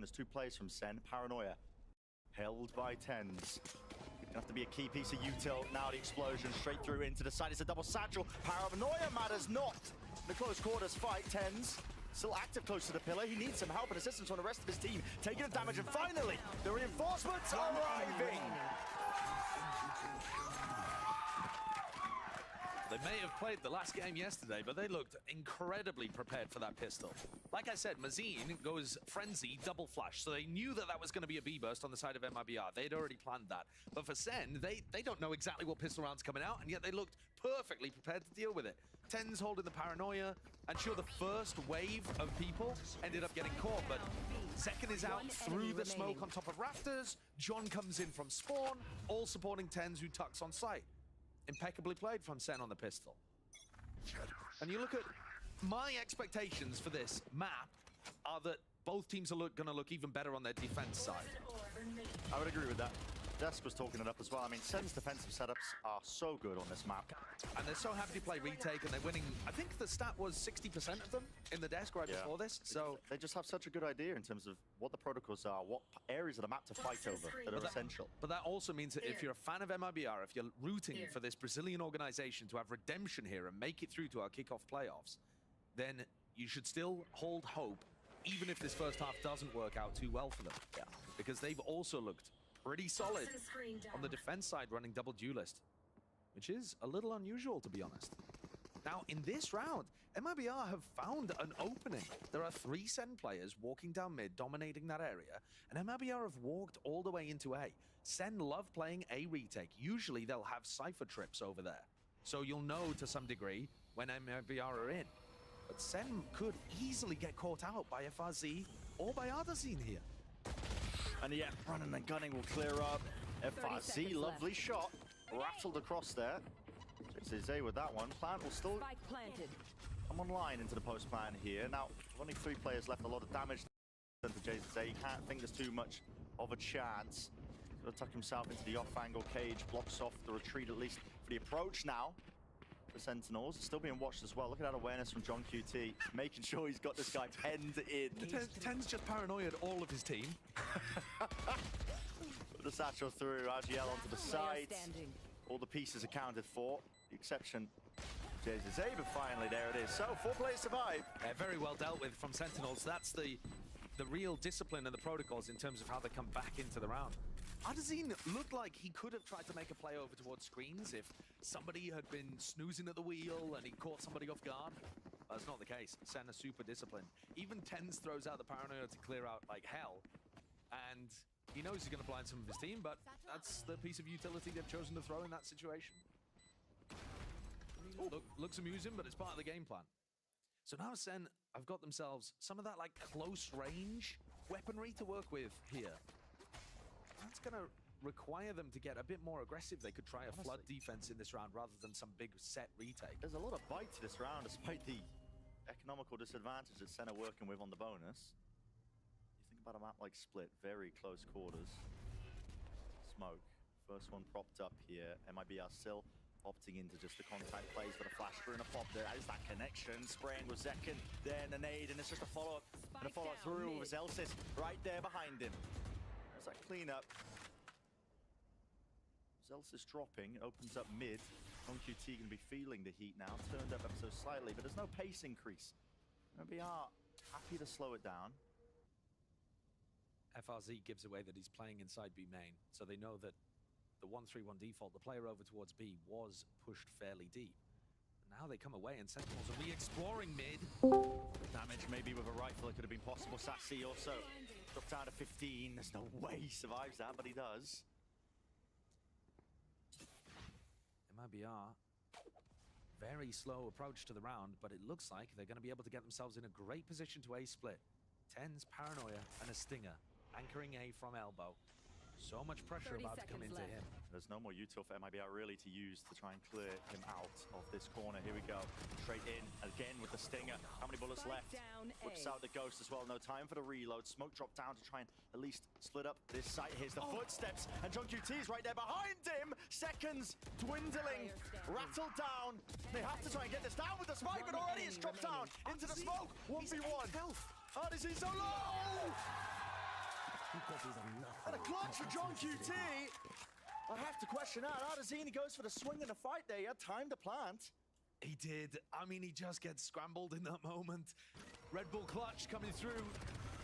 There's 2 players from Sen. Paranoia held by Tens. Gonna have to be a key piece of util. Now the explosion straight through into the side. It's a double satchel. Paranoia matters not. In the close quarters fight, Tens still active close to the pillar. He needs some help and assistance from the rest of his team. Taking the damage, and finally, the reinforcements are arriving. They may have played the last game yesterday, but they looked incredibly prepared for that pistol. Like I said, Mazine goes Frenzy, double flash, so they knew that that was going to be a B-burst on the side of MIBR. They'd already planned that. But for Sen, they don't know exactly what pistol round's coming out, and yet they looked perfectly prepared to deal with it. Tens holding the Paranoia, and sure, the first wave of people ended up getting caught, but second is out through the smoke on top of rafters. John comes in from spawn, all supporting Tens, who tucks on site. Impeccably played from Sen on the pistol. And you look at my expectations for this map are that both teams are going to look even better on their defense side. I would agree with that. Desk was talking it up as well. I mean, Sen's defensive setups are so good on this map. And they're so happy to play retake, and they're winning. I think the stat was 60% of them in the desk right before this. So they just have such a good idea in terms of what the protocols are, what areas of the map to fight over that are essential. But that also means that if you're a fan of MIBR, if you're rooting for this Brazilian organization to have redemption here and make it through to our kickoff playoffs, then you should still hold hope, even if this first half doesn't work out too well for them. Yeah. Because they've also looked pretty solid on the defense side, running double duelist, which is a little unusual, to be honest. Now, in this round, MIBR have found an opening. There are 3 Sen players walking down mid, dominating that area, and MIBR have walked all the way into A. Sen love playing A retake. Usually, they'll have Cypher trips over there, so you'll know to some degree when MIBR are in. But Sen could easily get caught out by FRZ or by Ardazine here. And yeah, running and gunning will clear up. FRZ, lovely shot. Rattled across there. JZZ with that one. Plant will still come online into the post plant here. Now, only 3 players left, a lot of damage to JZZ. You can't think there's too much of a chance. He's going to tuck himself into the off-angle cage, blocks off the retreat at least for the approach now. The Sentinels still being watched as well. Look at that awareness from John QT, making sure he's got this guy penned in. Ten's just paranoid all of his team. Put the satchel through, RGL onto the side. All the pieces accounted for. The exception, JZZ, but finally there it is. So 4 players survive. Very well dealt with from Sentinels. That's the real discipline and the protocols in terms of how they come back into the round. Ardazine looked like he could have tried to make a play over towards screens if somebody had been snoozing at the wheel and he caught somebody off guard. That's not the case. Sen are super disciplined. Even Tens throws out the Paranoia to clear out like hell. And he knows he's going to blind some of his team, but that's the piece of utility they've chosen to throw in that situation. Looks amusing, but it's part of the game plan. So now Sen have got themselves some of that like close range weaponry to work with here. That's going to require them to get a bit more aggressive. They could try a flood defense in this round rather than some big set retake. There's a lot of bite to this round, despite the economical disadvantage that Sen are working with on the bonus. You think about a map like Split, very close quarters. Smoke, first one propped up here. MIBR still opting into just the contact plays, but a flash through and a pop there. That is that connection. Spraying with Zekin, then a nade, and it's just a follow-up and a follow-through with Zelsis right there behind him. There's that cleanup. Zelsis dropping, opens up mid. QT going to be feeling the heat now. Turned up ever so slightly, but there's no pace increase. MIBR happy to slow it down. FRZ gives away that he's playing inside B main, so they know that the 1-3-1 default, the player over towards B, was pushed fairly deep. Now they come away and Sentinels are re-exploring mid. Damage maybe with a rifle, it could have been possible. Sassy also dropped down to 15. There's no way he survives that, but he does. MIBR, very slow approach to the round, but it looks like they're going to be able to get themselves in a great position to A split. Tens, Paranoia, and a Stinger, anchoring A from elbow. So much pressure about to come into him. There's no more util for MIBR really to use to try and clear him out of this corner. Here we go. Straight in again with the Stinger. How many bullets left? Whips out the Ghost as well. No time for the reload. Smoke drop down to try and at least split up this site. Here's the footsteps. And John QT is right there behind him. Seconds dwindling. Rattled down. They have to try and get this down with the spike, but already it's dropped down into the smoke. 1v1. Ardazine so low! catch for John QT. I have to question that. Ardazini goes for the swing in the fight there. He had time to plant. He did. I mean, he just gets scrambled in that moment. Red Bull clutch coming through.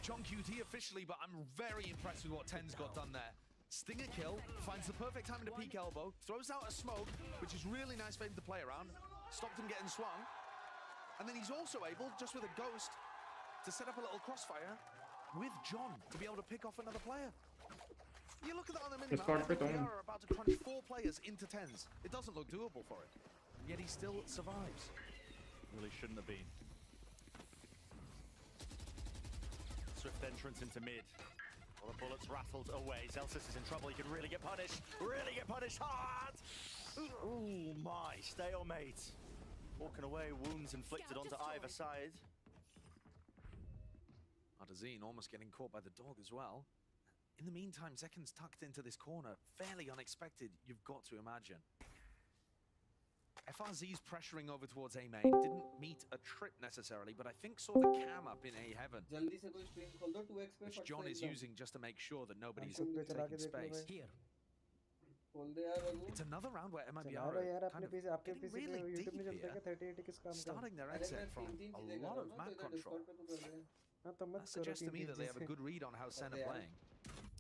John QT officially, but I'm very impressed with what Ten's got done there. Stinger kill, finds the perfect time to peek elbow, throws out a smoke, which is really nice for him to play around. Stopped him getting swung. And then he's also able, just with a ghost, to set up a little crossfire with John to be able to pick off another player. You look at that on the minimap, they are about to crunch 4 players into 10s. It doesn't look doable for him, yet he still survives. Really shouldn't have been. Swift entrance into mid. All the bullets rattled away. Zelsis is in trouble. He could really get punished. Really get punished hard. Oh my, stalemate. Walking away, wounds inflicted onto either side. Ardazine almost getting caught by the dog as well. In the meantime, Zekin's tucked into this corner. Fairly unexpected, you've got to imagine. FRZ's pressuring over towards A main. Didn't meet a trip necessarily, but I think saw the cam up in A heaven, which John is using just to make sure that nobody's taking space. Here. It's another round where MIBR are kind of getting really deep here, starting their exit from a lot of map control. That suggests to me that they have a good read on how Sen are playing.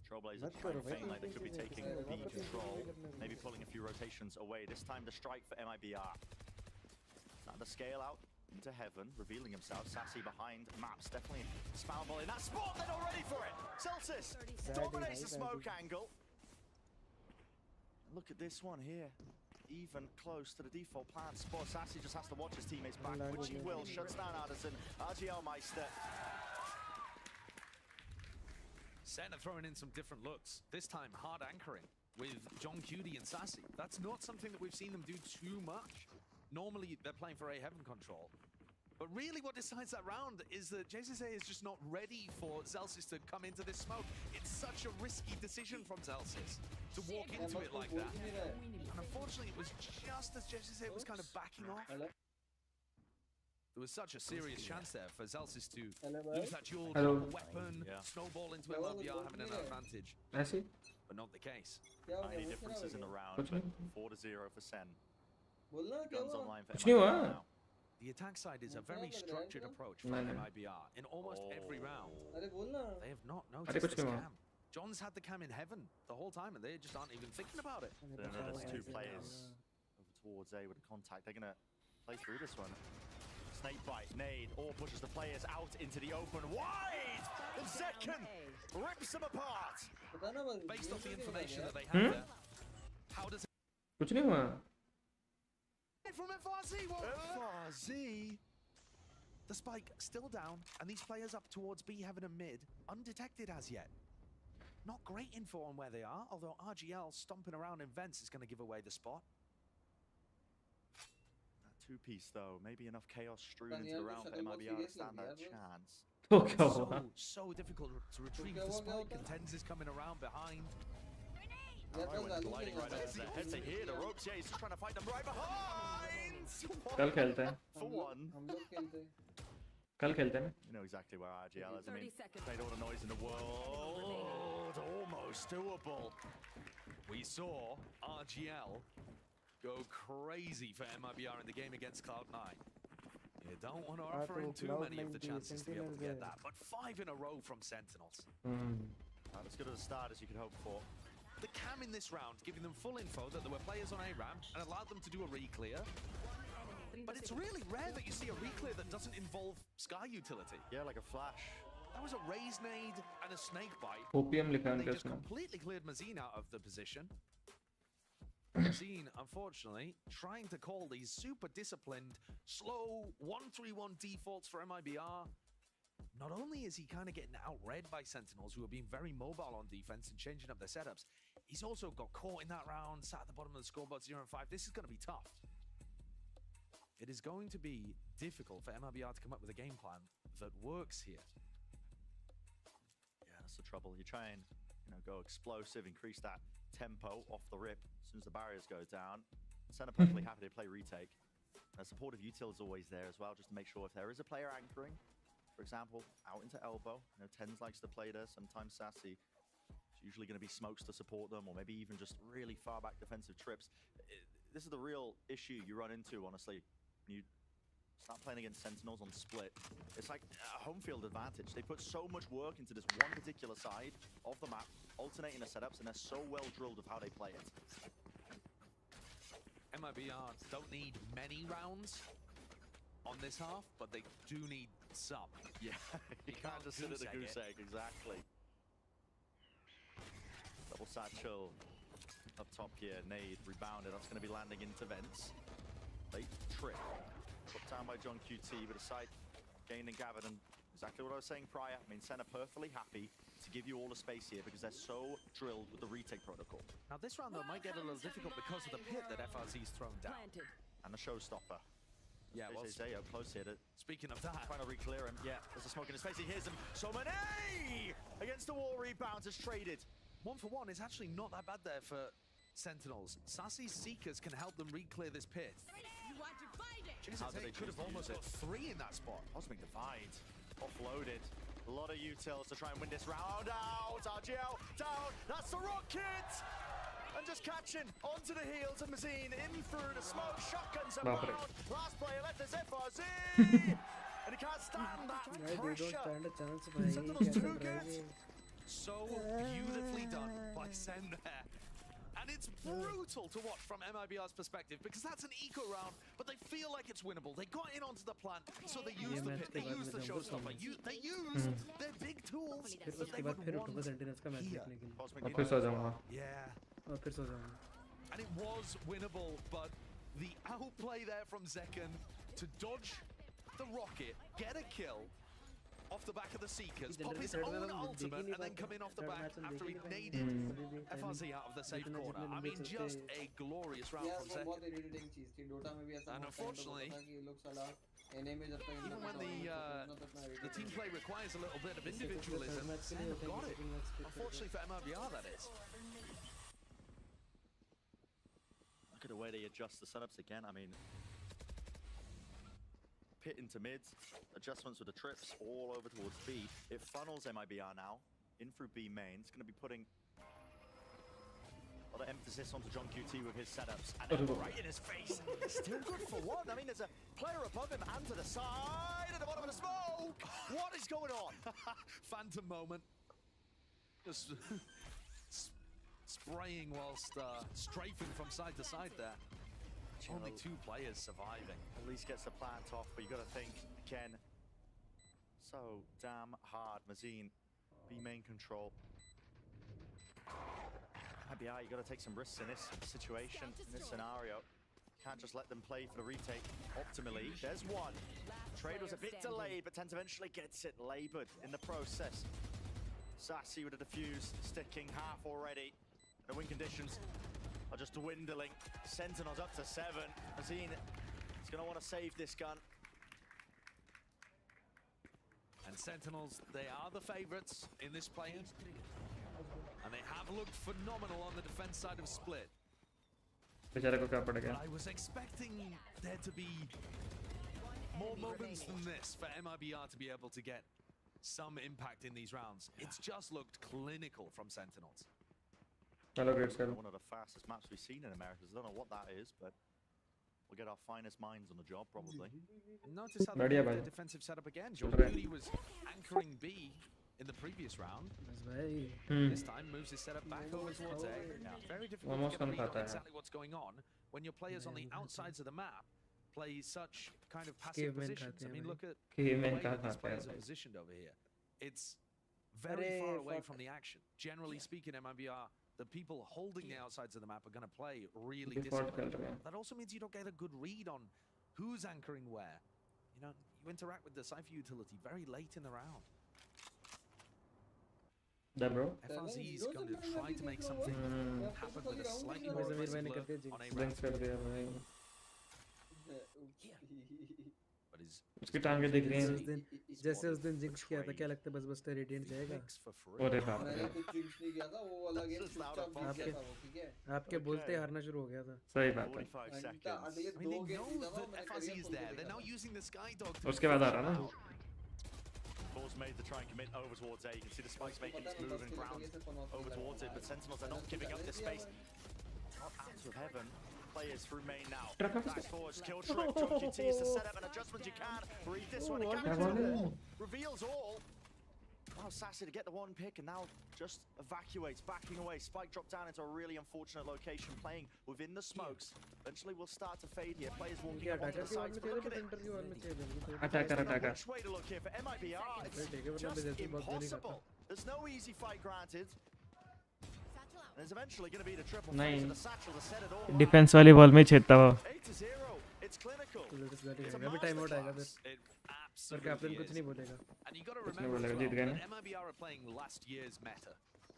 Trailblazers trying to feign like they could be taking B control, maybe pulling a few rotations away. This time the strike for MIBR. Starting to scale out into heaven, revealing himself. Sassy behind maps, definitely spawnable in that spot. They're not ready for it. Celsius dominates the smoke angle. Look at this one here. Even close to the default plan spot. Sassy just has to watch his teammates back, which he will. Shuts down Addison. RGL Meister. Sen are throwing in some different looks. This time, hard anchoring with John Cutie and Sassy. That's not something that we've seen them do too much. Normally, they're playing for A heaven control. But really what decides that round is that JCC is just not ready for Zelsis to come into this smoke. It's such a risky decision from Zelsis to walk into it like that. And unfortunately, it was just as JCC was kind of backing off. There was such a serious chance there for Zelsis to lose that duel, weapon, snowball into MIBR, having an advantage. But not the case. Tiny differences in the round, but 4-0 for Sen. Guns online for नहीं MIBR हुआ now. The attack side is a very structured approach from MIBR. In almost every round, they have not noticed this cam. John's had the cam in heaven the whole time, and they just aren't even thinking about it. So there's 2 players over towards A with a contact. They're going to play through this one. Snake bite, nade, or pushes the players out into the open wide! And Zekin rips them apart! Based off the information that they have there, how does it... कुछ नहीं हुआ From FRZ, what? FRZ? The spike still down, and these players up towards B heaven and mid, undetected as yet. Not great info on where they are, although RGL stomping around in vents is going to give away the spot. 2-piece though, maybe enough chaos strewn into the round for MIBR to stand that chance. So difficult to retrieve the spike, and Tens is coming around behind. Gliding right over their heads, they hear the ropes, yeah, he's just trying to fight them right behind! कल खेलते हैं For one. कल खेलते हैं You know exactly where RGL is. I mean, made all the noise in the world. Almost doable. We saw RGL go crazy for MIBR in the game against Cloud9. You don't want to offer him too many of the chances to be able to get that, but 5 in a row from Sentinels. As good a start as you could hope for. The cam in this round giving them full info that there were players on A-ramp and allowed them to do a re-clear. But it's really rare that you see a re-clear that doesn't involve Sky utility. Yeah, like a flash. That was a Raze nade and a snake bite. OPM लिखा है They उनके just उसमें completely cleared Mazine out of the position. Mazine, unfortunately, trying to call these super disciplined, slow 1-3-1 defaults for MIBR. Not only is he kind of getting outread by Sentinels, who are being very mobile on defense and changing up their setups, he's also got caught in that round, sat at the bottom of the scoreboard 0-5. This is going to be tough. It is going to be difficult for MIBR to come up with a game plan that works here. Yeah, that's the trouble. You try and, go explosive, increase that tempo off the rip as soon as the barriers go down. Sen are perfectly happy to play retake. Supportive util is always there as well, just to make sure if there is a player anchoring, for example, out into elbow. Tens likes to play there, sometimes Sassy. usually going to be smokes to support them, or maybe even just really far back defensive trips. This is the real issue you run into, honestly. You start playing against Sentinels on split. It's like a home field advantage. They put so much work into this one particular side of the map, alternating the setups, and they're so well drilled of how they play it. MIBR don't need many rounds on this half, but they do need some. Yeah, you can't just sit at the goose egg, exactly. Double satchel up top here, nade, rebounded. That's going to be landing into vents. Late trip. Put down by John QT with a sight gained and gathered, and exactly what I was saying prior. I mean, Sen are perfectly happy to give you all the space here because they're so drilled with the retake protocol. Now this round though might get a little difficult because of the pit that FRZ's thrown down. And the showstopper. Yeah, well, Zay up close here. Speaking of that, trying to re-clear him. Yeah, there's a smoke in his face. He hears him. So many against the wall, rebounds is traded. 1-for-1 is actually not that bad there for Sentinels. Sassy's Seekers can help them re-clear this pit. How did they could have almost got 3 in that spot. Cosmic Divide offloaded. A lot of utils to try and win this round out. RGL down. That's the rocket. And just catching onto the heels of Mazine in through the smoke. Shotguns around. Last player left is FRZ. And he can't stand that pressure. Sentinels too good. So beautifully done by Sen there. And it's brutal to watch from MIBR's perspective because that's an eco round, but they feel like it's winnable. They got in onto the plant, so they used the pit, they used the showstopper, they used their big tools that they would want here. Yeah. And it was winnable, but the outplay there from Zekken to dodge the rocket, get a kill off the back of the Seekers, pop his own ultimate, and then come in off the back after he naded FRZ out of the safe corner. I mean, just a glorious round from Zekken. And unfortunately, even when the team play requires a little bit of individualism, Sen have got it. Unfortunately for MIBR, that is. Look at the way they adjust the setups again. I mean, pit into mids, adjustments with the trips all over towards B. It funnels MIBR now in through B main. It's going to be putting a lot of emphasis onto John QT with his setups. And right in his face. Still good for one. I mean, there's a player above him and to the side at the bottom of the smoke. What is going on? Phantom moment. Just spraying whilst strafing from side to side there. Only 2 players surviving. At least gets the plant off, but you got to think again. So damn hard. Mazine, B main control. MIBR, you got to take some risks in this situation, in this scenario. Can't just let them play for the retake optimally. There's one. Trade was a bit delayed, but Tens eventually gets it labored in the process. Sassy with a defuse, sticking half already. The win conditions are just dwindling. Sentinels up to 7. Mazine is going to want to save this gun. And Sentinels, they are the favorites in this play-in. And they have looked phenomenal on the defense side of Split. But I was expecting there to be more moments than this for MIBR to be able to get some impact in these rounds. It's just looked clinical from Sentinels. Hello, great skill. One of the fastest maps we've seen in America. I don't know what that is, but we'll get our finest minds on the job, probably. Notice how they did the defensive setup again. John Beauty was anchoring B in the previous round. This time moves his setup back over towards A. Very difficult to get a read on exactly what's going on when your players on the outsides of the map play such kind of passive positions. I mean, look at the way that these players are positioned over here. It's very far away from the action. Generally speaking, MIBR, the people holding the outsides of the map are going to play really disciplined. That also means you don't get a good read on who's anchoring where. You know, you interact with the Cypher utility very late in the round. That bro. FRZ is going to try to make something happen with a slightly more aggressive look on a round. But is उसकी टांगे दिख रही हैं जैसे उस दिन jinx किया था क्या लगता है बस बस रेडिएंट जाएगा अरे बाप रे मैंने कुछ जिंक्स नहीं किया था वो अलग है चुपचाप किया था वो ठीक है आपके बोलते हारना शुरू हो गया था सही बात है अगले I mean, they know that FRZ is there. They're now using the Sky Dog to उसके बाद आ रहा ना calls made to try and commit over towards A. You can see the spikes making its move and ground over towards it, but Sentinels are not giving up this space. Not out of heaven. Players through main now. Nice forward, skill trick. Chunky T is to set up an adjustment you can. Read this one again. Reveals all. Wow, Sassy to get the one pick and now just evacuates, backing away. Spike dropped down into a really unfortunate location, playing within the smokes. Eventually we'll start to fade here. Players walking up onto the sides, but look at it. Attacker. Which way to look here for MIBR? It's just impossible. There's no easy fight granted. And there's eventually going to be the triple phase of the satchel to set it all up. Defence वाली ball में छेदता वो 8-0. It's clinical. It's a अभी time out आएगा फिर It पर captain कुछ नहीं बोलेगा And you got to remember as well that MIBR are playing last year's meta.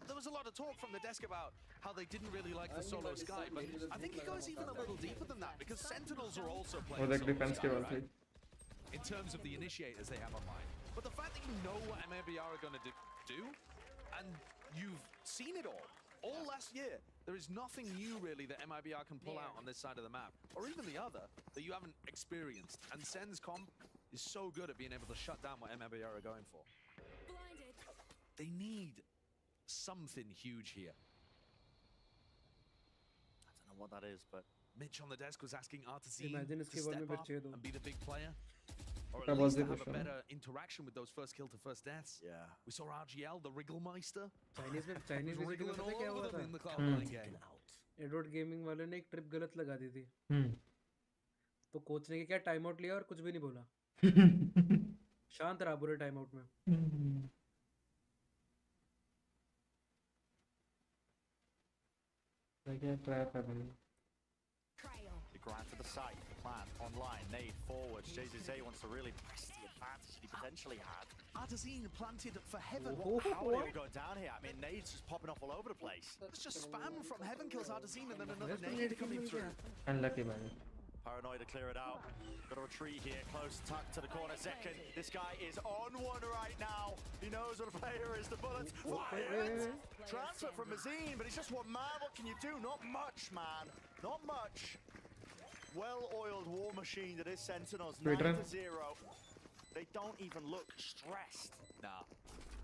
There was a lot of talk from the desk about how they didn't really like the solo sky, but I think it goes even a little deeper than that because Sentinels are also playing वो देख solo defence sky, की ball थी right? In terms of the initiators they have online. But the fact that you know what MIBR are going to do, and you've seen it all last year, there is nothing new really that MIBR can pull out on this side of the map, or even the other, that you haven't experienced. And Sen's comp is so good at being able to shut down what MIBR are going for. They need something huge here. I don't know what that is, but Mitch on the desk was asking Artesine Imagine to इसकी ball में step फिर up छेद हो and be the big player. Or क्या at ball least थी to have a question better interaction with those first kill to first deaths. yeah. We saw RGL, the Wrigglemeister, Chinese में was Chinese में wriggling पता all क्या over हुआ them था in the Cloud9 game. Edward gaming वाले ने एक trip गलत लगा दी थी हम्म तो कोच ने क्या टाइम आउट लिया और कुछ भी नहीं बोला शांत रहा पूरे टाइम आउट में क्या ट्रैप है भाई The grant to the site, plan, online, nade, forwards. JZA wants to really press the advantage that he potentially had. Artesine planted for heaven. How are they going down here? I mean, nades just popping off all over the place. It's just spam from heaven kills Artesine and then another nade coming through. Unlucky भाई Paranoid to clear it out. Got a retreat here, close tuck to the corner. Zekin, this guy is on one right now. He knows what a player is. The bullets fired. Transfer from Mazine, but he's just one man. What can you do? Not much, man. Not much. Well-oiled war machine that is Sentinels. 9-0. They don't even look stressed. Nah.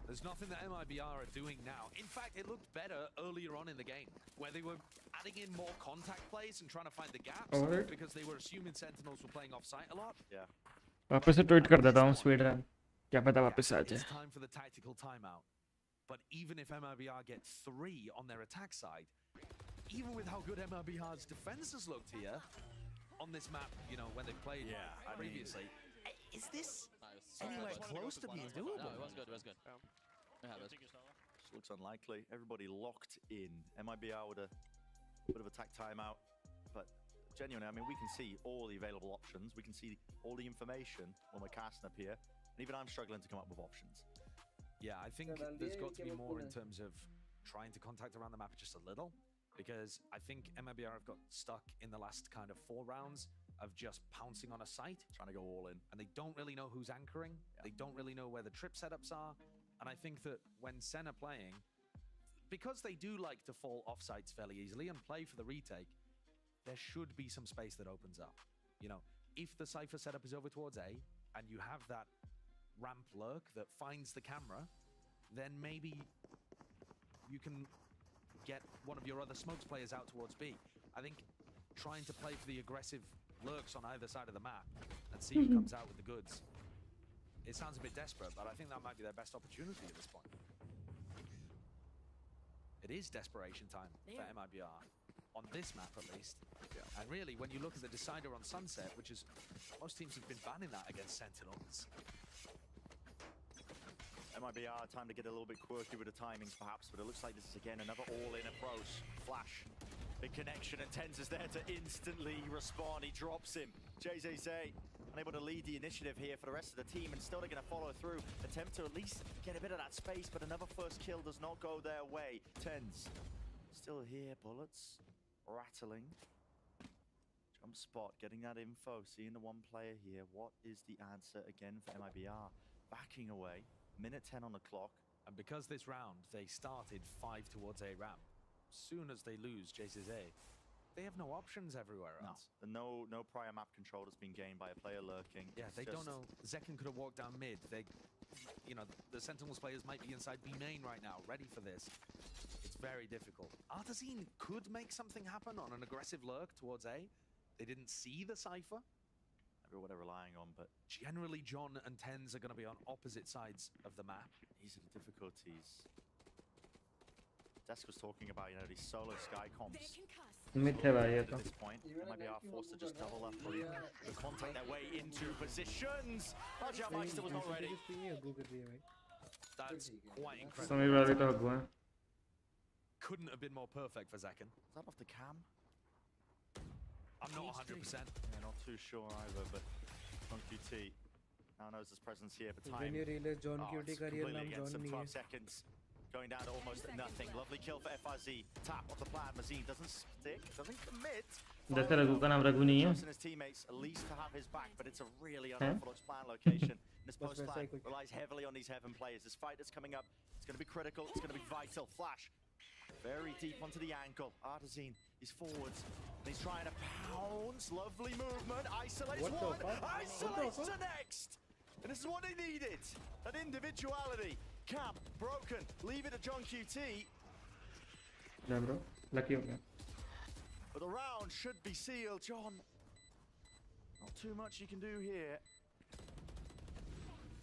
There's nothing that MIBR are doing now. In fact, it looked better earlier on in the game, where they were adding in more contact plays and trying to find the gaps, because they were assuming Sentinels were playing off-site a lot. Yeah. वापस से tweet कर देता हूँ speed run क्या पता वापस आ जाए It's time for the tactical timeout. But even if MIBR get 3 on their attack side, even with how good MIBR's defenses looked here on this map, you know, when they played previously, is this anywhere close to being doable? No, it was good, it was good. We have it. Just looks unlikely. Everybody locked in. MIBR with a bit of attack timeout. But genuinely, I mean, we can see all the available options. We can see all the information when we're casting up here. And even I'm struggling to come up with options. Yeah, I think there's got to be more in terms of trying to contact around the map just a little. Because I think MIBR have got stuck in the last kind of 4 rounds of just pouncing on a site, Trying to go all in. and they don't really know who's anchoring. They don't really know where the trip setups are. And I think that when Sen are playing, because they do like to fall off sites fairly easily and play for the retake, there should be some space that opens up. You know, if the Cypher setup is over towards A, and you have that ramp lurk that finds the camera, then maybe you can get one of your other smokes players out towards B. I think trying to play for the aggressive lurks on either side of the map and see who comes out with the goods. It sounds a bit desperate, but I think that might be their best opportunity at this point. It is desperation time for MIBR, on this map at least. And really, when you look at the decider on Sunset, which is, most teams have been banning that against Sentinels. MIBR, time to get a little bit quirky with the timings perhaps, but it looks like this is again another all-in approach. Flash, big connection, and Tens is there to instantly respond. He drops him. JZA unable to lead the initiative here for the rest of the team, and still they're going to follow through. Attempt to at least get a bit of that space, but another first kill does not go their way. Tens still here, bullets rattling. Jump spot, getting that info, seeing the one player here. What is the answer again for MIBR? Backing away. Minute 10 on the clock. And because this round, they started 5 towards A ramp. Soon as they lose JZA, they have no options everywhere else. No prior map control has been gained by a player lurking. Yeah, It's they just don't know. Zekin could have walked down mid. They you know, the Sentinels players might be inside B main right now, ready for this. It's very difficult. Artazine could make something happen on an aggressive lurk towards A. They didn't see the Cypher. Maybe what they're relying on, but Generally, John and Tens are going to be on opposite sides of the map. these are the difficulties. Desk was talking about, you know, these solo sky comps. Myth है भाई ये तो At this point, MIBR forced to just double up the contact their way into positions. Meister was not ready. That's quite incredible. Sameer वाले तो हगवा है Couldn't have been more perfect for Zekken. Is that off the cam? I'm not 100%. Yeah, not too sure either, but John QT now knows his presence here, but time. When you realize John QT it's का real completely नाम against John him. नहीं 12 है. seconds. Going down to almost nothing. Lovely kill for FRZ. Tap off the plan. Mazine doesn't stick, doesn't commit. जैसे रघु का नाम रघु नहीं है Trusting his teammates at least to have his back, but it's a really unorthodox plan location. This post plan relies heavily on these heaven players. This fight that's coming up, it's going to be critical, it's going to be vital. Flash, very deep onto the ankle. Artazine is forwards, and he's trying to pounce. Lovely movement, isolates one, isolates the next! And this is what they needed, that individuality. Camp, broken, leave it to John QT. ना bro lucky हो गया But the round should be sealed, John. Not too much you can do here.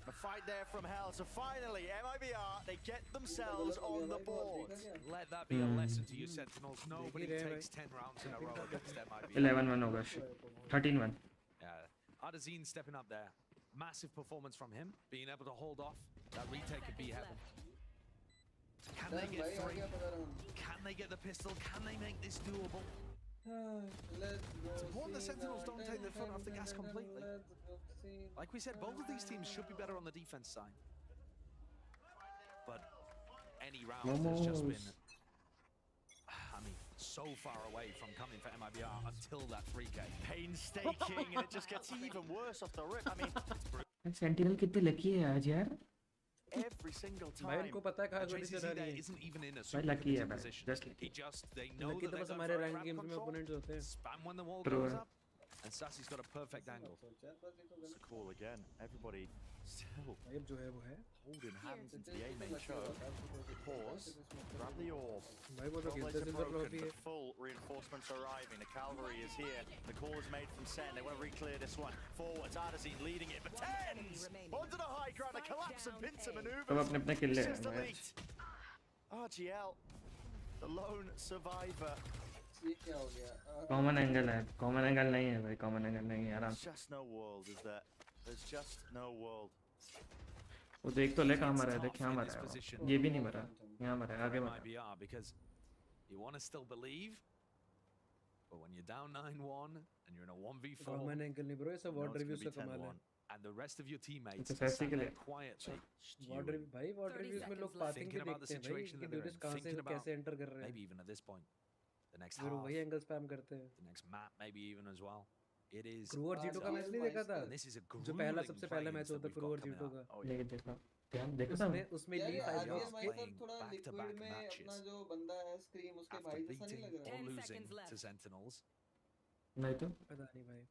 A fight there from hell. So finally, MIBR, they get themselves on the board. Let that be a lesson to you, Sentinels. Nobody takes 10 rounds in a row against MIBR. 11-1 होगा shit 13-1 Yeah, Artazine stepping up there. Massive performance from him, being able to hold off that retake could be heaven. Can they get 3? Can they get the pistol? Can they make this doable? It's important the Sentinels don't take their foot off the gas completely. Like we said, both of these teams should be better on the defense side. But any round has just been, I mean, so far away from coming for MIBR until that 3K. Painstaking, and it just gets even worse off the rip. I mean, sentinel कितने lucky है आज यार every single भाई time. उनको पता है कहाँ गोली JCC चला there रही है. isn't even in a भाई super लकी है defensive भाई position. just He just, they know lucky that तो they're बस going हमारे for रैंक grab गेम्स में control. ओपोनेंट्स होते हैं. Spam when the wall True. goes up, and Sassy's got a perfect angle. It's cool again. Everybody still भाई अब जो है वो है. holding hands into the A main choke. Pause. Grab the orb. भाई वो तो Trailblazer गिलते सिल्वर broken, ट्रॉफी है. but full reinforcements arriving. The cavalry is here. The call is made from Sen. They want to re-clear this one. Forwards, Artazine leading it. But Tens onto the high ground. A collapse and pincer maneuver. सब अपने अपने किल ले Just रहे हैं elite. RGL, the lone survivor. Common angle है common angle नहीं है भाई कॉमन एंगल नहीं है आराम There's just no world, is there? There's just no world. वो देख तो ले कहाँ मरा है देख It's यहाँ tough in मरा this है वो. position. ये भी नहीं मरा यहाँ मरा है आगे मरा है. MIBR, because you want to still believe, but when you're down 9-1 and you're in a 1v4 common angle नहीं ब्रो, ये सब You know what it's reviews gonna का be कमाल है. 10-1. and the rest of your teammates It's a stand fancy there kill. quietly, what review भाई what 30 reviews में लोग seconds left. Passing भी Thinking about the देखते हैं भाई situation कि that they're ड्यूरिस in, कहाँ से thinking about कैसे एंटर कर रहे maybe हैं. even at this point, the next फिर वो half, वही एंगल स्पैम करते हैं. the next map, maybe even as well. It is crew और जीटो का मैच नहीं देखा था. and this is a जो पहला grueling सबसे पहला play मैच that होता we've क्रू got और coming जीटो up. का. Oh, yeah. लेकिन देखा ध्यान देखा था उसमें यार ली ये 5 RGL RGL is भाई तो playing थोड़ा back-to-back लिक्विड में matches अपना जो बंदा है स्क्रीम उसके after भाई जैसा नहीं beating लग रहा or 10 losing seconds to left. Sentinels. नहीं तो पता नहीं भाई.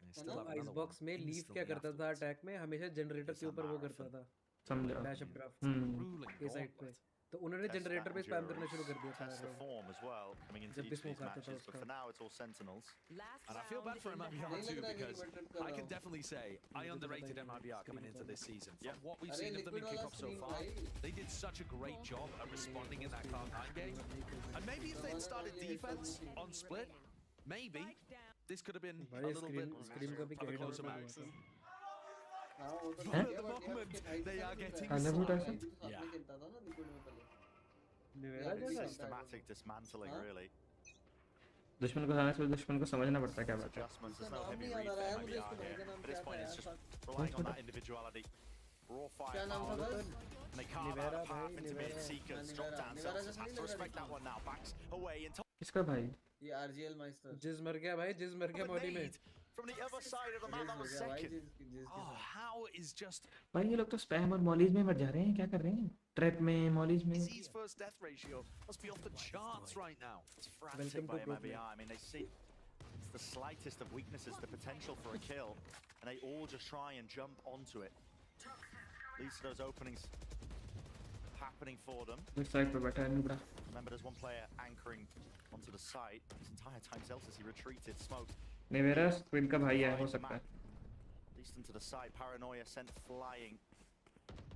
They है still ना? have ice another box one में लीव क्या instantly करता था afterwards. अटैक में हमेशा जनरेटर It's के a ऊपर वो marathon. करता था. समझा डैश अप ड्राफ्ट Grueling के साइड पे. gauntlet. तो उन्होंने Test जनरेटर that पे स्पैम करना endurance, शुरू कर दिया test the था. form as well, coming into जब भी each of these smoke आता था matches. But उसका. for now, it's all Sentinels. Last And I feel bad round for in the MIBR half. too, नहीं लग रहा है कि because लिक्विड ट्रिप कर I रहा can हूँ. definitely say I मुझे तो पता ही underrated नहीं था, MIBR coming screen into कौन this season. Yeah. From what we've अरे seen of them in liquid वाला Kickoff so स्क्रीम far, भाई. they did such a great job at responding in that Cloud9 game. And maybe if they'd started defense on split, maybe this could have been a भाई little bit screen का भी of a क्या closer हुआ match. था. हाँ वो तो But at ठीक the है, but यार moment, उसके भाई they से are ना getting अलग होता है भाई सब? तो साथ Yeah. में खेलता था ना लिक्विड में पहले. निवेरा Yeah, जैसा. Systematic dismantling, Huh? really. दुश्मन को जाने से दुश्मन को समझना पड़ता है क्या बात है. Adjustments, उसका there's no नाम heavy नहीं read याद आ for रहा है मुझे MIBR इसके भाई here. का नाम At this क्या था point, it's यार. just relying on that individuality. Raw क्या firepower. नाम था बस? And they carve out Nivera, a path bhai, into Nivera. mid-seekers. हाँ, Drop Nivera. down, Nivera Celsius जैसा has नहीं to लग रहा respect that था. one now. Backs away and किसका भाई ये RGL माइस्टर. जिस मर गया भाई जिस मर गया the मॉडी में. nade from the other side of the map. That was जिस भाई second. जिस Oh, how is just भाई ये लोग तो स्पैम और मॉलीज में मर जा रहे हैं क्या कर रहे हैं ट्रैप में मॉलीज में. Z's first death ratio must be off the charts right now. It's frantic Welcome by to Pro MIBR. I mean, they see it's the slightest of weaknesses, the potential for a kill, and they all just try and jump onto it. leads to those openings happening for them. इस side पे बैठा है नुबड़ा. Remember, there's one player anchoring onto the site. This entire time, Zelsis, he retreated, smoked. नहीं मेरा squid का भाई है, हो सकता है. Least into the side, Paranoia sent flying.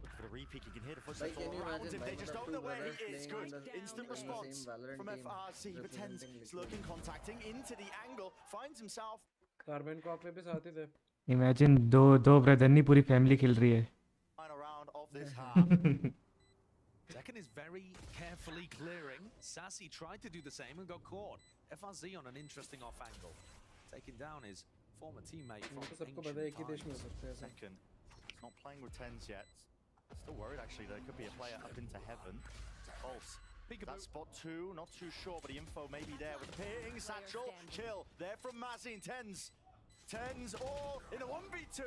Look for the repeat, you can hear the Like, footsteps can all you around imagine, him. They like, just the don't two know where he brothers is. playing Good. in the Instant same response Valorant from team, FRC. Pretends representing he's looking, contacting into the angle, finds himself. Carbon को पे भी साथ ही थे. Imagine दो brother नहीं पूरी family खेल रही है. Final round of this half. Tekken is very carefully clearing. Sassy tried to do the same and got caught. FRZ on an interesting off angle, taking down his former teammate from तो सबको पता है ancient कि देश में हो times. सकते हैं. Second, he's not playing with tens yet. Still worried actually. There could be a player up into heaven. It's a pulse. That spot two, not too sure, but the info may be there with the ping. Satchel, kill. There from Mazzy in tens. Tens all in a 1v2.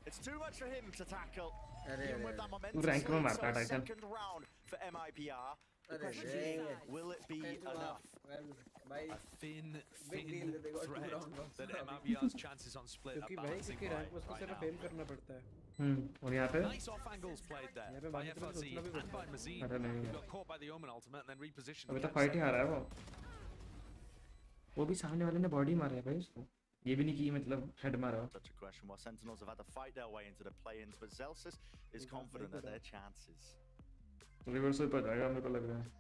It's too much for him to tackle. Even with that momentum, rank में so मारता है Titan. second round for MIBR. The question being, will it be enough? A thin deal that they got 2 thread rounds of that stuff. MIBR's chances on split are क्योंकि भाई balancing क्योंकि rank में by उसको right सिर्फ now. M करना पड़ता है. और यहाँ पे Nice off angles played there यहाँ पे by बाकी तरफ FRZ सोचना भी and by पड़ता है. Mazin, अरे नहीं who यार. got caught by the Omen ultimate and then repositioned. अभी तो against फाइट ही Sentinels. हारा है वो भी सामने वाले ने बॉडी मारा है भाई उसको. ये भी नहीं कि मतलब हेड मारा. Such a question. While Sentinels have had to fight their way into the play-ins, but Zelsis is confident that their chances. Reversal पर जाएगा मेरे को लग रहा है.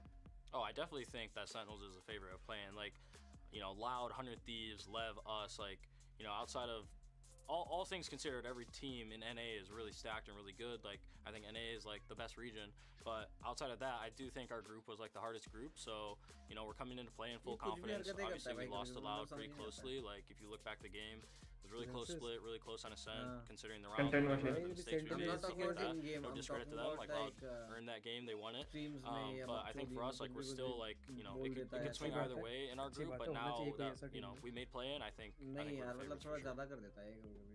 Oh, I definitely think that Sentinels is a favorite of playing. Like, you know, Loud, 100 Thieves, Lev, us. Like, you know, outside of all things considered, every team in NA is really stacked and really good. Like, I think NA is like the best region. But outside of that, I do think our group was like the hardest group. So, you know, we're coming into play in full confidence. Obviously, we lost to Loud pretty closely. Like, if you look back the game, it was really close split, really close on Ascent, considering the round. Content machine. The mistakes we I'm made, not stuff talking like about that. in-game, No I'm discredit to talking them. Like, about, Loud earned that game, they won it. Streams में But I think for us, like, we're still like, you know, it could swing either way in our group. But now that, you know, we made play in, I think नहीं we're यार मतलब favorites थोड़ा for sure. ज़्यादा कर देता है कभी-कभी.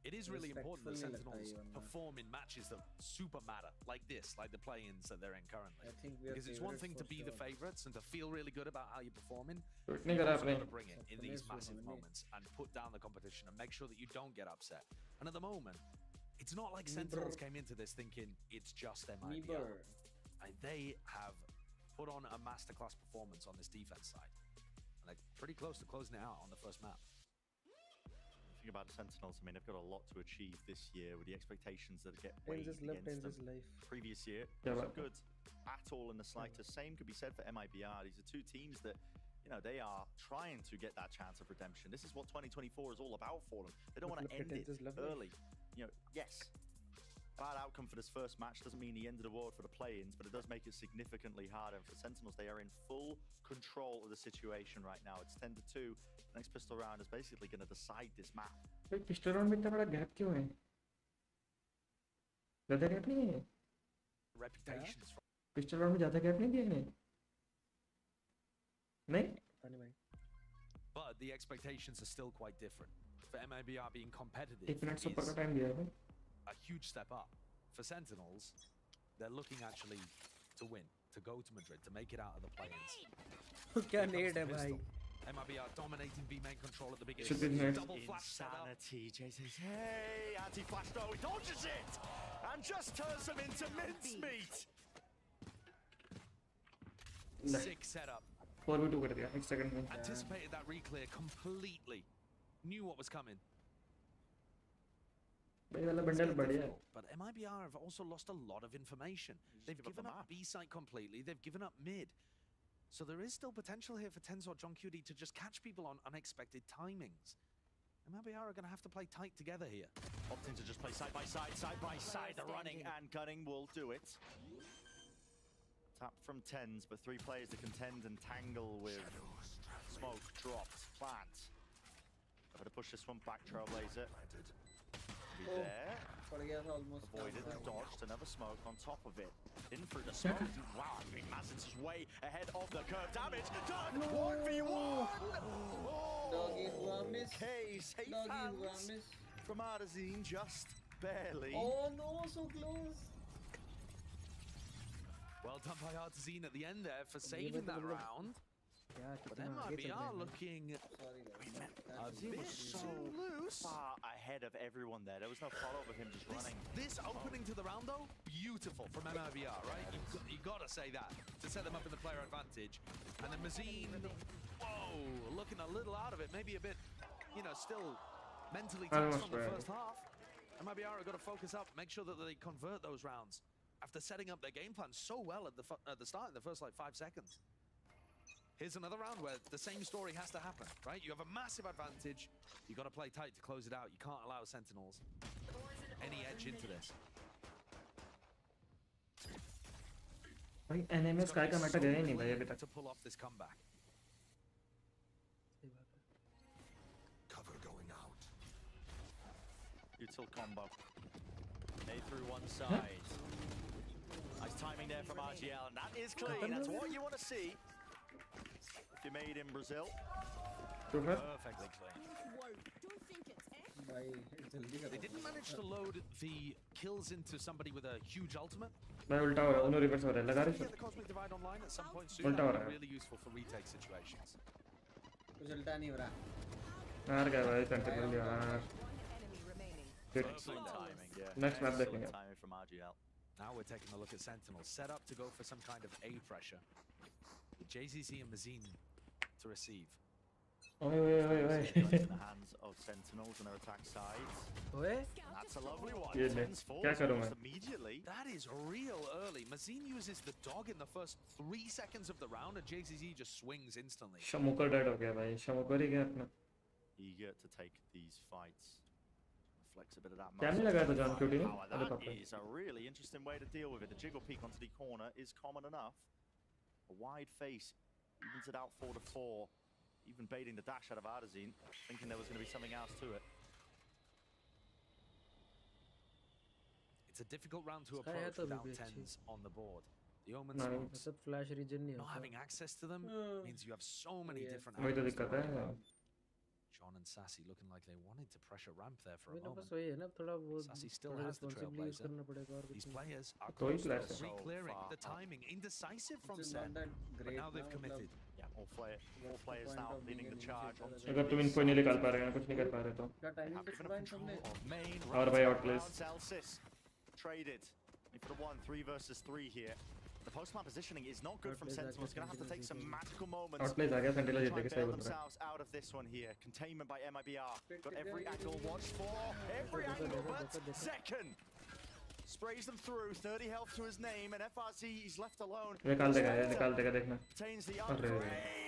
It is really important that Respectful नहीं Sentinels लगता ये वाला. perform in matches that super matter, like this, like the play-ins that they're in currently. I think we are Because it's one favorites thing to for be the sure. favorites and to feel really good about how you're performing. नहीं You've करा also आपने. got to bring it in these Subtle massive is moments and put down the competition and make sure that you don't get upset. And at the moment, it's not like Sentinels came into this thinking it's just MIBR. And they have put on a masterclass performance on this defense side. And they're pretty close to closing it out on the first map. Think about the Sentinels. I mean, they've got a lot to achieve this year with the expectations that get Tens weighed is love, against tens them. is life. Previous year, Yeah, not but- good at all in the slightest. Same could be said for MIBR. These are two teams that, you know, they are trying to get that chance of redemption. This is what 2024 is all about for them. They don't want to Look at end it Tens is love life. early. You know, yes, bad outcome for this first match doesn't mean the end of the world for the play-ins, but it does make it significantly harder. And for Sentinels, they are in full control of the situation right now. It's 10-2. Next pistol round is basically going to decide this map. भाई pistol round में इतना बड़ा gap क्यों है? ज़्यादा gap नहीं है. Reputations from pistol round में ज़्यादा गैप नहीं दिया इन्हें. नहीं? पता नहीं भाई. But the expectations are still quite different. For MIBR being competitive 1 minute super का is टाइम दिया है भाई. a huge step up. For Sentinels, they're looking actually to win, to go to Madrid, to make it out of the play-ins. क्या Here comes need the है भाई? pistol. MIBR dominating B main control at the beginning. Should be nice. Double flash set up. Insanity. Jay says, hey, anti-flash though, he dodges it and just turns them into mincemeat. Sick setup. 4v2 कर दिया 1 second में. Anticipated that reclear completely. Knew what was coming. भाई वाला It's bundle been बढ़िया है. difficult, but MIBR have also lost a lot of information. They've give up given the up map. B site completely. They've given up mid. So there is still potential here for Tens or John QD to just catch people on unexpected timings. MIBR are going to have to play tight together here. Opting to just play side by side, the running and gunning will do it. Tap from tens, but 3 players to contend and tangle with. Smoke dropped, plant. I'm gonna push this one back, Trailblazer. Be there. पड़ गया था almost. Avoided and dodged, another smoke on top of it. In through the smoke. Wow, I mean, Mazins is way ahead of the curve. Damage done! 1v1! Doggy हुआ miss. Okay, safe Doggy हुआ hands miss. from Arzine, just barely. Oh no, so close. Well done by Artazine at the end there for saving that round. क्या But कितना आगे चल रहे MIBR हैं. looking Sorry guys. a bit So too loose. far ahead ahead of everyone there. There was no follow-up of him just running. This opening to the round, though, beautiful from MIBR, right? You got to say that to set them up in the player advantage. And then Mazine, whoa, looking a little out of it, maybe a bit, you know, still mentally tense from the first half. MIBR have got to focus up, make sure that they convert those rounds after setting up their game plan so well at the start in the first like 5 seconds. Here's another round where the same story has to happen, right? You have a massive advantage. You got to play tight to close it out. You can't allow Sentinels any edge into this. भाई NMS काय का matter गया ही नहीं भाई अभी तक. To pull off this comeback. सही बात है. Cover going out. Util combo. A through one side. Nice timing there from RGL, and that is clean. That's what you want to see. If you're made in Brazil. Super. Perfectly clean. भाई जल्दी They करो. didn't manage to load the kills into somebody with a huge ultimate. भाई उल्टा हो रहा है, उन्होंने reverse हो रहा है, लगा रहे Get sir. the Cosmic Divide online at some point soon. उल्टा हो That रहा would है. be really useful for retake situations. कुछ उल्टा नहीं हो रहा. हार गया भाई सेंटिनल यार. Good. Excellent timing, yeah. Next map Excellent देखेंगे. timing from RGL. Now we're taking a look at Sentinel, set up to go for some kind of A pressure. With JZZ and Mazine to receive. ओए ओए ओए In ओए. the hands of Sentinels and their attack sides. ओए And that's a lovely one. ये ले. 10s falls क्या करूँ almost मैं? immediately. That is real early. Mazine uses the dog in the first 3 seconds of the round, and JZZ just swings instantly. शमुकर dead हो गया भाई. शमुकर ही गया अपना. Eager to take these fights. Flex a bit of that क्या नहीं muscle. लगाया था जॉन क्यूटी ने? Power. अरे That बाप रे. is a really interesting way to deal with it. The jiggle peek onto the corner is common enough. A wide face evens it out 4 to 4. Even baiting the dash out of Ardazine, thinking there was going to be something else to it. It's a difficult round to Sky approach है तो without अभी भी अच्छी. 10s on the board. The Omen नहीं. smokes. मतलब flash reason नहीं Not होता. having access to them means you have so many Yes. different वही तो angles to दिक्कत work है. on. John and Sassy looking like they wanted to pressure ramp there for a अभी ना बस moment. वही है ना थोड़ा वो Sassy still थोड़ा has the responsibly use trailblazer. करना पड़ेगा और कुछ These नहीं. players are तो ही close to flash है. re-clearing. So The far. timing indecisive from Which is Sen, not that but great now they've now, committed. Yeah, all What's players the now point of leading being the an charge initiator onto again? अगर तुम इनको नहीं निकाल पा रहे हैं, कुछ नहीं कर पा रहे तो. क्या टाइमिंग पे Given छुपाए up तुमने? control of main. और भाई outplays. Celsius traded. If the 1, 3 versus 3 here. The post-plant positioning is not good from Outplays Sentinels. Going to have to take some magical moments. Outplays आ गया sentinel Try Jeet and के bail सही बोल रहा है. themselves out of this one here. Containment by MIBR. Got every angle watched for. Every angle, but second. Sprays them through. 30 health to his name, and FRZ is left alone. निकाल देगा यार, निकाल देगा देखना. Obtains the अरे. upgrade.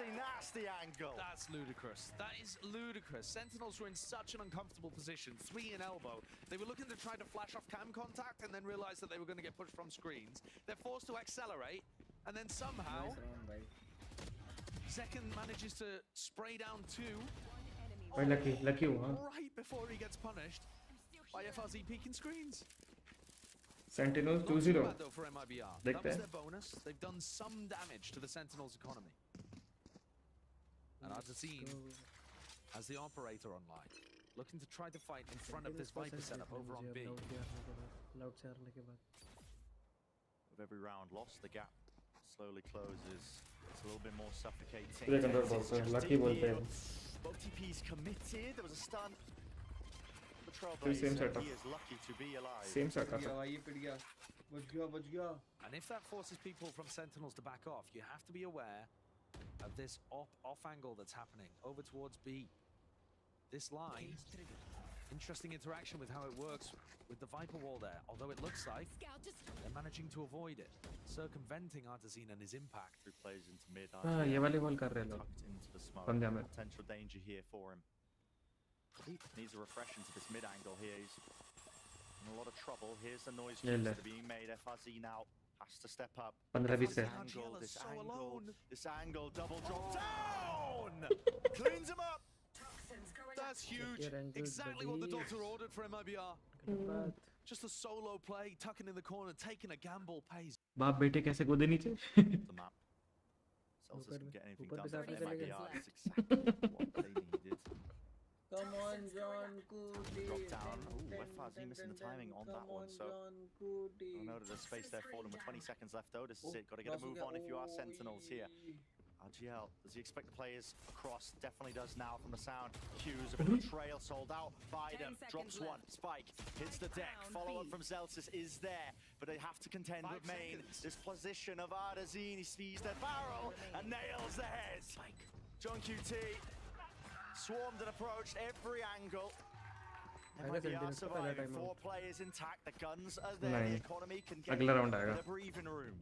The nasty angle. That's ludicrous. That is ludicrous. Sentinels were in such an uncomfortable position. 3 in elbow. They were looking to try to flash off cam contact and then realized that they were going to get pushed from screens. They're forced to accelerate, and then somehow Nice round, भाई. Second manages to spray down 2 भाई lucky हुआ. right before he gets punished by FRZ peeking screens. Sentinel Not too 2-0. bad though for MIBR. That देखते was हैं. their bonus. They've done some damage to the Sentinels' economy. And Artazine has the operator online, looking to try to fight in front of this Viper setup over on B. Loud से हारने के बाद. With every round lost, the gap slowly closes. It's a little bit more suffocating. Play control It's बोलते हैं, just lucky deep बोलते here. हैं. Both TPs committed. There was a stun. The same Trailblazer, setup. he is lucky to be alive. Same pit setup. गया भाई, ये पिट गया. बच गया. And if that forces people from Sentinels to back off, you have to be aware of this off angle that's happening over towards B. This line, interesting interaction with how it works with the Viper wall there, although it looks like they're managing to avoid it, circumventing Artazine and his impact. Through plays into mid. हाँ ये वाली ball कर रहे हैं लोग. Tucked into the smoke. बंदे में. Potential danger here for him. He needs a refresh into this mid angle here. He's in a lot of trouble. Here's the noise ले cues ले. that are being made. FRZ now has to step up. 15-20 है. Angle, is this so angle, alone. this angle, double drop down! Cleans him up! That's huge. Secure angle, Exactly what the buddy. doctor ordered for MIBR. बाद Just a solo play, tucking in the corner, taking a gamble pays. बाप बेटे कैसे कूदे नीचे? The map. Celsius can get anything ऊपर done भी for साथ में चले गए. MIBR. That's exactly what they needed. Come on, John Cootie. Drop down. Ooh, FRZ missing the timing on that one, so John Cootie. I know that there's space there for them with 20 seconds left though. This is it. Got to get a move on if you are Sentinels here. RGL, does he expect the players across? Definitely does now from the sound. Hughes, a trail sold out. Biden drops one. Spike hits the deck. Follow up from Zelsis is there, but they have to contend with main. This position of Ardazine, he sees the barrel and nails the head. John QT swarmed and approached every angle. MIBR surviving. 4 players intact. The guns are there. The economy can get the breathing room.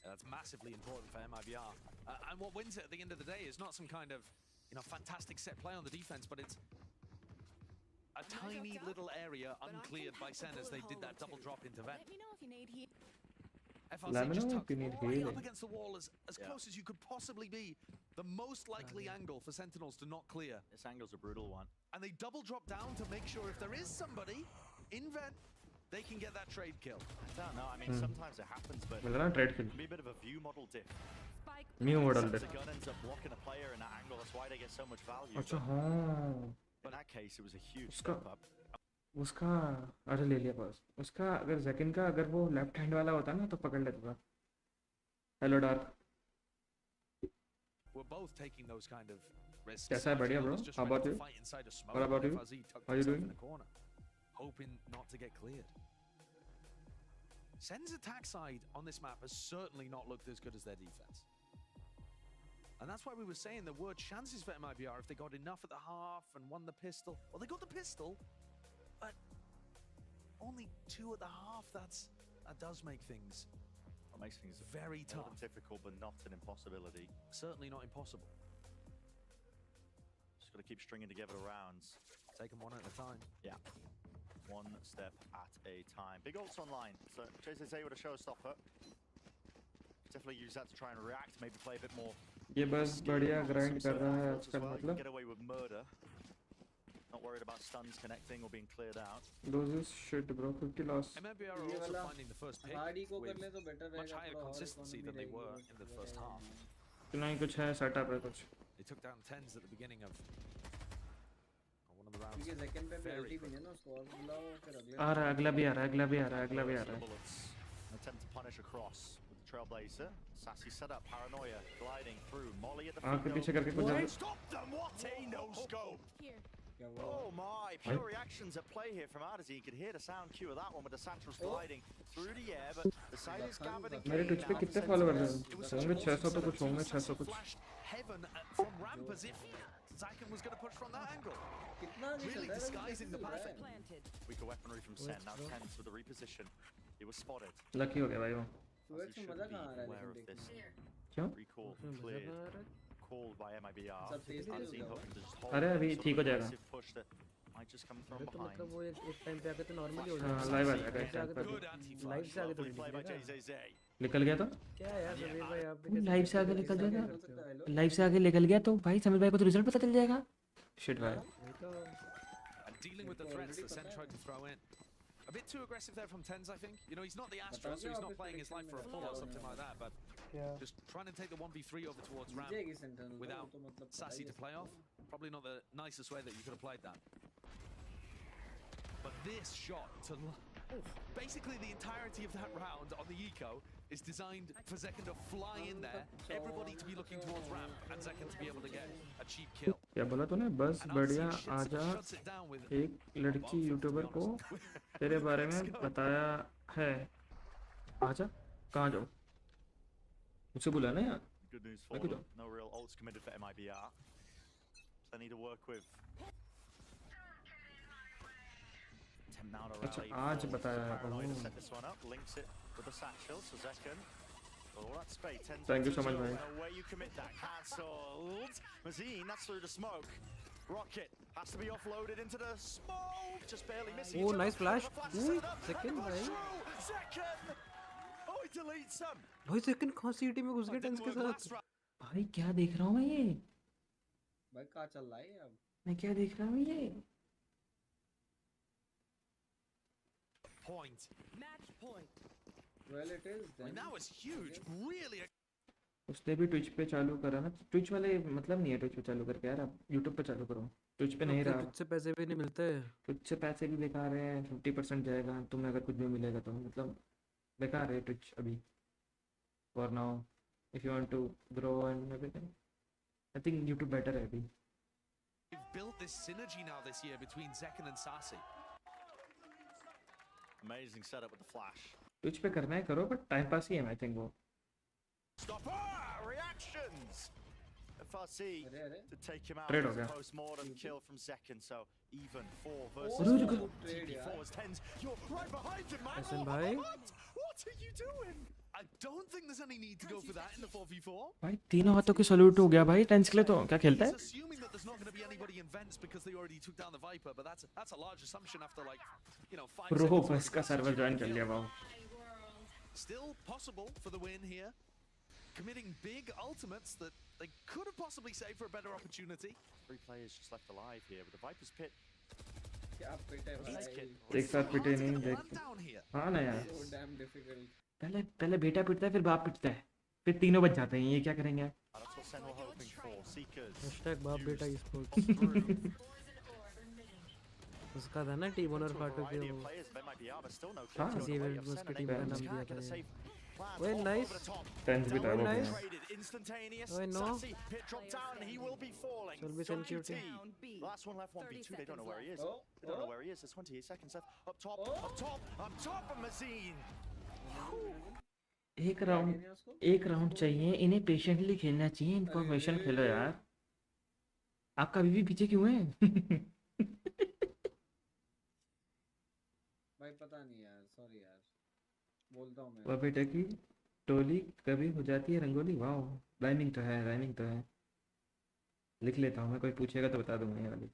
That's massively important for MIBR. And what wins it at the end of the day is not some kind of, fantastic set play on the defense, but it's a tiny little area uncleared by Sen as they did that double drop into Vent. FRC just tucked right up against the wall as close as you could possibly be. The most likely angle for Sentinels to not clear. This angle's a brutal one. And they double drop down to make sure if there is somebody in Vent, they can get that trade kill. I don't know. I mean, sometimes it happens, but trade kill. it can be a bit of a view model diff. New model diff. The gun ends up blocking a player in that angle. That's why they get so much value. अच्छा हाँ. In that case, it was a huge step up. उसका अरे ले लिया पास. उसका अगर second का अगर वो लेफ्ट हैंड वाला होता ना तो पकड़ लेता था. Hello Dark. We're both taking those kind of risks. कैसा है बढ़िया bro? How about you? What about you? How are you doing? Hoping not to get cleared. Sen's attack side on this map has certainly not looked as good as their defense. And that's why we were saying there were chances for MIBR if they got enough at the half and won the pistol. Well, they got the pistol, but only 2 at the half. That does make things makes things very tough. Difficult, but not an impossibility. Certainly not impossible. Just got to keep stringing together the rounds. Take them one at a time. Yeah. One step at a time. Big ults online. So JZA with a showstopper. Definitely use that to try and react. Maybe play a bit more. ये बस बढ़िया grind कर रहा है आजकल मतलब. Get away with murder. Not worried about stuns connecting or being cleared out. Loses shit bro. 50 loss. MIBR are also finding the first pick with much higher consistency than they were in the first half. नहीं कुछ है setup है कुछ. They took down 10s at the beginning of one of the rounds. ये second पे penalty भी है ना स्कोर बुलाओ फिर अगले आ रहा है अगला भी आ रहा है अगला भी आ रहा है अगला भी आ रहा है. Attempt to punish across with the Trailblazer. Sassy setup, paranoia, gliding through. Molly at the आँख के पीछे करके कुछ जल्दी. Stop them! What a no-scope! Oh my, pure reactions at play here from Ardazine. You could hear the sound cue of that one with the Satchel's gliding through the air, but the side is gathered and मेरे Twitch पे कितने followers हैं? होंगे 600 तो कुछ होंगे 600 कुछ. Heaven from ramp as if Zykan was going to push from that angle. Really disguising the path. Weaker weaponry from Sen. Now Tens with the reposition. He was spotted. Lucky हो गया भाई वो. सुएक्स में मजा कहाँ आ रहा है Aware of this. क्यों? Recall cleared. Called by MIBR. Ardazine hoping to just hold अरे अभी ठीक हो जाएगा. push that might just come from तो behind. मतलब वो एक टाइम पे आके तो नॉर्मली हो हाँ जाएगा. लाइव आ जाएगा इस टाइम पर. लाइव से आगे तो Lovely नहीं play by निकलेगा. JZA. निकल गया तो? क्या यार समीर भाई आप भी लाइव से आगे निकल जाएगा. लाइव से आगे निकल गया तो भाई समीर भाई को तो रिजल्ट पता चल जाएगा. शिट भाई. And dealing with the threats that Sen tried to throw in. A bit too aggressive there from Tens, I think. He's not the Astro, so he's not playing his life for a full or something like that, but just trying to take the 1v3 over towards ramp without Sassy to play off. Probably not the nicest way that you could have played that. But this shot to basically the entirety of that round on the eco is designed for Zekan to fly in there, everybody to be looking towards ramp, and Zekan to be able to get a cheap kill. क्या बोला तूने? बस बढ़िया आजा. एक लड़की YouTuber को तेरे बारे में बताया है. आजा. कहाँ जाऊँ? मुझसे बुला ना यार. Good news for them. No real ults committed for MIBR. Plenty to work with. Now to अच्छा rally आज बताया है. Paranoid to set this one up, links it with the satchel, so Zekan. Oh, that's spade. 10 Thank you so much, man. No way you commit that. Cancelled. Mazine, that's through the smoke. Rocket has to be offloaded into the smoke. Just barely missing. Oh, each nice other. flash. The Ooh, set up, second, and the भाई. through. Zekan. Oh, he deletes them. भाई second कौन सी team में घुस गए tense के साथ. भाई क्या देख रहा हूँ मैं ये? भाई कहाँ चल रहा है अब? मैं क्या देख रहा हूँ ये? Point. Match point. Well, it is. I mean, that was huge. Really. उसने भी ट्विच पे चालू करा ना. ट्विच वाले मतलब नहीं है ट्विच पे चालू करके यार. आप यूट्यूब पे चालू करो. ट्विच पे नहीं रहा. ट्विच से पैसे भी नहीं मिलते. ट्विच से पैसे भी बेकार है. 50% जाएगा तुम्हें अगर कुछ भी मिलेगा तो. मतलब बेकार है ट्विच अभी. For now if you want to grow and everything. I think YouTube better है अभी. We've built this synergy now this year between Zekken and Sasi. Amazing setup with the flash. Twitch पे करना है करो, but time pass ही है I think वो. Stop! Reactions! FRC to take him out. Trade हो It's a गया. post-mortem kill from Zekken, so even 4 versus रुक, रुक, 4. रुक. TP4 is 10s. You're right behind him, man. Hasan bhai. What are you doing? I don't think there's any need to go for that in the 4v4. भाई तीनों हाथों के salute हो गया भाई टेंस के लिए. तो क्या खेलता He's है? assuming that there's not going to be anybody in vents because they already took down the Viper, but that's a large assumption after like, 5 Pro seconds. बस का सर्वर ज्वाइन कर लिया wow. Still possible for the win here. Committing big ultimates that they could have possibly saved for a better opportunity. 3 players just left alive here with the Viper's pit. क्या पिट है He's भाई. kid. एक साथ पिटे नहीं Run देख. down here. हाँ ना यार. So damn difficult. पहले बेटा पिटता है फिर बाप पिटता है. फिर तीनों बच जाते हैं. ये क्या करेंगे? That's what Sen were hoping for. Seekers. Hashtag बाप बेटा used esports. through. उसका था ना टीम ओनर To a फाटू के variety of वो. players of MIBR, but still no हाँ, clear इसी away event of में Sen उसकी and टीम they का just नाम can't दिया get a था ये. safe plan Well, off nice. over the top. Tense भी था वो. nice. Traded instantaneous. Oh, no. Sassy pit drop down and he will be falling. Shall we send QT. QT? Last one left, 1v2. They don't know where he is. Oh, They don't know oh. where he is. There's 28 seconds left. Up top, Oh. up top, up top of Mazine. एक round चाहिए. इन्हें patiently खेलना चाहिए. Information खेलो यार. आपका बीवी पीछे क्यों है? भाई पता नहीं यार. सॉरी यार. बोलता हूँ मैं. वह बेटा की टोली कभी हो जाती है रंगोली. वाओ राइमिंग तो है. लिख लेता हूँ मैं. कोई पूछेगा तो बता दूंगा ये वाली.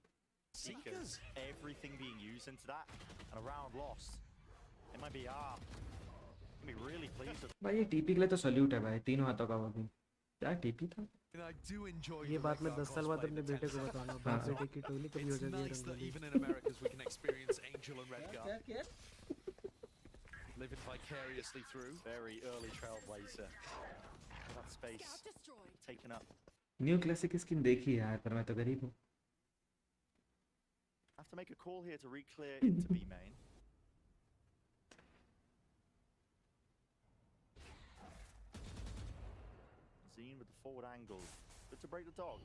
Seekers, everything being used into that, and a round lost. MIBR can be really pleased with. भाई ये टीपी के लिए तो सल्यूट है भाई. तीनों हाथों का वो भी. क्या टीपी था? And I do enjoy ये the बात मैं Rengar 10 साल बाद cosplay अपने that बेटे Tens को have. बताऊंगा. हाँ. बाप बेटे की टोली कभी हो It's जाती है nice that rangoli. even in Americas we can experience Angel and Redgar क्या living vicariously through. Very early trailblazer. That space taken up. New classic skin देखी यार, पर मैं तो गरीब हूँ. Have to make a call here to re-clear into B main. Zine with the forward angle. Good to break the dog.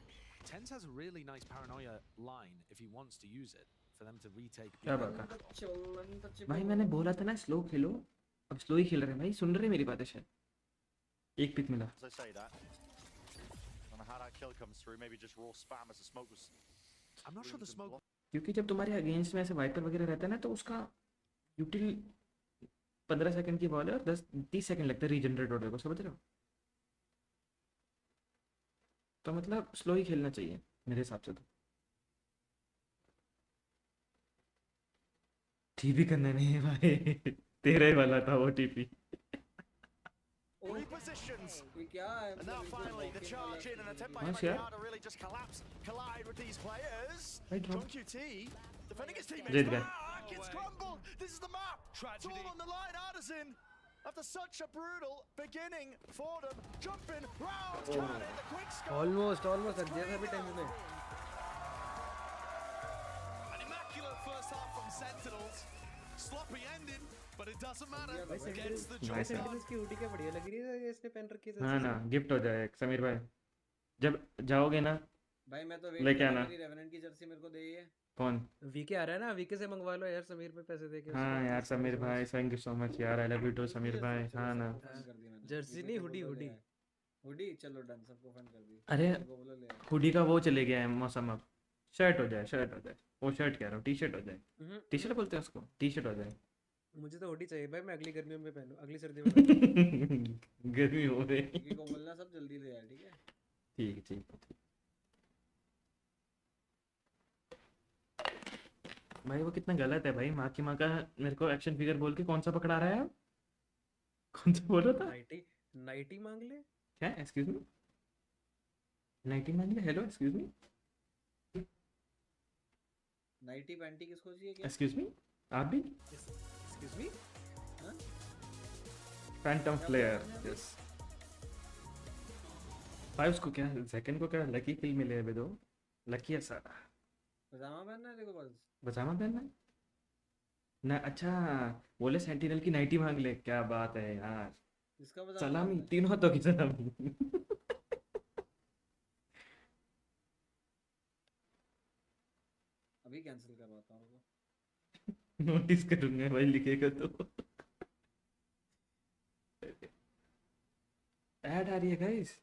Tens has a really nice paranoia line if he wants to use it for them to retake. क्या बात है भाई. मैंने बोला था ना slow खेलो. अब slow ही खेल रहे हैं भाई. सुन रहे मेरी बातें शायद. एक पिक मिला. As I say that, I don't know how that kill comes through. Maybe just raw spam as the smoke was. I'm not sure the smoke. क्योंकि जब तुम्हारे अगेंस्ट में ऐसे वाइपर वगैरह रहता है ना, तो उसका यूटिल 15 सेकंड की बॉल है और 10-30 सेकंड लगता है रीजनरेट होने को. समझ रहे हो? तो मतलब स्लो ही खेलना चाहिए मेरे हिसाब से. तो टीपी करना नहीं है भाई. तेरा ही वाला था वो टीपी. Repositions. ये क्या है? And now finally the charge in and attempt by Nice, yeah. MIBR to really just collide with these players. Right, John Ron. QT defending his teammates. Great guy. Back, it's crumbled. This is the map. It's all on the line. Artisan, after such a brutal beginning for them, jumping round, cannon, the quick scope. Almost लग गया था अभी time में. An immaculate first half from Sentinels. Sloppy ending, but it doesn't matter. भाई Gets the Nice, job yeah. done. Sentinels की hoodie क्या बढ़िया लग रही है इसने पहन रखी है. हाँ ना, गिफ्ट हो जाए समीर भाई. जब जाओगे ना. भाई मैं तो लेके आना. मेरी रेवेनेंट की जर्सी मेरे को दे ये. कौन? वीके आ रहा है ना. वीके से मंगवा लो यार समीर पे पैसे देके. हाँ यार समीर भाई, थैंक यू सो मच यार. I love you too Sameer भाई. हाँ ना. जर्सी नहीं, हुडी. हुडी चलो डन. सबको फन कर दी. अरे सबको बोलो ले. हुडी का वो चले गया है मौसम. अब शर्ट हो जाए. वो शर्ट कह रहा हूँ, टी शर्ट हो जाए. टी शर्ट बोलते हैं उसको. टी शर्ट हो जाए. मुझे तो हुडी चाहिए भाई. मैं अगली गर्मियों में पहनूं, अगली सर्दियों में. गर्मी हो रही. किसी को बोलना सब जल्दी ले आए. ठीक है. ठीक. भाई वो कितना गलत है भाई. माँ की माँ का मेरे को एक्शन फिगर बोल के कौन सा पकड़ा रहा है आप? कौन सा बोल रहा था? नाइटी मांग ले. क्या? Excuse me. नाइटी मांग ले. Hello excuse me. Nightie panty किसको चाहिए क्या? Excuse me. आप भी? Excuse me. Phantom flare. Yes भाई. उसको क्या सेकंड को क्या लकी किल मिले हैं दो. लकी है सारा. पजामा पहनना है देखो बस. पजामा पहनना है ना. अच्छा बोले सेंटिनल की नाइटी मांग ले. क्या बात है यार. इसका बजाना सलामी, चाहता है? तीनों हाथों की सलामी। अभी कैंसिल करवाता हूँ उसको। नोटिस करूंगा भाई लिखेगा तो। ऐड आ रही है गाइस।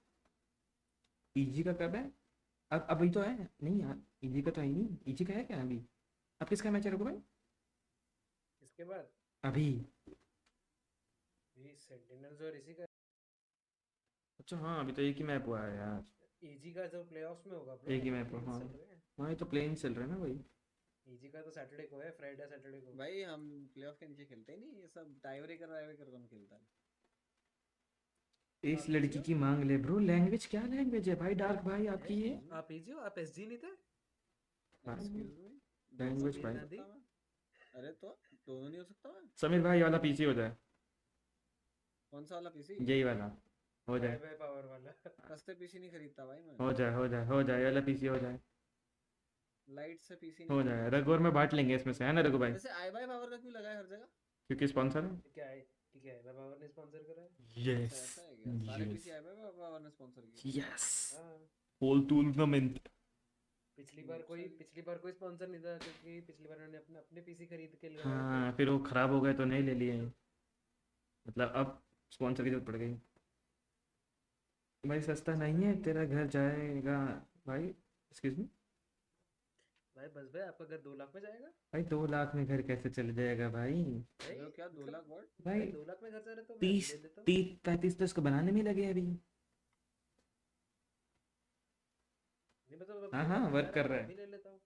इजी का कब है? अब अभी तो है नहीं यार, इजी का तो है ही नहीं। इजी का है क्या अभी? अब किसका मैच है रघु भाई? इसके बाद अभी? ये सेंटिनल्स और इसी का अच्छा हाँ, अभी तो एक ही मैप हुआ है यार। इजी का जो प्लेऑफ्स में होगा ब्रो, एक ही मैप प्लेइंग्स हाँ। चल रहे हैं। हाँ ये तो प्लेन चल रहा है ना भाई। इजी का तो सैटरडे को है, फ्राइडे सैटरडे को। भाई हम प्लेऑफ के नीचे खेलते ही नहीं, ये सब टाई ब्रेकर कौन खेलता है? इस लड़की की मांग ले ब्रो। लैंग्वेज क्या लैंग्वेज है भाई डार्क भाई आपकी ये? आप इजी हो, आप एसजी नहीं थे? एक्सक्यूज मी, लैंग्वेज समीर भाई। गांधी। अरे तो दोनों नहीं हो सकता मैं? समीर भाई ये वाला पीसी हो जाए। कौन सा वाला पीसी? यही वाला हो जाए। बाय पावर वाला। सस्ते पीसी नहीं खरीदता भाई मैं। हो जाए हो जाए हो जाए, ये वाला पीसी हो जाए। लाइट से पीसी हो नहीं जाए खरीदता। रघु और मैं बांट लेंगे इसमें से, है ना रघु भाई? वैसे आई बाय पावर का क्यों लगा है हर जगह? क्योंकि स्पॉन्सर है। क्या है कि क्या है, बाय पावर ने स्पॉन्सर करा है। यस अच्छा ऐसा है क्या? सारे yes PC I by power ने स्पॉन्सर किए? यस। हाँ होल टूर्नामेंट। पिछली बार कोई स्पॉन्सर नहीं था, क्योंकि पिछली बार उन्होंने अपने अपने पीसी खरीद के लगाए हाँ फिर वो खराब हो गए तो नहीं ले लिए, मतलब अब स्पॉन्सर की जरूरत पड़ गई। भाई सस्ता नहीं है तेरा घर जाएगा भाई। एक्सक्यूज मी भाई बस भाई, आपका घर 2 लाख में जाएगा। भाई, 2 लाख में घर कैसे चल जाएगा भाई? हेलो क्या 2 लाख वर्ड? भाई 2 लाख में घर जा रहे तो मैं 30 ले लेता हूँ। 35 तो इसको बनाने में लगे अभी। नहीं मतलब अब हाँ 2 हाँ लाख में वर्क जा कर रहा रहा है, है। अभी ले लेता हूँ।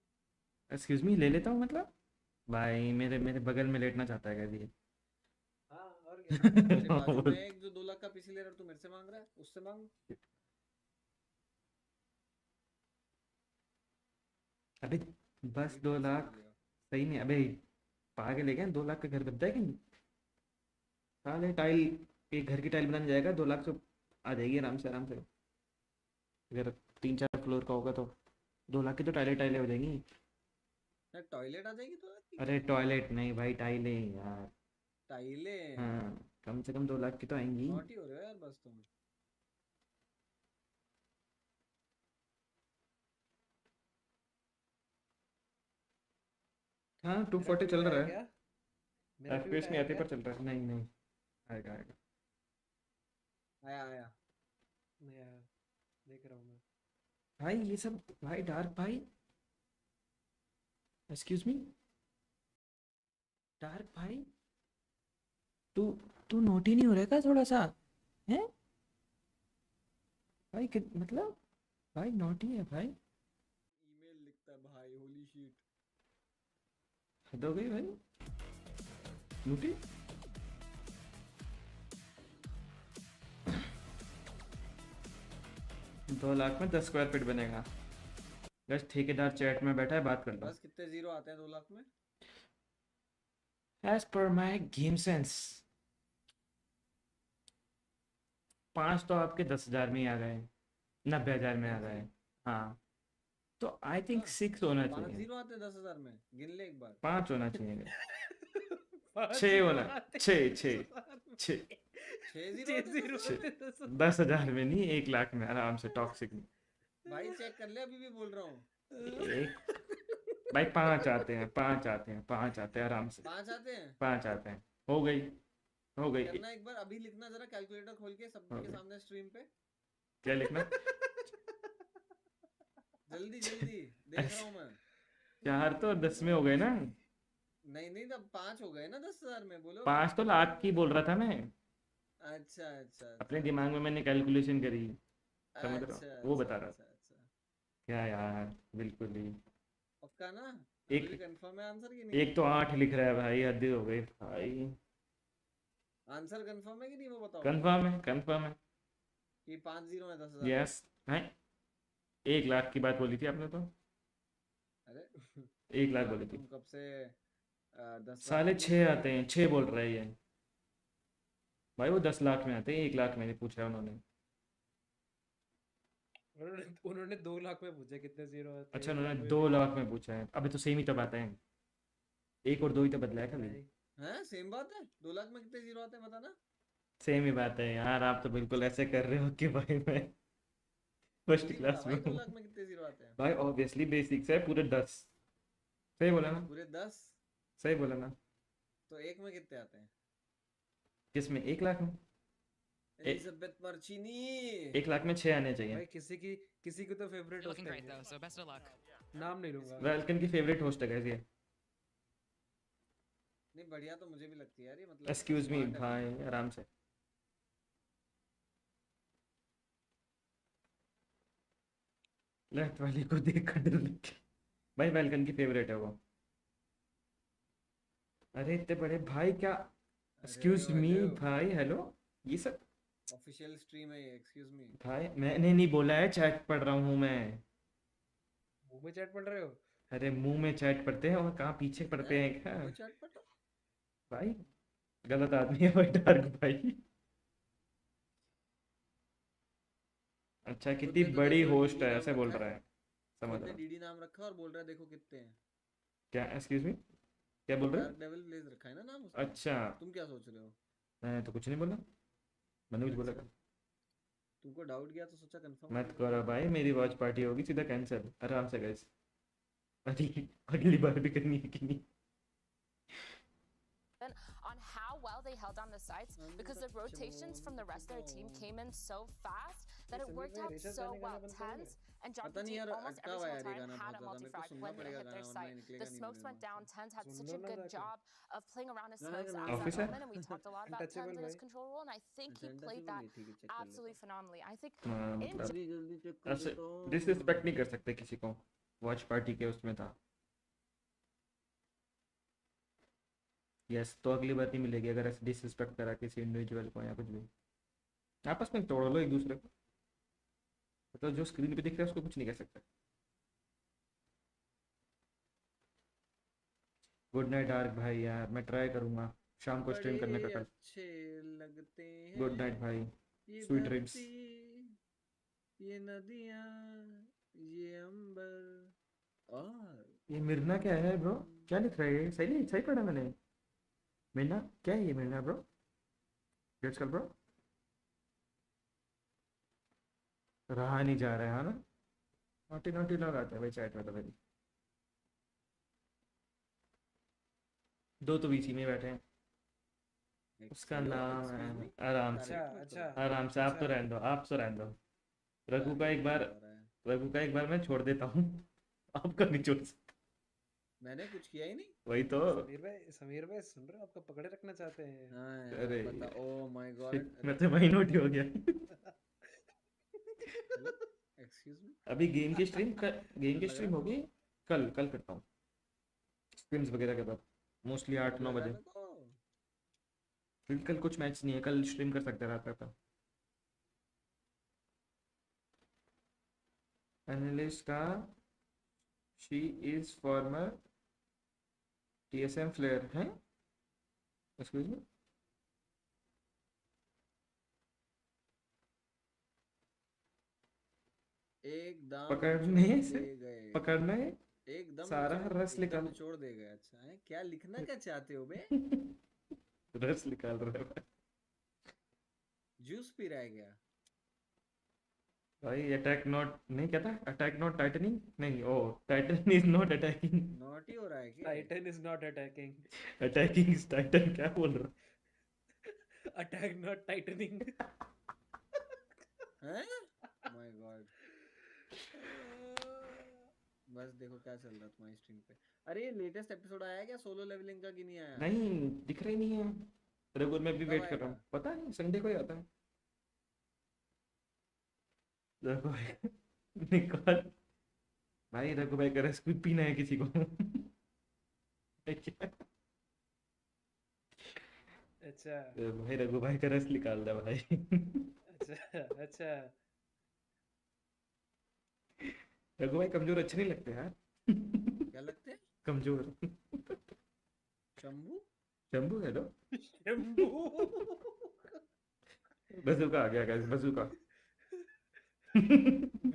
एक्सक्यूज मी ले लेता हूँ मतलब? भाई मेरे मेरे बगल में लेटना चाहता है कभी। हाँ और क्या। मेरे बाजू में एक जो 2 लाख का पीसी ले रहा है, तू मेरे से मांग रहा है, उससे मांग। अबे बस अभी 2 कैंसिल लाख कर दिया। सही नहीं अबे? पागल है क्या? 2 लाख का घर बनता है कहीं? साले टाइल, एक घर की टाइल बनाने जाएगा 2 लाख तो आ जाएगी आराम से आराम से। अगर 3-4 फ्लोर का होगा तो 2 लाख की तो टाइलें टाइलें हो जाएंगी। टॉयलेट आ जाएगी तो आपकी? अरे टॉयलेट नहीं भाई, टाइलें यार। टाइलें? हाँ कम से कम 2 लाख की तो आएंगी। नॉटी हो रहे हो यार बस तुम। हाँ मेरा 240 चल ट्वीट रहा आया है। क्या? मेरा ट्वीट FPS नहीं आया आती क्या? पर चल रहा है। नहीं नहीं आएगा आएगा। आया आया। नहीं आया, देख रहा हूँ मैं। भाई ये सब भाई डार्क भाई। एक्सक्यूज मी डार्क भाई, तू तू नोटी नहीं हो रहा का थोड़ा सा? है भाई मतलब भाई नोटी है भाई। ईमेल लिखता है भाई, होली शिट। हद हो गई भाई। नोटी 2 लाख में 10 स्क्वायर फीट बनेगा। बस ठेकेदार चैट में बैठा है, बात कर लो। बस कितने जीरो आते हैं 2 लाख में? As per my game sense 5 तो आपके 10,000 में ही आ गए, 90,000 में आ गए। हाँ तो आई थिंक 6 होना 5 चाहिए। जीरो आते हैं 10,000 में, गिन ले एक बार। 5 होना चाहिए। 5 6 जीरो होना, आते 6 हैं 6 10,000 6 6 जीरो 6 आते हैं जीरो 10,000 आते हैं 10,000। 10,000 में नहीं, 1 लाख में आराम से टॉक्सिक में। भाई चेक कर ले, अभी भी बोल रहा हूँ। एक भाई 5 आते हैं, 5 आते हैं, 5 आते हैं आराम से। 5 आते हैं? 5 आते हैं। हो गई हो गई। करना एक बार, अभी लिखना जरा कैलकुलेटर खोल के सबके सामने स्ट्रीम पे। क्या लिखना? जल्दी जल्दी देख रहा हूँ मैं। 4 तो 10 में हो गए ना। नहीं नहीं, तब 5 हो गए ना 10,000 में, बोलो। 5 तो लाख की बोल रहा था मैं। अच्छा अच्छा अपने दिमाग में मैंने कैलकुलेशन करी, समझ रहा अच्छा हूँ, वो बता रहा था। अच्छा। क्या यार बिल्कुल ही। पक्का ना? एक- अभी कंफर्म है आंसर की नहीं? एक तो 8 लिख रहा है भाई, हद हो गई भाई। आंसर कंफर्म है कि नहीं वो बताओ। कंफर्म है कंफर्म है। कि 5 जीरो है 10,000? यस है। 1 लाख की बात बोली थी आपने तो। अरे 1 लाख बोली थी। तुम कब से 10 साले 6 आते हैं, 6 बोल रहा है ये भाई। वो 10 लाख में आते हैं, 1 लाख में नहीं पूछा है उन्होंने। उन्होंने 2 लाख में पूछा कितने जीरो आते हैं। अच्छा 1 उन्होंने लाख में 2 भी। लाख में पूछा है। अबे तो सेम ही तो बात है, 1 और 2 ही तो बदला है कभी। नहीं, हैं? सेम बात है। 2 लाख में कितने जीरो आते हैं बताना। सेम ही बात है यार, आप तो बिल्कुल ऐसे कर रहे हो कि भाई मैं फर्स्ट कितनी क्लास भाई में 2 हूँ। लाख में कितने जीरो आते हैं? भाई ऑब्वियसली बेसिक्स है पूरे 10। सही बोला ना? पूरे 10? सही बोला ना? तो एक में कितने आते हैं? किसमें? 1 लाख में? एलिजाबेथ मर्चिनी। 1 लाख में 6 आने चाहिए। भाई किसी की तो फेवरेट You're होस्ट looking है great ये। though, so best of luck. नाम नहीं लूंगा। वेलकन की फेवरेट होस्ट है guys ये। नहीं बढ़िया तो मुझे भी लगती है यार ये, मतलब एक्सक्यूज मी smart है भाई, बंदा। आराम से। लेफ्ट वाली को देख कर डर लग गया। भाई वेलकन की फेवरेट है वो। अरे इतने बड़े भाई क्या? एक्सक्यूज मी भाई, हेलो ये सब। ऑफिशियल स्ट्रीम है ये, एक्सक्यूज मी। भाई मैंने नहीं बोला है, चैट पढ़ रहा हूँ मैं। मुंह में चैट पढ़ रहे हो? अरे मुंह में चैट पढ़ते हैं और कहाँ पीछे पढ़ते हैं क्या? वो चैट पढ़। भाई गलत आदमी है भाई, डार्क भाई। अच्छा कितनी खुद ने तो बड़ी देखो होस्ट डीडी है नाम ऐसे बोल रखा रहा है। समझ खुद ने रहा हूँ। डीडी नाम रखा और बोल रहा है देखो कितने हैं। क्या? एक्सक्यूज मी, क्या बोल रहे हो? डार्क डेविल ब्लेज रखा है ना नाम उसका। अच्छा तुम क्या सोच रहे हो? मैं तो कुछ नहीं बोला, मैंने कुछ बोला अच्छा, क्या? तुमको डाउट गया तो सोचा कंफर्म मत करो भाई, मेरी वॉच पार्टी होगी सीधा कैंसिल, आराम से गाइस। अगली बार भी करनी है कि नहीं? On how well they held down the sights, because the rotations from the rest of their team came in so fast that it worked out so well. Tens and पता Jockey नहीं Team यार, almost अटका every हुआ single यार ये time गाना had बहुत a ज्यादा, मेरे को multi-frag सुनना when they पड़ेगा hit their गाना, वरना sight. ये The निकलेगा नहीं smokes मेरे went दिमाग down. से। Tens had soon such low a ना good जाके। job of playing around his गाना smokes का at नाम that Officer? moment, and we talked a lot about Untouchable Tens and his भाई। control role, and I think he अच्छा played that ठीक है, check कर absolutely लेता phenomenally. I think हाँ, in मतलब जल्दी जल्दी चेक कर ऐसे लेता हूँ। डिसरिस्पेक्ट नहीं कर सकते किसी को। वॉच पार्टी के उसमें था। यस, तो अगली बार नहीं मिलेगी अगर ऐसे डिसरिस्पेक्ट करा किसी इंडिविजुअल को या कुछ भी। आपस में तोड़ लो एक दूसरे को, मतलब जो स्क्रीन पे दिख रहा है उसको कुछ नहीं कह सकते। गुड नाइट डार्क भाई, यार मैं ट्राई करूंगा शाम को स्ट्रीम करने का बड़े कल। अच्छे लगते हैं गुड नाइट भाई, ये स्वीट ड्रीम्स। धरती, ये नदियाँ, ये अंबर और ये मिर्ना क्या है ब्रो? क्या लिख रहा है ये? सही नहीं, सही पढ़ा मैंने? मिर्ना क्या है ये? मिर्ना ब्रो, लेट्स कल ब्रो। रहा नहीं जा रहा है, हाँ ना? नोटी नोटी लोग आते हैं भाई चैट में तो भाई। दो तो बीच में बैठे हैं। उसका हेलो, नाम excuse है, me? आराम से, अच्छा अच्छा आराम से, आप तो रहने दो, आप तो रहने दो। रघु का एक बार, रघु का एक बार मैं छोड़ देता हूँ, आपका नहीं छोड़ सकता। मैंने कुछ किया ही नहीं। वही तो। समीर भाई सुन रहे हो? आपको पकड़े रखना चाहते हैं। हाँ अरे यार, पता, ओह माय गॉड। मैं तो वही नोटी हो गया। Excuse me. अभी गेम की स्ट्रीम गेम की स्ट्रीम होगी कल, कल करता हूँ स्पिन्स वगैरह के बाद, मोस्टली 8-9 बजे। क्योंकि कल कुछ मैच नहीं है, कल स्ट्रीम कर सकते हैं रात तक। एनालिस्ट का she is farmer TSM player है। एक्सक्यूज मी, एकदम पकड़ने छोड़ से दे गए। पकड़ना है एकदम सारा रस एकदम निकाल। छोड़ दे गए। अच्छा है, क्या लिखना क्या चाहते हो बे? रस निकाल रहा है भाई। जूस पी रहा है क्या? भाई अटैक नॉट नहीं कहता, अटैक नॉट टाइटनिंग नहीं, oh Titan is not attacking, naughty हो रहा है क्या? Titan is not attacking. Attacking is Titan. क्या बोल रहा? Attack not tightening. हैं? My god. बस देखो क्या चल रहा है तुम्हारी स्ट्रीम पे। अरे ये लेटेस्ट एपिसोड आया क्या सोलो लेवलिंग का कि नहीं आया? नहीं दिख रहा ही नहीं है। रेगुलर में भी कब वेट कर रहा आएगा? हूँ, पता नहीं संडे को ही आता है। रघु भाई निकाल भाई, रघु भाई का रस कोई पीना है किसी को? अच्छा भाई रघु भाई का रस निकाल दे भाई। अच्छा अच्छा। रघु भाई कमजोर अच्छे नहीं लगते यार। क्या लगते हैं? कमजोर। शंभू? शंभू हेलो। शंभू। बजूका आ गया गाइस, बजूका।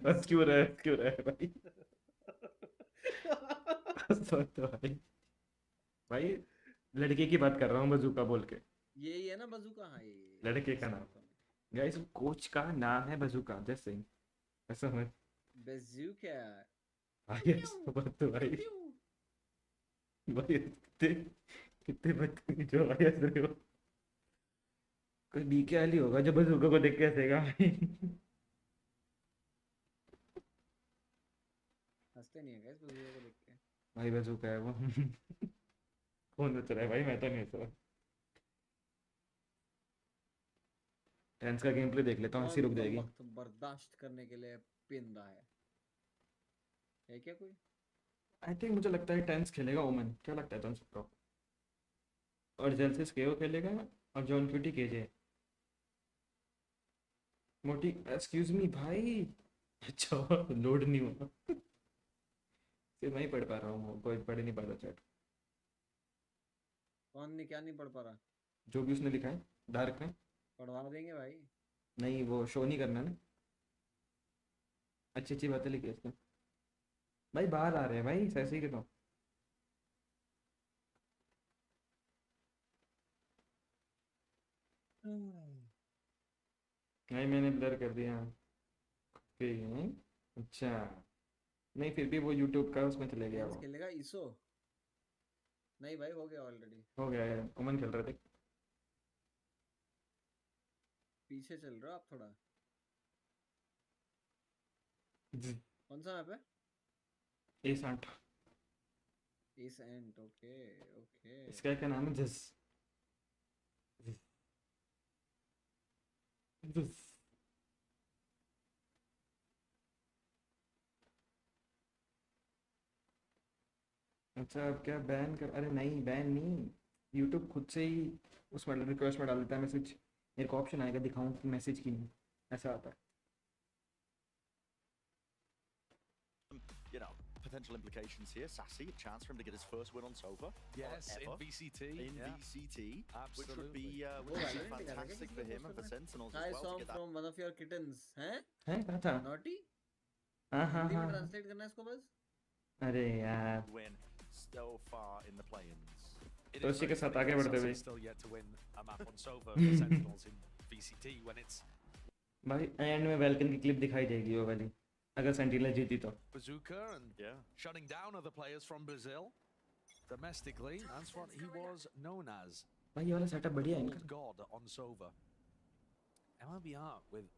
बस क्यों रहे भाई? तो भाई भाई लड़के की बात कर रहा हूँ बजूका बोल के। यही है ना बजूका? हाँ ये लड़के का नाम गाइस, कोच का नाम है बजूका, जस्ट सेइंग, ऐसा मत बजूका। भाई ऐसा मत तो भाई भाई कितने कितने बदतमीज हो भाई, ऐसे हो कोई बीके वाली होगा जो बजूका को देख के हंसेगा भाई। हंसते नहीं है गाइस बजूका को देख के। भाई बजूका है वो। कौन बच रहा है भाई, मैं तो नहीं हंस रहा। टेंस का गेम प्ले देख लेता हूँ, हंसी रुक जाएगी। वक्त बर्दाश्त करने के लिए पिंदा है क्या कोई? आई थिंक मुझे लगता है टेंस खेलेगा ओमन, क्या लगता है तुम सबको? और जेल्सिस केओ खेलेगा और जॉन क्यूटी केजे। मोटी एक्सक्यूज मी भाई, अच्छा लोड नहीं हुआ। सिर्फ मैं ही पढ़ पा रहा हूँ, कोई पढ़ नहीं पा रहा चैट। कौन नहीं, क्या नहीं पढ़ पा रहा? जो भी उसने लिखा है डार्क में। पढ़वा देंगे भाई। नहीं वो शो नहीं करना ना, अच्छी अच्छी बातें लिखी है इसमें। भाई बाहर आ रहे हैं भाई, ऐसे ही कहता हूँ। नहीं मैंने ब्लर कर दिया। ओके अच्छा, नहीं फिर भी वो यूट्यूब का उसमें चले गया, वो खेलेगा ईसो? नहीं भाई हो गया ऑलरेडी। हो गया है, ओमन खेल रहे थे। पीछे चल रहा आप थोड़ा। जी। कौन सा मैप है? A60। Ascent, okay okay. इसका क्या नाम है? जिस जिस अच्छा अब क्या बैन कर? अरे नहीं बैन नहीं, यूट्यूब खुद से ही उसमें रिक्वेस्ट में डाल देता है मैसेज। मेरे को ऑप्शन आएगा दिखाऊं कि मैसेज की नहीं, ऐसा आता है। You know, potential implications here. Sassy, a chance for him to get his first win on Sova. Yes, in VCT. In VCT, which would be fantastic for him and for Sentinels I as well. saw To get from one of your kittens, हैं? कहाँ था? Naughty? हाँ हाँ हिंदी में हाँ। Translate करना है इसको बस। अरे यार win so far in the play-ins. तो उसी के साथ आगे बढ़ते हुए Still yet to win a map on Sova for Sentinels in VCT when it's भाई एंड में वेलकन की क्लिप दिखाई देगी वो वाली, अगर सेंटिनल जीती तो। Bazooka and shutting down other players from Brazil domestically. That's what he was known as. भाई ये वाला सेटअप बढ़िया है इनका। God on Sova. MIBR with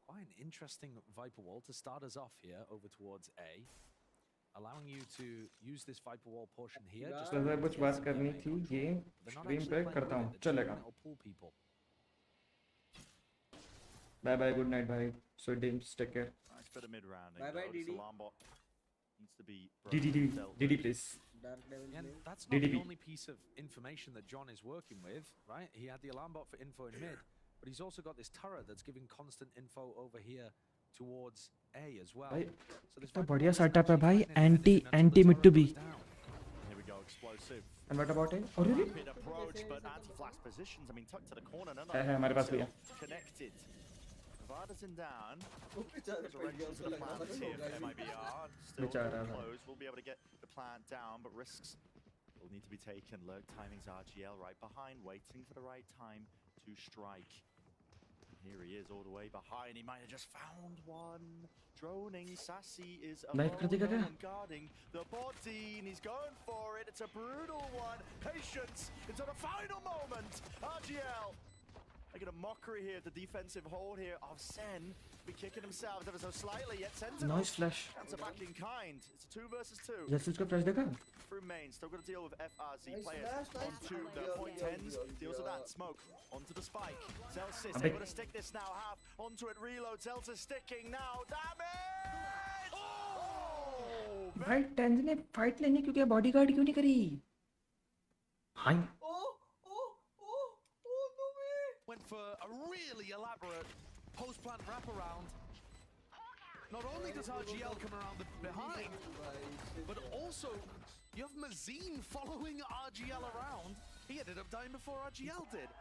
quite an interesting Viper Wall to start us off here over towards A, allowing you to use this Viper Wall portion here. Just तो अगर कुछ बात करनी थी ये स्ट्रीम पे करता हूँ, चलेगा। बाय बाय, गुड नाइट भाई, sweet dreams, take care. Nice bit of mid-rounding. Bye bye, Didi. Alarm bot needs to be DD please. Dark Devil And Blade. that's not DDP. the only piece of information that John is working with, right? He had the alarm bot for info in mid, but he's also got this turret that's giving constant info over here towards A as well. भाई So this तो Viper बढ़िया Wall is setup है actually भाई, fine and anything until the anti mid turret to be. goes down. Here we go, explosive. And what about it? और ये Rapid approach, but anti-flash positions. I mean, tucked to the corner. None है of हमारे पास भी है। connected. Varda's in down. बेचारा Resurrection to the plant here for MIBR. Still बेचारा भाई। close. We'll be able to get the plant down, but risks will need to be taken. Lurk timing's RGL right behind, waiting for the right time to strike. Here he is all the way behind. He might have just found one. Droning, Sassy is Knife कर देगा क्या? alone guarding the body, and he's going for it. It's a brutal one. Patience until the final moment. RGL making a mockery here, the defensive hold here of Sen. Be kicking himself ever so slightly, yet Sentinel nice flash. answer back in kind. It's a 2 versus 2. जैसे उसका flash देखा? Through main, still got to deal with FRZ Nice players flash, nice onto flash. the Yeah, point yeah, 10s. yeah, Deals with yeah. that smoke onto the spike. Zelsis Abek. able to stick this now. Half onto it. Reload. Zelsis sticking now. Damage! Oh! भाई tense ने fight लेने क्यों किया, bodyguard क्यों नहीं करी? हाय Went for a really elaborate post-plant wraparound. Not only does RGL come around the behind, but also you have Mazine following RGL around. He ended up dying before RGL did.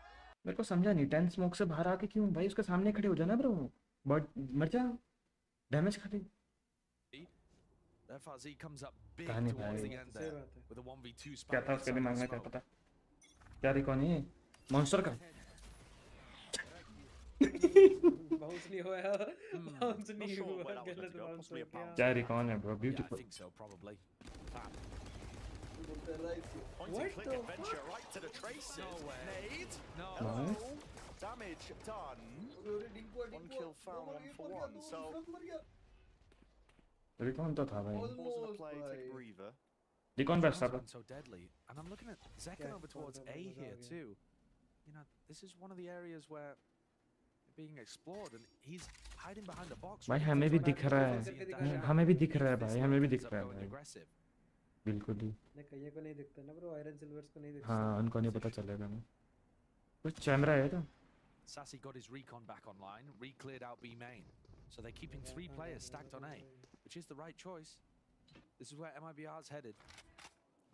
मेरे को समझा नहीं, tense smoke से बाहर आके क्यों भाई उसके सामने खड़े हो जाना ब्रो, बट मर जा, डैमेज खा ले। FRZ comes up big कहानी towards भाई। the end there with a 1v2 क्या था उसके दिमाग में, क्या पता क्या रिकॉर्ड है? मॉन्स्टर का बाउंस नहीं हुआ बाउंस नहीं हुआ गलत बाउंस हो गया क्या रिकॉन है bro Yeah, I beautiful think so, probably. Pointing click adventure right to the traces. No way. Nade. No. Nice. Damage done. One kill found, 1 for 1. So recon तो था भाई pause in the play, take a breather. Recon best था Been so deadly, and I'm looking at Zekken over towards A here too. You know, this is one of the areas where they're being explored, and he's hiding behind the box. भाई ready हमें to भी throw दिख down रहा the है Uzi and dash out. हमें भी दिख रहा है If भाई this हमें भी ends दिख up रहा है going भाई aggressive, बिल्कुल ही नहीं कईयों को नहीं दिखता ना ब्रो आयरन सिल्वर्स को नहीं दिखता हाँ उनको नहीं पता चलेगा ना कुछ कैमरा है तो Sassy got his recon back online, re-cleared out B main. So they're keeping 3 players stacked on A, which is the right choice. This is where MIBR's headed.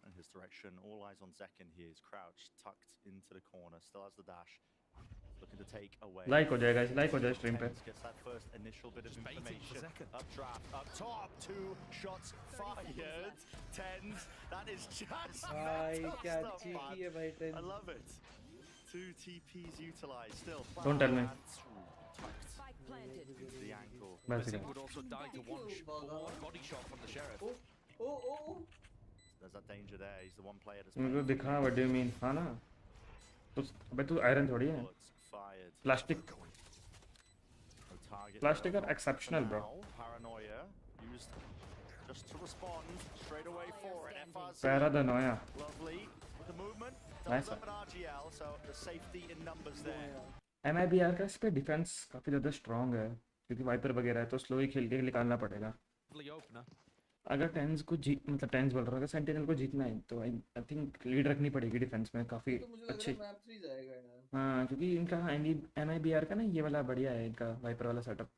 In his direction, all eyes on Zekken. He is crouched, tucked into the corner, still has the dash. Looking to take away. Like हो जाएगा like हो जाए stream पे Tens gets that first initial bit of Just baiting for information. Zekken. Up draft, up top, 2 shots fired. Tens, that is just भाई mental क्या stuff, cheeky man. है भाई I ten love it. 2 TPs utilized. Still. Don't tell me. Tucked into the angle. बस Missing would also die to one body shot from the sheriff. There's that danger there. He's the one player that's मुझे दिखा what do you mean हां ना तो अबे तू iron थोड़ी है bullets fired. Plastic No target. Plastic there. are exceptional, bro. Now, Paranoia used just to respond straight away for it. FRZ. Para the Noah Lovely with the movement. Nice Doubles up at RGL, so the safety in numbers there. MIBR का इस पे defence काफी ज्यादा strong है क्योंकि wiper वगैरह है तो स्लो ही खेल के निकालना पड़ेगा Lovely opener. अगर टेंस को जीत मतलब टेंस बोल रहा है सेंटिनल को जीतना है तो आई थिंक लीड रखनी पड़ेगी डिफेंस में काफी अच्छी हाँ क्योंकि इनका MIBR का ना ये वाला बढ़िया है इनका वाइपर वाला सेटअप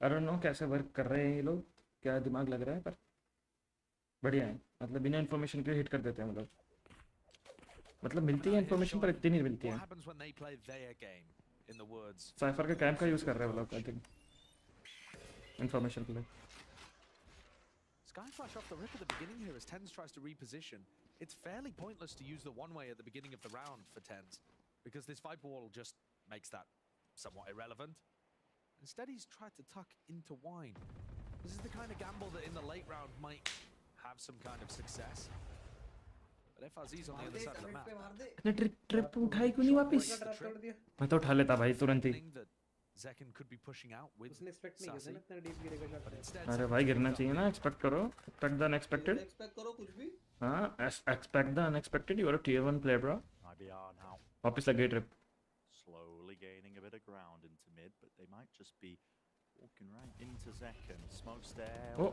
आई डोंट नो कैसे वर्क कर रहे हैं ये लोग क्या दिमाग लग रहा है पर बढ़िया है मतलब बिना इन्फॉर्मेशन के हिट कर देते हैं मतलब मिलती है इन्फॉर्मेशन पर इतनी नहीं मिलती What है happens when they play their game, in the words? Cipher के कैंप का यूज कर रहे हैं वो लोग आई थिंक इन्फॉर्मेशन के लिए Skyflash off the rip at the beginning here as Tens tries to reposition. It's fairly pointless to use the one-way at the beginning of the round for Tens, because this Viper wall just makes that somewhat irrelevant. Instead, he's tried to tuck into Wine. This is the kind of gamble that in the late round might have some kind of success. But FRZ's on the other side of the map. इतने trip उठाई क्यों नहीं वापस मैं तो उठा लेता भाई तुरंत ही Thing that Zekken could be pushing out with उसने एक्सपेक्ट नहीं किया था Sassy. ना इतना डीप गिरेगा शॉट But instead, अरे भाई गिरना चाहिए ना एक्सपेक्ट करो एक्सपेक्ट द अनएक्सपेक्टेड एक्सपेक्ट करो कुछ भी हाँ expect the unexpected you are a tier 1 player bro IBR now वापस लगे trip slowly gaining a bit of ground into mid, but they might just be walking right into Zekken. Smoke's there. Oh.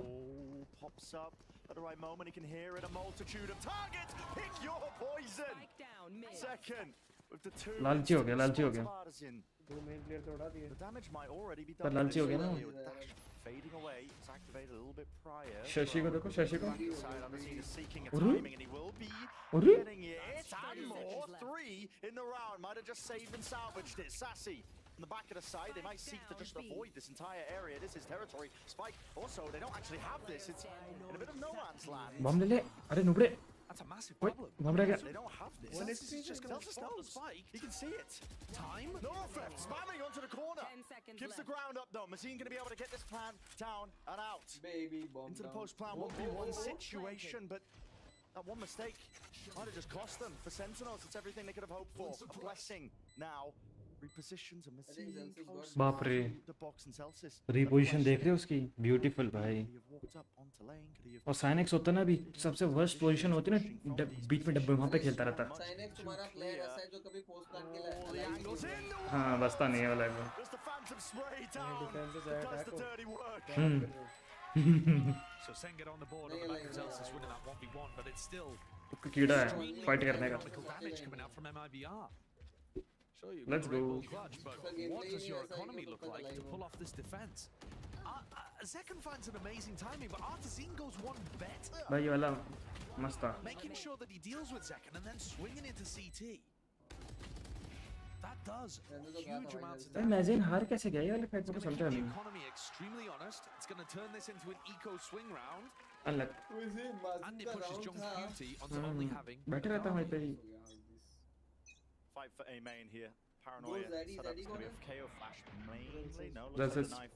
Pops up at the right moment. He can hear it. A multitude of targets. Pick your poison. Zekken with the 2. लालची हो गया, लालची हो गया। Partisan. दो main player तो उड़ा दिए The damage might already be पर done. लालची हो गया ना। With Dash fading away. It's activated a little bit prior. Shashi को देखो शशि को Side Unseen is seeking a Uru? timing, and he will be Uru? getting it. And more. 3 in the round. Might have just saved and salvaged it. Sassy on the back of the side. They might seek to just avoid this entire area. This is territory. Spike also, they don't actually have this. It's in a bit of no man's land. बम ले ले अरे नुबड़े that's a massive ओए problem. बम रह गया They don't have this. Well, This is just going to spot the spike. You can see it. Time? Northwest spamming onto the corner. 10 seconds Gives the left. ground up though. Machine going to be able to get this plan down and out. baby bomb Into the down. post plan 1v1 situation, but that one mistake might have just cost them. For Sentinels, it's everything they could have hoped for. A blessing now. Repositions and Machine Celsius got- close बाप रे to the box and Celsius. Reposition देख रहे हो उसकी beautiful भाई Could he have walked up onto lane? Could he have और sine x होता ना भी सबसे वर्स्ट पोजीशन होती ना बीच में डब्बे वहां पे खेलता रहता साइनेक्स तुम्हारा प्लेयर ऐसा है जो कभी पोस्ट प्लान के लिए all the angles in the way? हाँ बसता नहीं है वाला वो Just the phantom spray down. defense is That does attack the हो। dirty work. So Sen get on the board on the back of Celsius winning that 1v1, but it's still कीड़ा है fight करने का economical damage coming out from MIBR. Sure, you've Let's got a Red go. Bull clutch, but what does your economy look like to pull off this defense? Zekken finds an amazing timing, but Artisan goes one better, भाई ये वाला मस्त था making sure that he deals with Zekken and then swinging into CT. That does huge amounts of भाई damage. मैजिन हार कैसे गया ये वाले फाइट It's को going to समझा keep the नहीं economy extremely honest. It's going to turn this into an eco swing round, अलग and it pushes Jung's beauty onto only having बैठे रहता वहीं पे ही Fight for A main here. Paranoia Zaddy, set up. It's Zaddy going to be gonna- a KO flash mainly. No, That's looks like the it. knife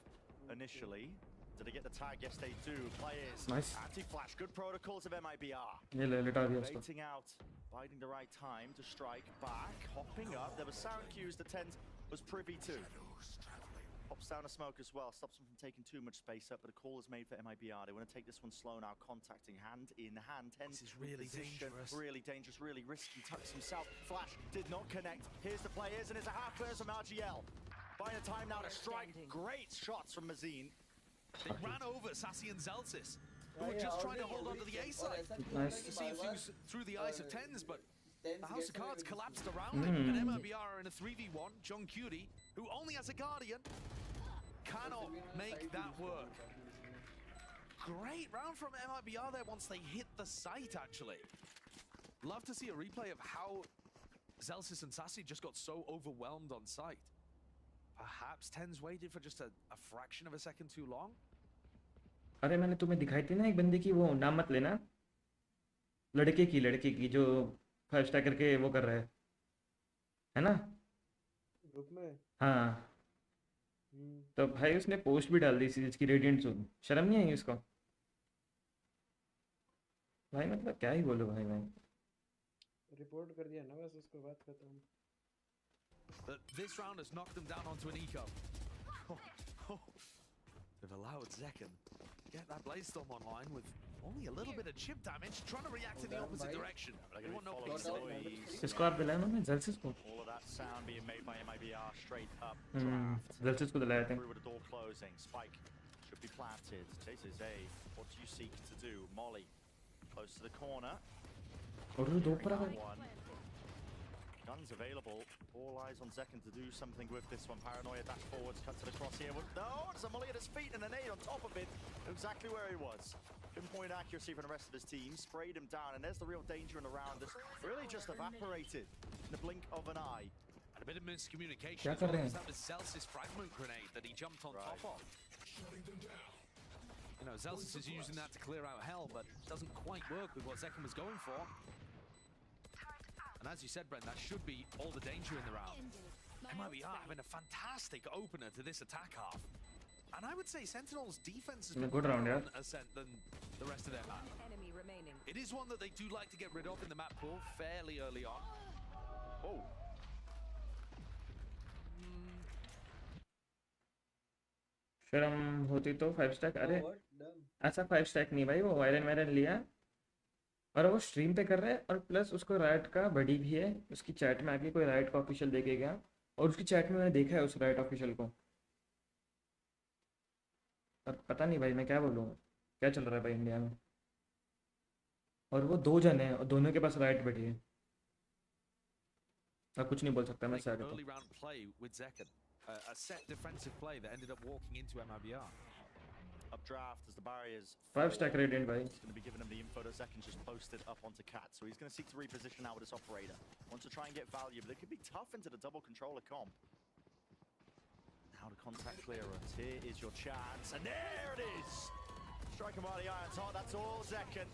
initially. Did they get the tag? Yes, they do. Players. Nice. Anti-flash. Good protocols of MIBR. ये ले लेटा दिया उसको. Waiting out. Biding the right time to strike back. Hopping up. There were sound cues that Tens was privy to. Pops down a smoke as well. Stops him from taking too much space up. But a call is made for MIBR. They want to take this one slow now. Contacting hand in hand. Tens This is really dangerous. Really dangerous. Really risky. Tucks himself. Flash did not connect. Here's the players. And it's a half clears from RGL. Buying the time now to strike. Great shots from Mazine. They ran over Sassy and Zelsis, who were just trying to hold on to the A side. Nice. To see through the eyes of Tens, but Tens the House of gets away Cards with collapsed this. around him, and MIBR are in a 3v1. John Cutie, who only has a Guardian, cannot make that work. Great round from MIBR there once they hit the site, actually. Love to see a replay of how Zelsis and Sassy just got so overwhelmed on site. Perhaps Tens waited for just a fraction of a second too long. अरे मैंने तुम्हें दिखाई थी ना एक बंदे की, वो नाम मत लेना, लड़के की जो 5 स्टार करके वो कर रहा है ना? ग्रुप में हाँ, तो भाई उसने पोस्ट भी डाल दी सीरीज की रेडिएंट सून. शर्म नहीं आई उसको भाई? मतलब क्या ही बोलो भाई. रिपोर्ट कर दिया ना, बस उसको बात खत्म. But this round has knocked them down onto an eco. They've allowed Zekken get that Bladestorm online with only a little bit of chip damage, trying to react in the opposite direction. They want no place. इसको आप दिलाया ना जेल्सिस को. All of that sound being made by MIBR straight up draft. जेल्सिस को दिलाया था. Through with the door closing. Spike should be planted. Chases A. What do you seek to do? Molly close to the corner. और वो दो पर आ गए. One. Guns available. All eyes on Zekken to do something with this one. Paranoia dash forwards, cut to the cross here. No, it's a Molly at his feet and an aid on top of it. Exactly where he was. Pinpoint accuracy from the rest of his team. Sprayed him down, and there's the real danger in the round. That's really just evaporated in the blink of an eye. And a bit of miscommunication क्या as well, कर रहे हैं? because that was Zelsis' fragment grenade that he jumped on top of. You know, Zelsis is using that to clear out hell, but doesn't quite work with what Zekken was going for. And as you said, Brent, that should be all the danger in the round. MIBR having a fantastic opener to this attack half. And I would say Sentinel's defense has been Good round, more yeah. on ascent than the rest of their map. Enemy remaining. It is one that they do like to get rid of in the map pool fairly early on. Oh. शर्म होती तो 5 stack. अरे What? Done. ऐसा 5 stack नहीं भाई, वो Byron लिया और वो स्ट्रीम पे कर रहा है, और प्लस उसको राइट का बड़ी भी है. उसकी चैट में आके कोई राइट का ऑफिशियल देखे गया, और उसकी चैट में मैंने देखा है उस राइट ऑफिशियल को. पर पता नहीं भाई, मैं क्या बोलूँ, क्या चल रहा है भाई इंडिया में. और वो 2 जन हैं और दोनों के पास राइट बड़ी है. मैं कुछ नहीं बोल सकता मैं Like सारे early round play with Zekken. A set defensive play that ended up walking into MIBR. Updraft as the barriers. 5 stack radiant भाई. He's going to be giving him the info that Zekken's just posted up onto Cat, so he's going to seek to reposition now with this operator. Wants to try and get value, but it could be tough into the double controller comp. Now to contact clearance. Here is your chance, and there it is! Striking by the iron top, that's all Zekken.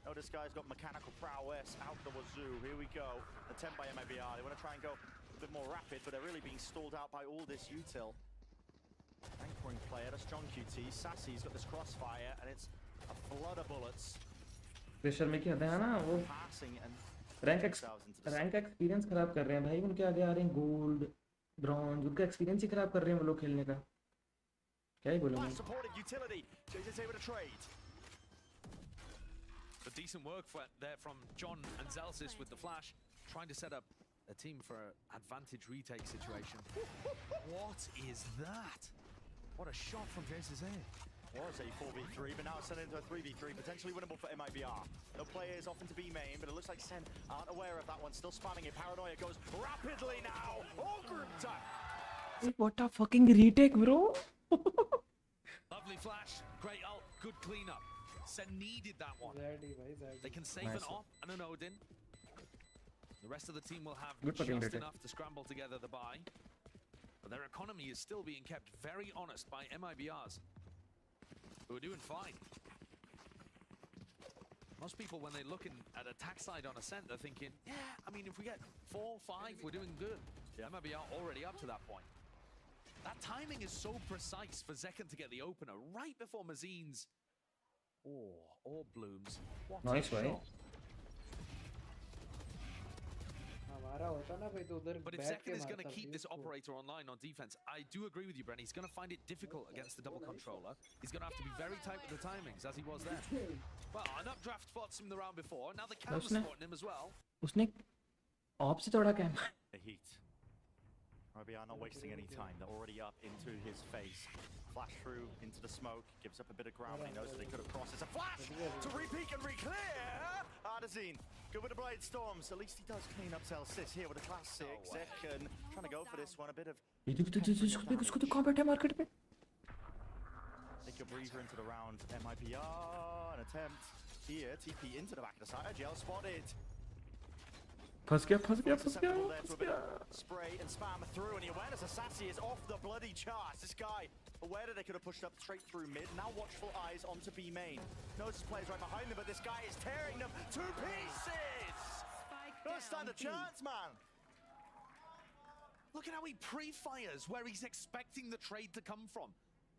Oh, this guy's got mechanical prowess out the wazoo. Here we go. Attempt by MIBR. They want to try and go a bit more rapid, but they're really being stalled out by all this util. Anchoring player, that's John QT. Sassy's got this crossfire, and it's a flood of bullets. Pressure में क्या है ना, वो Passing and rank themselves into the experience खराब कर रहे हैं भाई. उनके आगे आ रहे हैं गोल्ड ब्रॉन्ज, उनका एक्सपीरियंस ही खराब कर रहे हैं वो लोग खेलने का. क्या ही बोलूं मैं. Flash supported utility. Chases A with a trade. But decent work there from John and Zelsis with the flash, trying to set up a team for an advantage retake situation. What is that? What a shot from Jesus A. Was a 4v3, but now it's turned into a 3v3, potentially winnable for MIBR. No players off into B main, but it looks like Sen aren't aware of that one, still spamming it. Paranoia goes rapidly now. All group time. What a fucking retake, bro. Lovely flash, great ult, good cleanup. Sen needed that one. Zaddy भाई Zaddy. They can save Nice an op and an Odin. The rest of the team will have Good fucking just retake. enough to scramble together the buy. But their economy is still being kept very honest by MIBRs, who are doing fine. Most people, when they're looking at attack side on Ascent, they're thinking, yeah, I mean, if we get 4, 5, we're doing good. Yeah, MIBR already up to that point. That timing is so precise for Zekken to get the opener right before Mazine's orb blooms. What Nice, a right? shot. हमारा होता ना भाई तो उधर But if बैठ Zekken के is going to मारता keep भाई this उसको। operator online on defense, I do agree with you, Bren. He's going to find it difficult against the double controller. He's going to have to be very tight with the timings, as he was there. Well, an updraft spots him the round before. Now the camera's spotting him as well. उसने op से तोड़ा cam. The heat. MIBR not wasting any time. They're already up into his face. Flash through into the smoke. Gives up a bit of ground when he knows that they could have crossed. It's a flash to re-peek and re-clear. Ardazine, good with the Blade Storms. At least he does clean up Celsius here with a classic. Zekken trying to go for this one. A bit of... ये देख उसको तो कहाँ बैठा है market पे। Take your breather into the round. MIBR, an attempt here. TP into the back of the side. Gel spotted. फंस गया Susceptible there to a bit of spray and spam through, and the awareness of Sassy is off the bloody charts. This guy aware that they could have pushed up straight through mid. Now watchful eyes onto B main. Knows his players right behind them, but this guy is tearing them to pieces. Don't stand a chance, man. Look at how he pre-fires where he's expecting the trade to come from.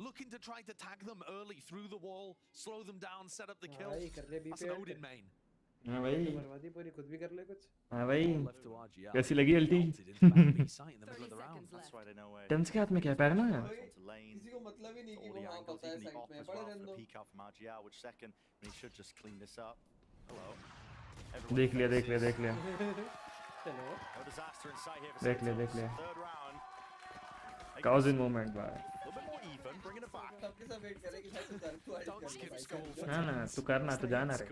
Looking to try to tag them early through the wall, slow them down, set up the kill. That's an Odin main. हाँ भाई बर्बादी पूरी खुद भी कर ले कुछ। हाँ भाई Left to RGL. कैसी लगी अल्टी? टेंस के हाथ में क्या है पैर में? किसी को मतलब ही नहीं कि वो वहाँ पता है साइड में बड़े रन दो। देख लिया चलो। देख लिया काउजिन मोमेंट भाई। सबके सब वेट करें कि भाई तू कर तू Don't skip school. ना ना तू करना तू जाना रे।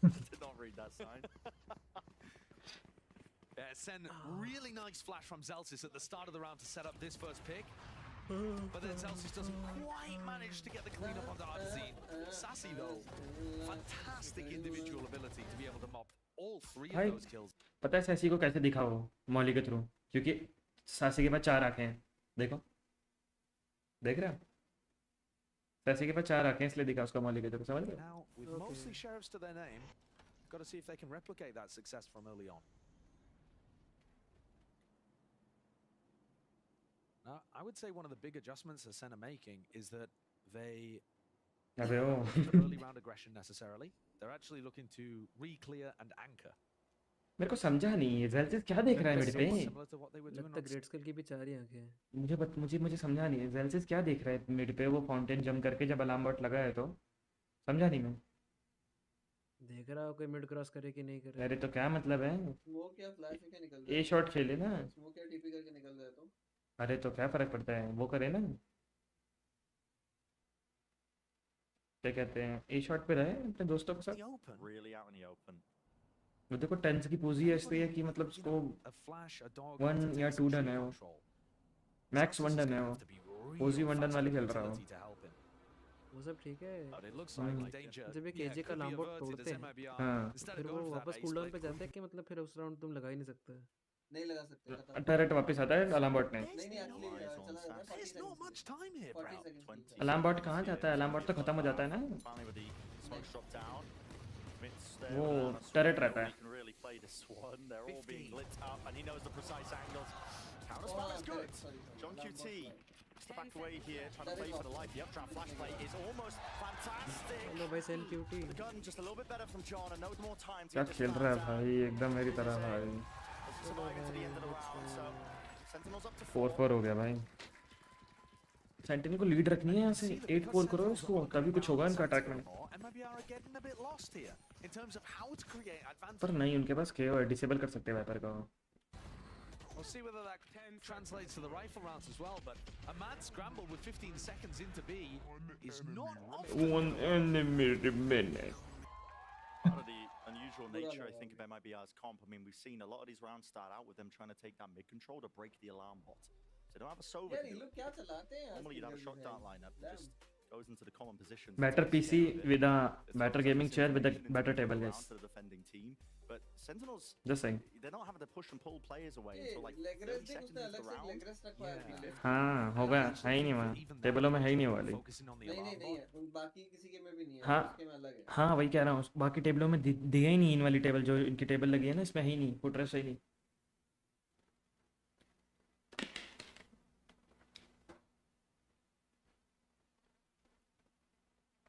Did not read that sign. Yeah, send really nice flash from Zelsis at the start of the round to set up this first pick. But then Zelsis doesn't quite manage to get the cleanup onto Ardazine. Sassy though, fantastic individual ability to be able to mop all 3 of those kills. पता है sassy को कैसे दिखा वो मौली के through क्योंकि सासी के पास 4 आंखें हैं देखो देख रहे हो सैसी के पास 4 आंखें इसलिए दिखा उसका मौली के थ्रू समझ रहे हो Now, with mostly sheriffs to their name, got to see if they can replicate that success from early on. Now, I would say one of the big adjustments that Sen are making is that they अबे ओ don't early round aggression necessarily. They're actually looking to re-clear and anchor. मेरे को समझा नहीं ये जेल्सिस क्या देख रहा है मेरे पे Similar to what they were doing लगता on ग्रेट स्किल की भी 4 ही आंखें हैं। मुझे समझा नहीं है जेल्सिस क्या देख रहा है मेरे पे वो फाउंटेन जंप करके जब अलार्म बॉट लगा है तो समझा नहीं मैं देख रहा हो कोई मिड क्रॉस करे कि नहीं करे। अरे तो क्या मतलब है स्मोक या फ्लैश के निकल ए शॉट खेले ना स्मोक या टीपी करके निकल जाए तो अरे तो क्या फर्क पड़ता है वो करे ना क्या कहते हैं ए शॉट पे रहे अपने दोस्तों के साथ Really out in the open. वो देखो टेंस की पोजी ऐसी है कि मतलब उसको a flash, a dog, 1 या 2 डन है वो मैक्स 1 डन है वो पोजी 1 डन वाली खेल रहा है वो सब ठीक है। जब ये केजे का लैम्बोर्ड तोड़ते हैं हाँ फिर वो वापस कूलडाउन पे जाते हैं कि मतलब फिर उस राउंड तुम लगा ही नहीं सकते। नहीं लगा सकते टरेट वापस आता है अलार्म बॉट में नहीं एक्चुअली चला जाता है There's not much time here, bro. 40 seconds alarm bot कहाँ जाता है अलार्म बॉट तो खत्म हो जाता है ना Finally with the smoke drop down. Mitts there वो on a swing टरेट रहता where है he can really play this one. They're all being lit up and he knows the precise angles. Counter spam is good. John QT has to back away here, trying to play for the life. The updraft flash play is almost fantastic. Hello भाई सेन cutie. The gun just a little bit better from John and no more time to क्या get this खेल man रहा है down. भाई एकदम मेरी तरह भाई Surviving to the end of the round, so Sentinels up to 4-4 हो गया भाई सेंटिनल को लीड रखनी है यहाँ से 8-4 करो इसको तभी कुछ होगा इनका अटैक में MIBR are getting a bit lost here in terms of how to create advantage. पर नहीं उनके पास KO है डिसेबल कर सकते हैं वाइपर को We'll see whether that translates to the rifle rounds as well, but a mad scramble with 15 seconds into B is not often. 1 enemy remaining part of the unusual nature, I think, of MIBR's comp. I mean, we've seen a lot of these rounds start out with them trying to take that mid control to break the alarm bot. So they don't have a Sova. यार ये लोग क्या चलाते हैं Normally you'd have a shot dart lineup, just goes into the common position. Better PC with a better gaming chair with a better table, guys. To the defending team, but Sentinels, Just saying. they're not having to push and pull players away ये until like leg 30 rest देख seconds उसने into the अलग से round. leg rest रखवाया है। हाँ होगा, है ही नहीं वहाँ, टेबलों में है ही नहीं वाली। Focusing on the नहीं alarm नहीं नहीं bot. है, उन बाकी किसी के में भी नहीं है, हाँ उसके में अलग है। हाँ वही कह रहा हूँ, बाकी टेबलों में दिया ही नहीं, इन वाली टेबल जो इनकी टेबल लगी है ना इसमें है ही नहीं, फुट रेस्ट है ही नहीं।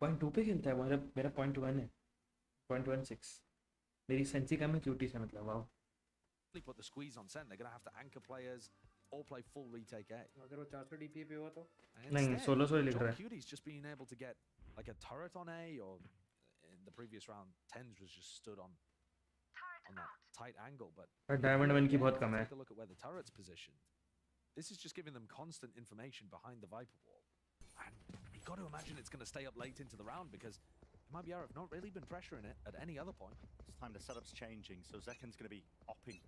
पॉइंट 2 पे खेलता है वो, मेरा पॉइंट 1 है, 0.16 मेरी सेंसी कम है क्यूटी से, मतलब wow. Put the squeeze on Sen. They're going to have to anchor players or play full retake A. अगर वो 400 DPI पे हुआ तो नहीं 1600 ही लिख रहा है। Cutie's just being able to get like a turret on A, or in the previous round, Tens was just stood on that tight angle. But diamond 1 की बहुत कम है। take a look at where the turret's positioned. This is just giving them constant information behind the Viper wall, and you got to imagine it's going to stay up late into the round because MIBR have not really been pressuring it at any other point. It's time the setup's changing, so Zekan's going to be opping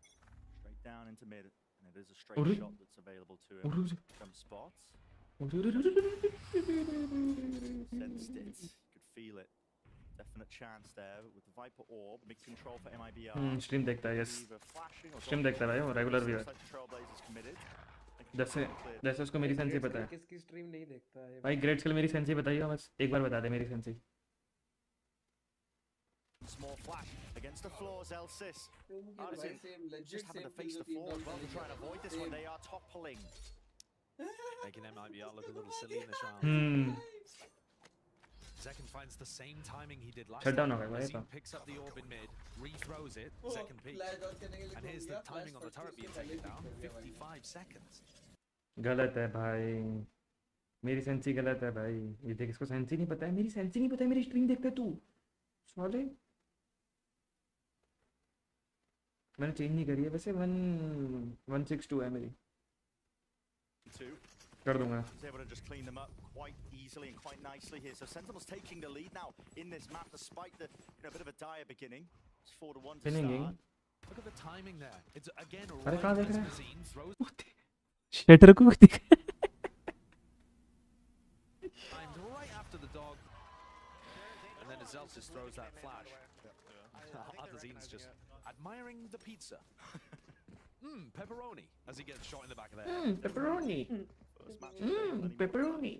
straight down into mid, and it is a straight shot that's available to him from spots. Sensed it, could feel it. Definite chance there with the Viper orb, mid control for MIBR. Stream देखता है, yes stream देखता है भाई, वो regular viewer. जैसे उसको मेरी sensi पता है। किसकी स्ट्रीम नहीं देखता है भाई ग्रेट स्किल मेरी सेंसी बताइए, बस एक बार बता दे मेरी sensi. Small flash against the floors, Elsis. Just having to face the floor as well to try and avoid this one. They are toppling. Making MIBR look a little silly in this round. Zekan finds the same timing he did last time. He picks up the orb in mid, rethrows it, Zekan peeks. And here's the timing on the turret being taken down, 55 seconds. गलत है भाई, मेरी sensi गलत है भाई। ये देख, इसको सेंसी नहीं पता है, मेरी सेंसी नहीं पता है, मेरी स्ट्रीम देखता है तू साले। मैंने चेंज नहीं करी है वैसे, 162 है मेरी, कर दूंगा। He's able to just clean them up quite easily and quite nicely here. So Sentinel's taking the lead now in this map, despite the bit of a dire beginning. It's 4-1 to start. Look at the timing there. It's again अरे कहाँ देख रहा right है? Shutter को दिख timed right after the dog. And then Zelsis throws that flash. Adazin's just admiring the pizza. Pepperoni as he gets shot in the back of the head. Pepperoni. Pepperoni.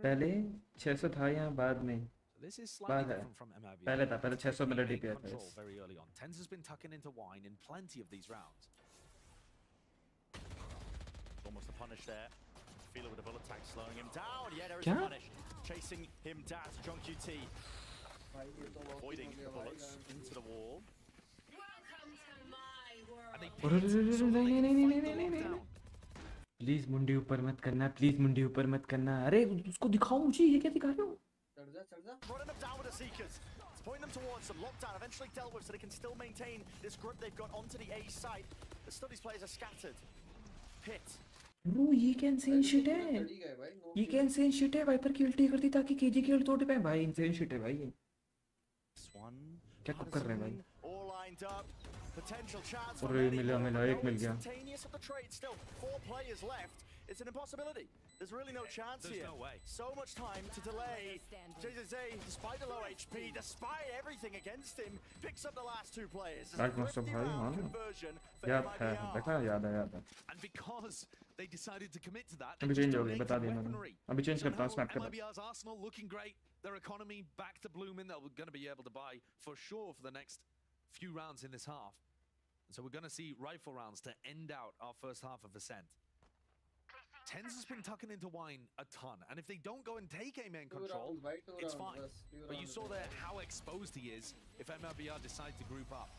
पहले 600 था यहाँ, बाद में This is slightly different from MIBR. पहले 600 मिला DPI था। Control very early on. Tens has been tucking into wine in plenty of these rounds. Almost a punish there. Feel it with the bullet tag slowing him down. Yeah, there is a punish. Chasing him down to John QT. Avoiding the bullets into the wall. Please मुंडी ऊपर मत करना, please मुंडी ऊपर मत करना। अरे उसको दिखाओ मुझे, ये क्या दिखा रहे हो? Running them down with the Seekers. It's pointing them towards some lockdown, eventually dealt with, so they can still maintain this grip they've got onto the A side. The Studies players are scattered. Pit. Bro, ये क्या insane shit है? ये क्या insane shit है? Wiper की उल्टी करती ताकि केजी की उल्टी तोड़ पाए भाई, insane shit है भाई ये। क्या कुक कर रहे हैं भाई? All lined up. Potential chance. अरे मिला एक मिल गया। Still 4 players left. It's an impossibility. There's really no chance There's here. no way. So much time to delay. JZZ, despite the low HP, despite everything against him, picks up the last 2 players. Back must have Conversion for याद है, MIBR. देखा याद है। And because they decided to commit to that, अभी they change just हो गई, बता दिया मैंने। weaponry. अभी चेंज So करता हूँ, now स्नैप करता हूँ। MIBR's Arsenal looking great. Their economy back to blooming. They're going to be able to buy for sure for the next few rounds in this half. And so we're going to see rifle rounds to end out our first half of Ascent. Tens has been tucking into wine a ton, and if they don't go and take A main control, it's fine. But you saw there how exposed he is if MIBR decide to group up.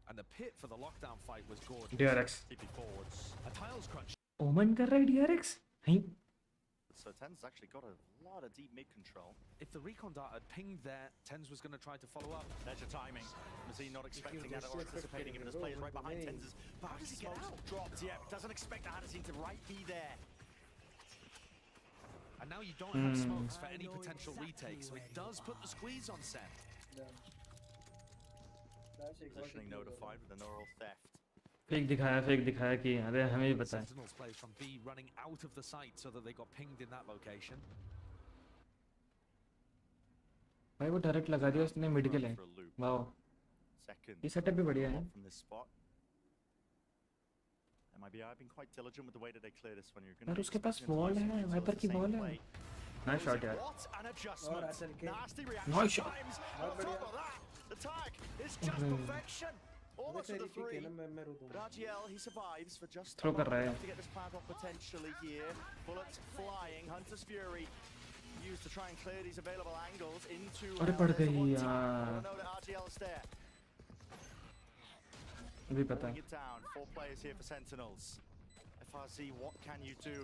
And the pit for the lockdown fight was gorgeous. DRX. TP forwards. A tiles crunch. ओमन कर रहा है DRX? नहीं। So Tens actually got a lot of deep mid control. If the recon dart had pinged there, Tens was going to try to follow up. There's your timing. Was he not expecting that or anticipating it? There's players right behind Tens. But how does he get out? Dropped, yeah. Doesn't expect the Hadazine to right be there. And now you don't have smokes for any potential retakes, so it does put the squeeze on Sen. Positioning notified with the neural theft. Fake दिखाया कि अरे हमें भी पता है। Sentinels plays from B running out of the site so that they got pinged in that location. भाई वो direct लगा दिया उसने मिड के लिए। वाओ ये सेटअप भी बढ़िया है। MIBR have been quite diligent with the way that they clear this one. You're यार उसके पास वॉल है, वाइपर की वॉल है। नाइस शॉट यार। और आचल के नाइस शॉट। बहुत बढ़िया। The tag is just perfection. Almost देख to the रही थी three. कि मैं रो दूंगा। But RGL, he survives for just Throw कर रहा है। to get this plant off potentially here. Bullets flying. Hunter's Fury used to try and clear these available angles into. अरे पड़ there's the गई one team. यार। I know that RGL is there. अभी पता Pulling है। it down. 4 players here for Sentinels. FRZ, what can you do?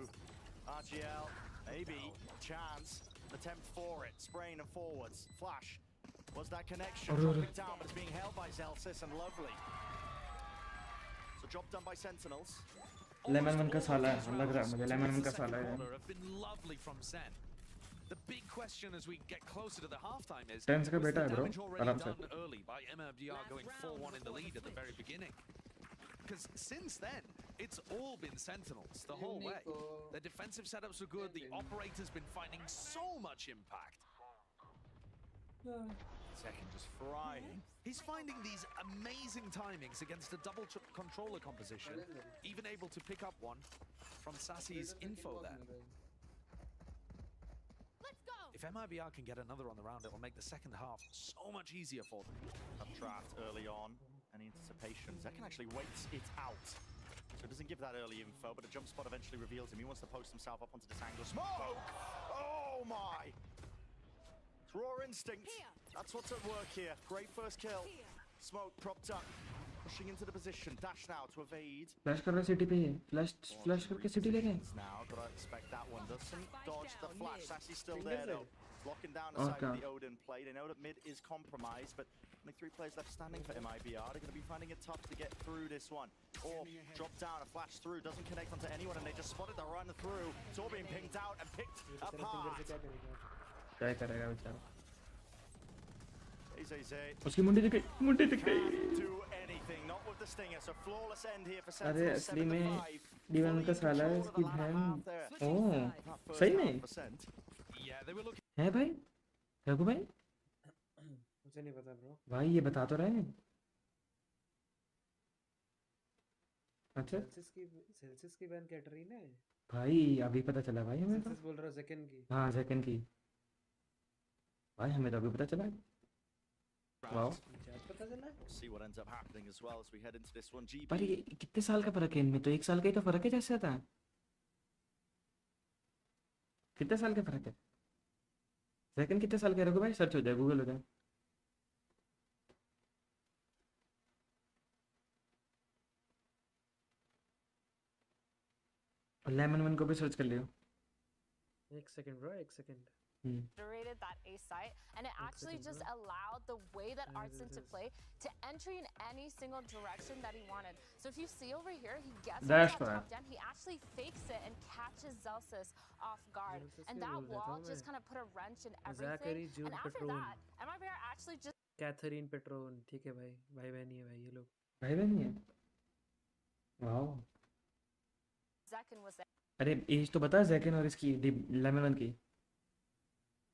RGL, maybe chance. Attempt for it. Spraying and forwards. Flash. Was that connection? Dropping down, but it's being held by Zelsis and Lovely. So job done by Sentinels. Lemon मन का साला है, लग रहा है मुझे lemon मन का साला है। Have been lovely from Zen. The big question as we get closer to the halftime is, Tens का was बेटा the है bro, damage already आराम से। done early by MIBR going 4-1 in the lead at the very beginning? Because since then, it's all been Sentinels the whole way. The defensive setups were good, the operator's been finding so much impact. Second just frying. He's finding these amazing timings against a double controller composition, even able to pick up one from Sassy's info there. If MIBR can get another on the round, it will make the second half so much easier for them. Updraft early on. Any anticipation? Zekan actually waits it out. So it doesn't give that early info, but a jump spot eventually reveals him. He wants to post himself up onto this angle. Smoke! Oh my! It's raw instinct. That's what's at work here. Great first kill. Smoke propped up. Pushing into the position. Dash now to evade. Flash कर रहा है city पे ये। Flash करके city ले गए। Now, but I expect that one doesn't dodge the flash. Sassy's still there though. Locking down the side of the Odin play. They know that mid is compromised, but only 3 players left standing for MIBR. They're going to be finding it tough to get through this one. Or drop down, a flash through, doesn't connect onto anyone, and they just spotted the run through. It's all being pinged out and picked apart. क्या करेगा बेचारा? Zay. उसकी मुंडी दिख गई। Can't do anything, not with the stinger. So flawless end here for अरे Sentinels. असली 7 to में 5. डीवन का साला है इसकी बहन। ओह सही में Yeah, they were looking. है भाई रघु भाई। मुझे नहीं पता ब्रो। भाई ये बता तो रहे हैं। अच्छा सेल्सियस की बैन कैटरीन है भाई अभी पता चला भाई हमें तो। सेल्सियस बोल रहा हूं सेकंड की। हाँ सेकंड की भाई हमें तो अभी पता चला। वाओ पता चला। See what ends up happening as well as we head into this one. GB. पर ये कितने साल का फर्क है इनमें? तो 1 साल का ही तो फर्क है जैसे था। कितने साल का फर्क है? सेकंड कितने साल का रखो भाई? सर्च हो जाए, गूगल हो जाए। लेमन वन को भी सर्च कर लियो। 1 second bro 1 second. Iterated that A site, and it actually just allowed the way that Art's into play to entry in any single direction that he wanted. So if you see over here, he gets that top down, he actually fakes it and catches Zelsis off guard. And that wall just kind of put a wrench in everything. And after that, MIBR actually just Catherine पेट्रोन। ठीक है भाई, भाई बहन है भाई ये लोग। भाई बहन है। वाओ। Zekan was there. अरे एज तो बता ज़ेकन और इसकी लेमन वन की।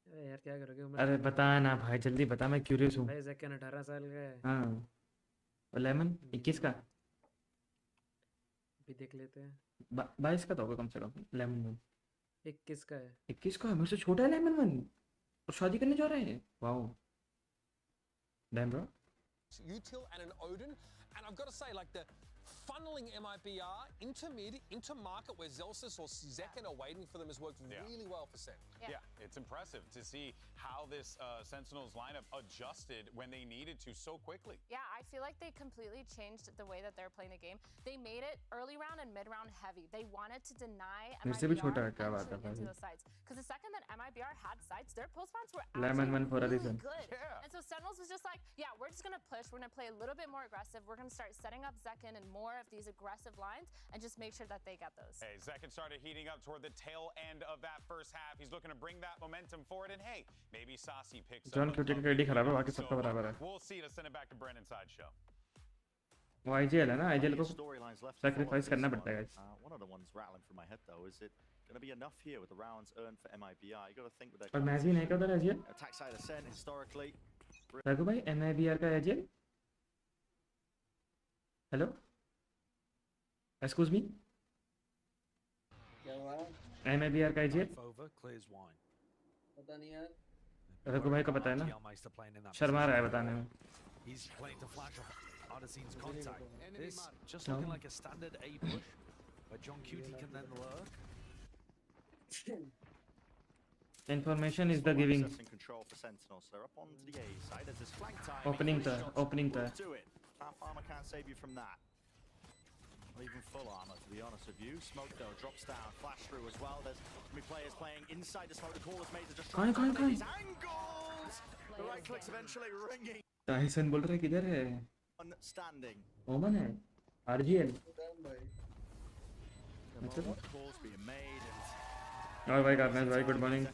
यार क्या करोगे? अरे बता ना भाई जल्दी बता, मैं क्यूरियस हूँ। भाई ज़ेकन 18 साल का है। हाँ और लेमन 21 का। अभी देख लेते हैं। 22 का तो होगा कम से कम लेमन वन। 21 का है। 21 का मेरे से छोटा है लेमन वन और शादी करने जा रहे हैं। Wow damn bro. Util and an Odin, and I've got to say, like the funneling MIBR into mid, into market where Zelsis or Zekan are waiting for them has worked really well for Sen. Yeah, it's impressive to see how this Sentinels lineup adjusted when they needed to so quickly. Yeah, I feel like they completely changed the way that they're playing the game. They made it early round and mid round heavy. They wanted to deny MIBR entry into those sites. Because the second that MIBR had sites, their post spawns were actually really good. And so Sentinels was just like, yeah, we're just going to push. We're going to play a little bit more aggressive. We're going to start setting up Zekan and more of these aggressive lines and just make sure that they get those. Hey, Zekan started heating up toward the tail end of that first half. He's looking to bring that momentum forward, and hey, maybe Sassy picks John up. We'll see. Let's send it back to Brennan's side show. वो IGL है ना, IGL को lines left. Sacrifice करना पड़ता है guys. One of the ones rattling through my head though is it going to be enough here with the rounds earned for MIBR? You got to think with that. और मैजी नहीं का उधर एजियल. Attack side ascent historically. Raghu भाई MIBR का एजियल. Hello. Excuse me. क्या हुआ? MIBR का एजियल. पता नहीं यार. रघु भाई को पता है ना. शर्मा रहा है बताने में. He's playing to flash off Ardezine's contact. This just looking like a standard A push, where John Cutie can then lurk. Information is the giving. Control for Sentinels. They're up onto the A side. There's this flank time. Opening the. Do it. Half armor can't save you from that. Not even full armor, to be honest with you. Smoke though drops down, flash through as well. There's many players playing inside the smoke. The call is made to just try and these angles. The right clicks eventually ringing. Tyson बोल रहा है किधर है? Standing. ओमन है. RGL. Calls being made. और भाई gardener भाई good morning.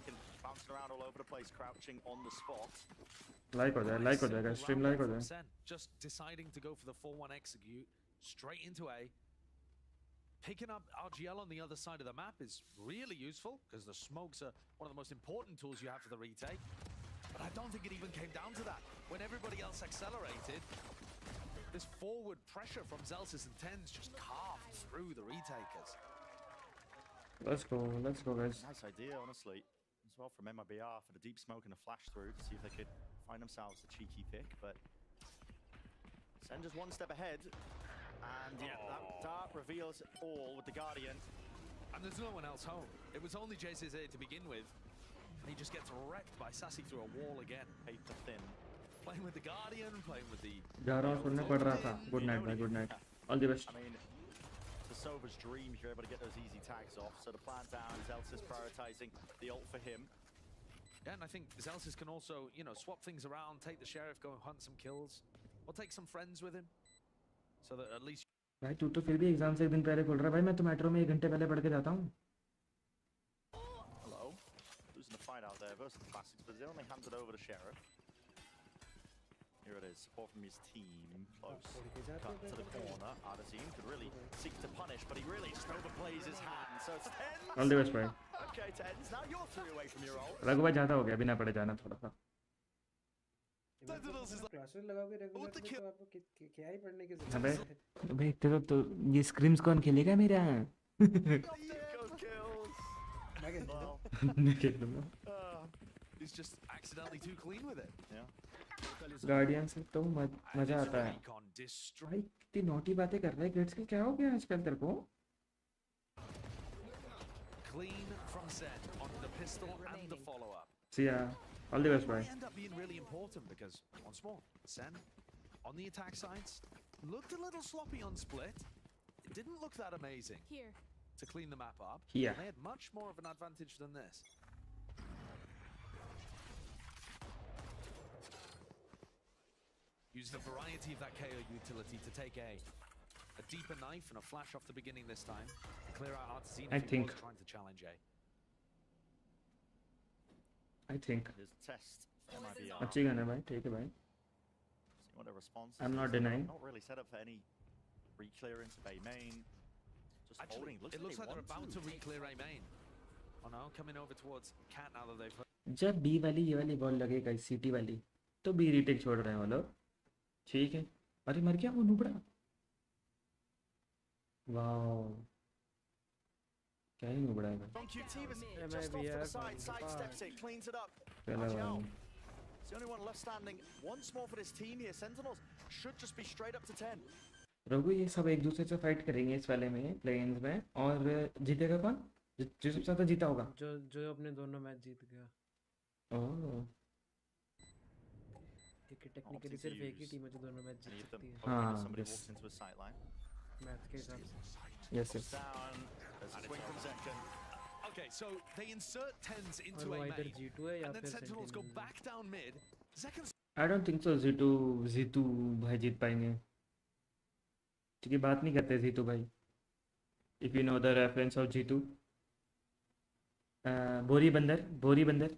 Bouncing around all over the place, crouching on the spot. Like हो जाएगा स्ट्रीम लाइक हो जाएगा. Just deciding to go for the 4-1 execute straight into A. Picking up RGL on the other side of the map is really useful because the smokes are one of the most important tools you have for the retake. But I don't think it even came down to that. When everybody else accelerated, this forward pressure from Zelsis and Tens just carved through the retakers. Let's go guys. Nice idea, honestly, as well from MIBR for the deep smoke and the flash through to see if they could find themselves a cheeky pick, but Sen just one step ahead, and yeah, that dart reveals it all with the Guardian. And there's no one else home. It was only JCZ to begin with, and he just gets wrecked by Sassy through a wall again. Paper thin. Playing with the Guardian, playing with the... जा रहा हूँ सुनने पड़ रहा था. Good night भाई, good night. All the best. I mean, it's Sova's dream if you're able to get those easy tags off. So the plan down, Zelsis prioritizing the ult for him. Yeah, and I think Zelsis can also, you know, swap things around, take the Sheriff, go hunt some kills, or take some friends with him, so that at least... भाई तू तो फिर भी exam से एक दिन पहले खोल रहा है. भाई मैं तो मेट्रो में 1 घंटे पहले पढ़ के जाता हूँ. Hello. Losing the fight out there versus the Classics, but they only handed over the Sheriff. Here it is, support from his team, close, cut to the corner. Ardazine could really seek to punish, but he really just overplays his hand, so it's Tens. All the best भाई. Okay, Tens, now you're 3 away from your ult. Raghu भाई ज़्यादा हो गया, बिना पढ़े जाना थोड़ा सा. क्लासेस लगाओगे रेगुलर में तो आपको क्या ही पढ़ने की जरूरत अबे है. भाई तेरा तो ये स्क्रीम्स कौन खेलेगा मेरा? He's just accidentally too clean with it. Yeah. Guardian से तो मजा आता है. भाई कितनी नोटी बातें कर रहा है ग्रेड्स के. क्या हो गया आजकल तेरे को? Clean from Zen on the pistol and the follow-up. See ya. All the best, bye. It ended up being really important because once more, Zen on the attack sides looked a little sloppy on split. It didn't look that amazing. Here. To clean the map up. Here. They had much more of an advantage than this. Used a variety of that KO utility to take A deeper knife and a flash off the beginning this time. Clear out Artesine if he was trying to challenge A. I think. His test MIBR. अच्छी gun है भाई, ठीक है भाई. See what the response is. I'm not denying. Not really set up for any re-clearance of A main. Just Actually, holding. it looks like they're about to re-clear A main. Oh no, coming over towards Cat now that they've... जब B वाली ये वाली ball लगेगा इस CT वाली तो B retake छोड़ रहे हैं वो लोग. ठीक है. अरे मर गया वो नुबड़ा. वाओ. क्या ही नुबड़ा है भाई. Just off to the side, sidesteps it, cleans it up. It's the only one left standing. Once more for this team here. Sentinels should just be straight up to 10. Raghu ये सब एक दूसरे से फाइट करेंगे इस वाले में प्लेन्स में और जीतेगा कौन? जो सबसे ज्यादा जीता होगा. जो अपने दोनों मैच जीत गया. ओह. टेक्निकली सिर्फ एक ही टीम है जो दोनों मैच जीत सकती है. हाँ. मैथ के हिसाब से. Yes. Okay, so they insert tens into A main, and then Sentinels go back down mid. I don't think so. Zitu भाई जीत पाएंगे. क्योंकि बात नहीं करते जीतू भाई. If you know the reference of Jitu. बोरी बंदर.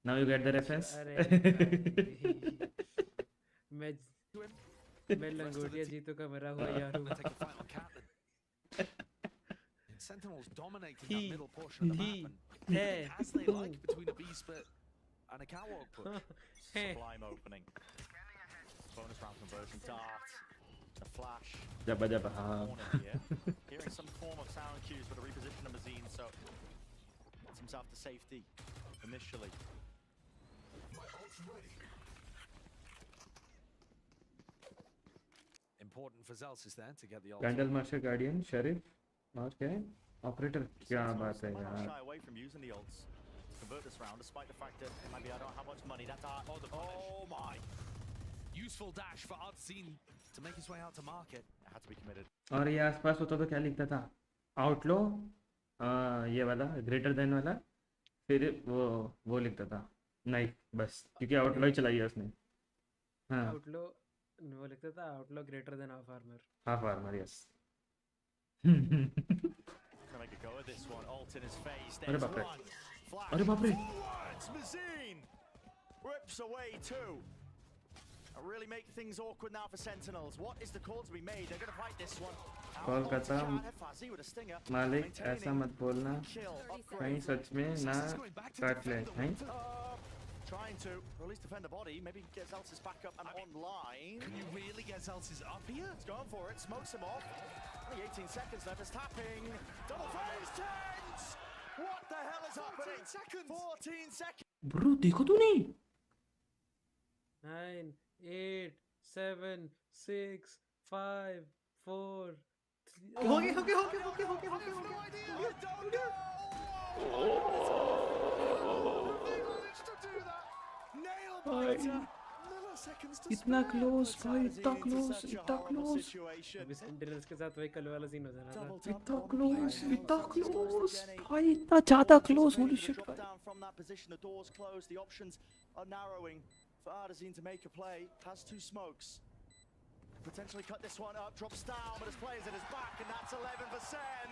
Now you get the reference. मैं लंगोटिया जीतू का मरा हुआ यार हूँ. Sentinels dominating He- that middle portion of the he- map and pivoting he- as they like between a B split and a catwalk push. Sublime opening. Bonus round conversion. Dart. A flash. जब जब हाँ Corner here. Hearing some form of sound cues for the reposition of Mazine, so gets himself to safety initially. My ult's ready. Important for Zelsis then to get the ult. Candle marshal guardian शरीफ और क्या है operator क्या Sentinels, बात they है might not यार shy away from using the ults to convert this round, despite the fact that maybe I don't have much money. That's our, Oh my! Useful dash for Unseen to make his way out to market. it had to be committed. और ये आसपास होता तो क्या लिखता था आउटलो ये वाला ग्रेटर देन वाला फिर वो लिखता था नाइफ बस क्योंकि आउटलो ही चलाई है उसने हाँ आउटलो वो लिखता था आउटलो greater than half armour half armour yes Gonna make a go of this one. Ult in his face. अरे There's बाप रे one. Flash. अरे बाप रे Forwards. Mazine whips away two. Really make things awkward now for Sentinels. What is the call to be made? They're going to fight this one. Call करता Fuzzy with a stinger. मालिक ऐसा मत बोलना कहीं सच में ना काट ले हैं Trying to, or at least defend the body. Maybe get Zelsis back up and online. Can you really get Zelsis up here? It's going for it. Smokes him off. Only 18 seconds left. It's tapping. Double phase tense. What the hell is happening? 14 seconds. 14 seconds. Bro देखो तो नहीं 9 8 7 6 5 4 हो गया इतना close भाई इतना close अभी sentinels के साथ वही कल वाला सीन हो जाना था इतना क्लोज भाई इतना ज्यादा close holy shit Drop down from that position. The doors closed. The options are narrowing for Ardazine to make a play. Has two smokes. Potentially cut this one up. Drops down, but his players at his back, and that's 11 for Sen.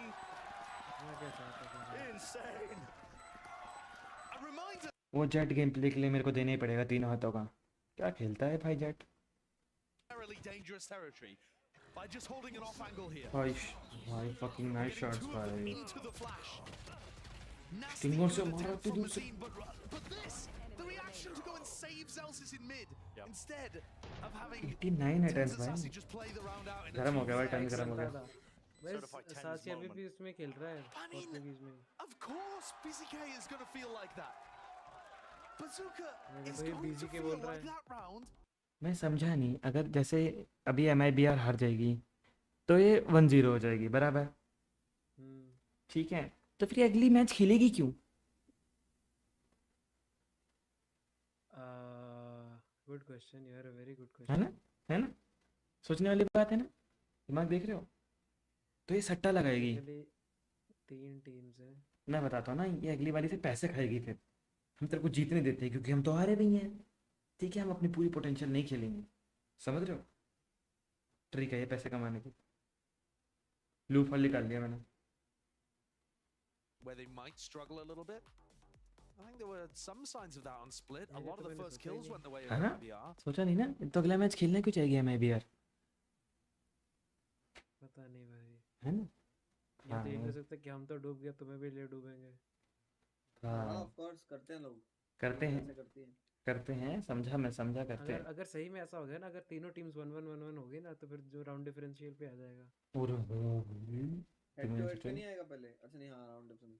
Insane. A reminder. वो jet game play के लिए मेरे को देना ही पड़ेगा 3 हाथों का क्या खेलता है भाई jet Dangerous territory by just holding an off angle here. भाई fucking nice shots भाई Into the flash. Stinger से मारा तो दूर से But this, the reaction to go and save Zelsis in mid instead of having 89 attempts Sassy भाई just play the round out in गरम हो गया भाई टाइम गरम हो गया बस साची अभी भी उसमें खेल रहा है पोर्टुगीज में Of course, BZK is going to feel like that. Bazooka is भाई going to BZK feel बोल रहा like है that round. मैं समझा नहीं अगर जैसे अभी MIBR हार जाएगी तो ये 1-0 हो जाएगी बराबर ठीक है तो फिर अगली मैच खेलेगी क्यों good question you are a very good है क्वेश्चन ना सोचने वाली बात है ना दिमाग देख रहे हो तो ये सट्टा लगाएगी 3 टीम्स हैं मैं बताता हूँ ना ये अगली बारी से पैसे खाएगी फिर हम तेरे को जीतने देते हैं क्योंकि हम तो हारे भी हैं ठीक है हम अपनी पूरी पोटेंशियल नहीं खेलेंगे समझ रहे हो ट्रिक है ये पैसे कमाने की लूप हॉल निकाल लिया मैंने Where they might struggle a little bit. I think there were some signs of that on split. A lot of the first kills went the way of है ना MIBR. सोचा नहीं ना तो अगला मैच खेलने क्यों चाहिए MIBR पता नहीं भाई है ना ये देख नहीं सकते कि हम तो डूब गए तुम्हें भी ले डूबेंगे हाँ ऑफ कोर्स करते हैं लोग करते हैं समझा मैं समझा करते हैं अगर सही में ऐसा हो गया ना अगर तीनों टीम्स 1-1-1-1 हो गई ना तो फिर जो राउंड डिफरेंशियल पे आ जाएगा पूरा हेड टू हेड पे नहीं आएगा पहले अच्छा नहीं हाँ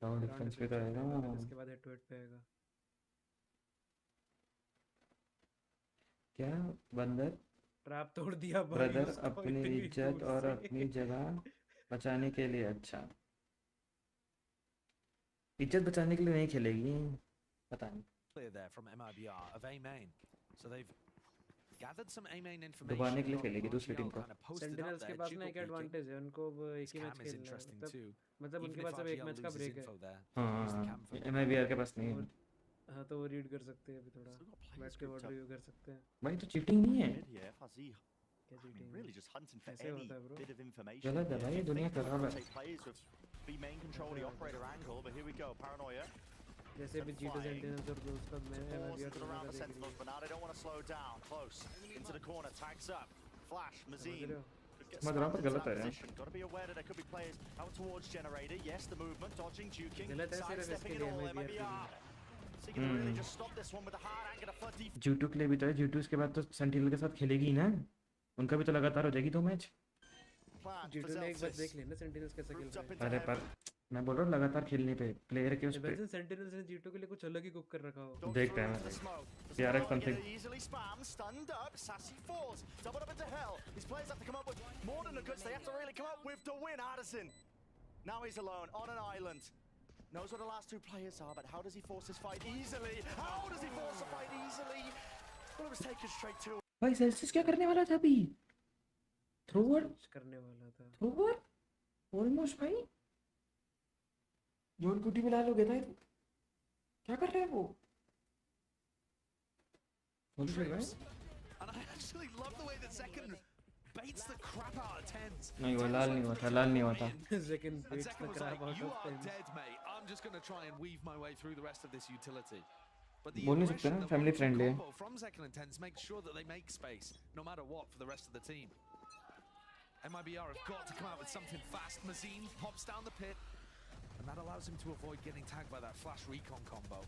राउंड डिफरेंस पे तो आएगा उसके बाद हेड टू हेड पे आएगा क्या बंदर ट्रैप तोड़ दिया भाई ब्रदर उसको अपनी इतनी इज्जत दूर और से। अपनी जगह बचाने के लिए अच्छा इज्जत बचाने के लिए नहीं खेलेगी पता नहीं Clear there from MIBR of A main. So they've gathered some A main information. दबाने के लिए खेलेगी दूसरी टीम को सेंटिनल्स के पास ना एक एडवांटेज है उनको वो एक ही मैच खेलना है मतलब उनके पास अब एक मैच का ब्रेक है हाँ MIBR के पास नहीं है हाँ तो वो रीड कर सकते हैं अभी थोड़ा मैच के वर्ड रिव्यू कर सकते हैं भाई तो चीटिंग नहीं है Yeah, Fuzzy. क्या I mean, cheating really just hunting for कैसे any होता है ब्रो bit of information. गलत है भाई दुनिया खराब है Take players with B main control the operator angle, but here we go, paranoia. जैसे भी जीटो सेंटिनल्स और उसका मैं Forces MIBR it around the देख Sentinels, but now they don't want to slow down. Close into the corner, tags up. Flash, Mazine. रहे हो Could Get समझ रहा हूँ पर spammed into गलत that है यार. position. Got to be aware that there could be players out towards generator. Yes, the movement, dodging, juking, गलत है सिर्फ इसके sidestepping it लिए all. MIBR के MIBR लिए. seeking to really just stop this one with a hard angle to flood deep. G2 के लिए भी तो है. G2 इसके बाद तो सेंटिनल के साथ खेलेगी ही ना. उनका भी तो लगातार हो जाएगी 2 मैच. Plan for G2 ने एक बार Zelsis. देख लेना सेंटिनल्स कैसे खेल Roots रहे up हैं. into अरे heaven. पर मैं बोल रहा हूँ लगातार खेलने पे प्लेयर के उस पे इमेजिन सेंटिनल्स ने G2 के लिए कुछ अलग ही कुक कर रखा हो. Dog देखते through हैं. into the smoke. The PRX smoke something. get easily spammed, stunned up, Sassy falls, doubled up into hell. These players have to come up with more than the goods. They have to really come up with the win. Addison. Now he's alone on an island. Knows what the last 2 players are, but how does he force this fight easily? How does he force the fight easily? Well, it was taken straight to. भाई Celsius क्या करने वाला था अभी. Thrower कुछ करने वाला था. थ्रोवर ऑलमोस्ट भाई. जोन कुटी में लाल हो गया था ये तो. क्या कर रहे हैं वो. बोल रहे भाई. And I actually love the way that Second baits the crap out of Tens. नहीं वो लाल नहीं हुआ था. लाल नहीं हुआ था. Second And beats Second the was crap like, out you of are them. dead, mate. I'm just going to try and weave my way through the rest of this utility. But the बोल नहीं सकते aggression ना, that family one-two friendly है. combo from Second and Tens makes sure that they make space, no matter what, for the rest of the team. MIBR have got to come out with something fast. Mazine pops down the pit, and that allows him to avoid getting tagged by that flash recon combo.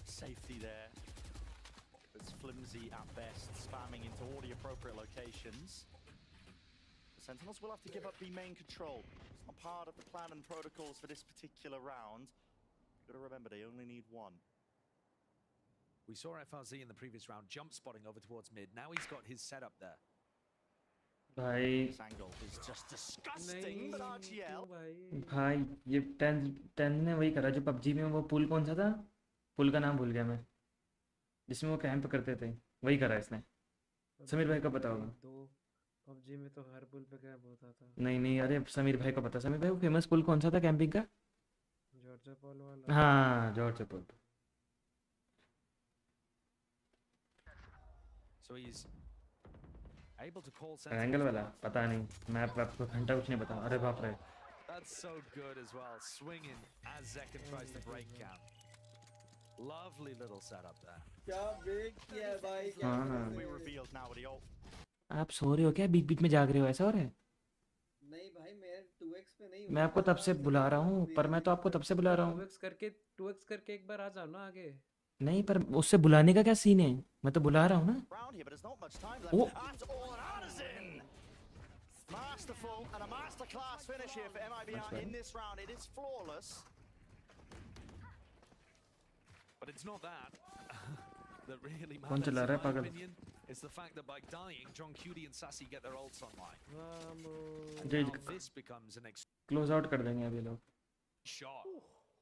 Safety there. It's flimsy at best, spamming into all the appropriate locations. The Sentinels will have to give up the main control. It's not part of the plan and protocols for this particular round. You've got to remember, they only need 1. We saw FRZ in the previous round jump spotting over towards mid. Now he's got his setup there. भाई This angle is just disgusting, but RGL. भाई ये 10 ने वही करा जो PUBG में वो पुल कौन सा था. पुल का नाम भूल गया मैं. जिसमें वो कैंप करते थे. वही करा इसने. समीर भाई को पता होगा. तो PUBG में तो हर पुल पे कैंप होता था. नहीं अरे समीर भाई को पता. समीर भाई वो फेमस पुल कौन सा था कैंपिंग का. जॉर्ज पॉल वाला. हाँ George Paul. So he's able to call angle वाला पता नहीं. मैप आपको घंटा कुछ नहीं पता. अरे बाप रे. That's so good as well. Swinging as Zekin tries to break count. Lovely little setup there. क्या ब्रेक किया है भाई. हाँ. We revealed now with the ult. आप सो रहे हो क्या. बीच बीच में जाग रहे हो. ऐसा हो रहा है. नहीं भाई मैं 2x पे नहीं. मैं आपको तब से बुला रहा हूँ. पर मैं तो आपको तब से बुला रहा हूँ. 2x करके एक बार आ जाओ ना आगे. नहीं पर उससे बुलाने का क्या सीन है. मैं तो बुला रहा हूँ ना. Round here, but there's not much time left. Oh. That's all an Addison. Masterful and a masterclass finish here for MIBR in this round. It is flawless. But it's not that. That really कौन matters, चला in रहा है my पागल. opinion. It's the fact that by dying, John Cutie and Sassy get their ults online. जी Now this becomes an close out कर देंगे अभी लोग. shot.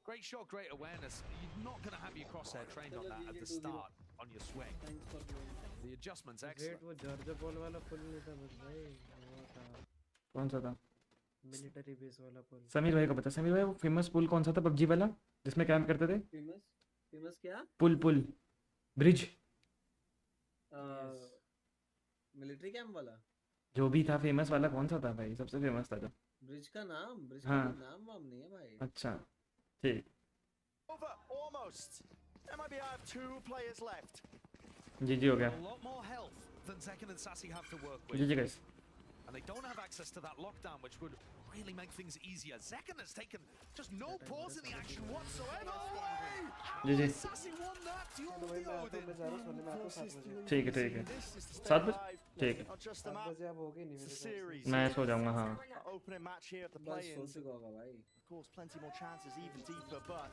Great shot, great awareness. You're not going to have your crosshair trained on that at the start on your swing. Thanks for playing. The adjustment's wait excellent. वो George Paul वाला pull नहीं था बस भाई. वो था कौन सा था. मिलिट्री बेस वाला पुल. समीर भाई को पता. समीर भाई वो फेमस पुल कौन सा था PUBG वाला जिसमें कैंप करते थे. फेमस क्या. पुल ब्रिज. मिलिट्री कैंप वाला. जो भी था फेमस वाला कौन सा था भाई. सबसे फेमस था जो. ब्रिज का नाम. ब्रिज हाँ. का नाम वाम नहीं है भाई. अच्छा ठीक. Over, almost. MIBR have 2 players left. जी हो गया. A lot more health than Zekin and Sassy have to work with. Ji guys. And they don't have access to that lockdown, which would really make things easier. Zekin has taken just no pause in the action whatsoever. Ji. Sassy won that. You the Odin. ठीक है. This is to 7 stay बजे. alive. ठीक है. Not just a 7 match, बजे अब होगी नहीं it's a मेरे ख्याल से. series. मैं सो जाऊंगा. हाँ. Opening match here at the बस सो play-ins. चुका होगा भाई. Of course, plenty more chances, even deeper, but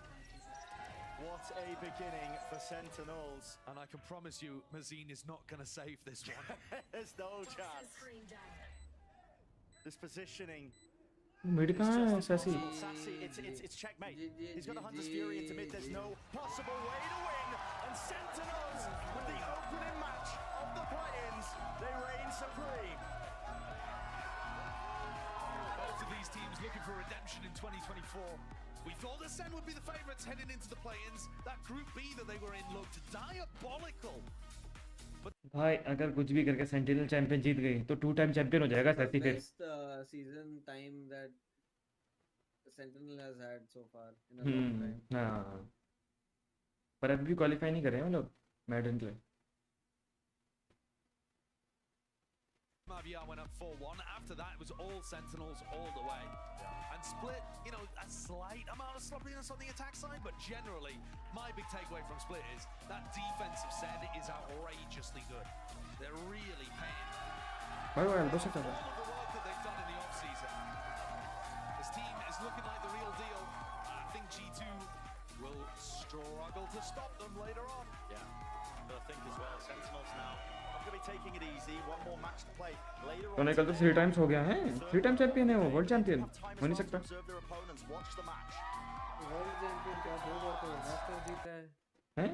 what a beginning for Sentinels. And I can promise you, Mazine is not going to save this one. There's no chance. This positioning. Mid कहाँ है Sassy. Sassy, it's checkmate. He's got the Hunter's Fury into mid. There's no possible way to win. And Sentinels, with the opening match of the play-ins, they reign supreme. Both of these teams looking for redemption in 2024. We thought the Sen would be the favourites heading into the play-ins. That Group B that they were in looked diabolical. भाई अगर कुछ भी करके sentinel champion जीत गई तो 2 time champion हो जाएगा Sassy फिर. Best season time that Sentinel has had so far in a long time. हाँ. पर अभी भी क्वालिफाई नहीं कर रहे हैं वो लोग मैडन के लिए. MIBR went up 4-1. After that, it was all Sentinels all the way. And Split, you know, a slight amount of sloppiness on the attack side, but generally, my big takeaway from Split is that defensive set is outrageously good. They're really paying भाई वो elbow से कर all रहा of the work that they've done in the off-season. This team is looking like the real deal. I think G2 will struggle to stop them later on. Yeah, but I think as well, Sentinels now not going to be taking it easy. One more match to play later on. तो कल तो 3 times हो गया है 3 time champion है वो world champion हो नहीं सकता Observe their opponents, watch the match. World champion क्या 2 बार तो मास्टर जीता है हैं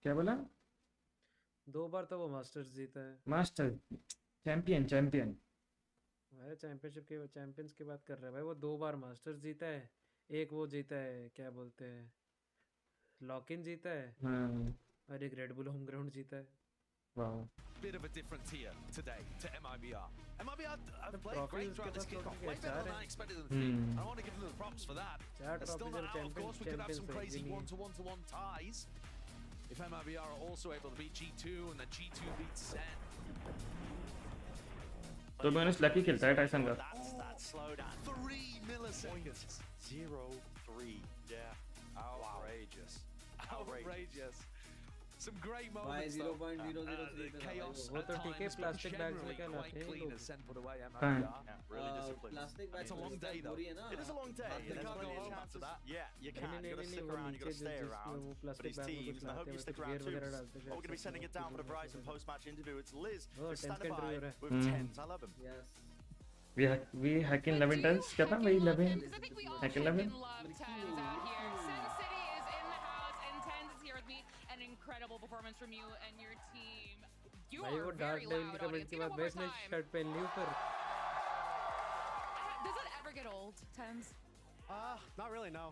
क्या बोला 2 बार तो वो मास्टर्स जीता है मास्टर चैंपियन भाई चैंपियनशिप के चैंपियंस की बात कर रहा है भाई वो 2 बार मास्टर्स जीता है एक वो जीता है क्या बोलते हैं लॉक इन जीता है हां और एक रेड बुल होम ग्राउंड जीता है wow Bit of a different tier today to MIBR. MIBR have played trophies great throughout this के kickoff. Pass Way better than I expected them to be. I want to give them the props for that. There's still not out. Of course, we could have some crazy one-to-one ties. If MIBR are also able to beat G2 and then G2 beats Sen. तो मैंने lucky खेलता है Tyson का That's slowdown. 3 milliseconds. 0-3. Yeah. Outrageous. Outrageous. Some great भाई moments though. 0.003 पे Chaos वो at तो ठीक है times, but प्लास्टिक बैग्स में generally क्या quite लाते हैं clean लोग as Sen put away हाँ। MIBR. Yeah, really disciplined. Plastic bag It's a long day though. पूरी है ना It is a long day. They And there's can't plenty go of home chances. after Yeah, you can. You got to stick वो around. You got to नीचे stay जिसमें around. वो But plastic his bag में teams, कुछ and I latte hope हैं you stick कुछ around gear too. वगैरह डालते हैं All going to be sending it down for the Verizon post-match interview. It's Liz, Oh, who's 10 standing का interview by हो रहा है। with tens. I love him. Yes we hack in 11 tens क्या था वही 11 Because I think we all hack in fucking 11 love Tens out here. Sin City is in the house, and Tens is here with me. An incredible performance from you and your team. You भाई वो are dark very devil loud, की comment audience. के Give it बाद one more base ने time. Shirt पहन ली ऊपर Does it ever get old, Tens? Not really, no.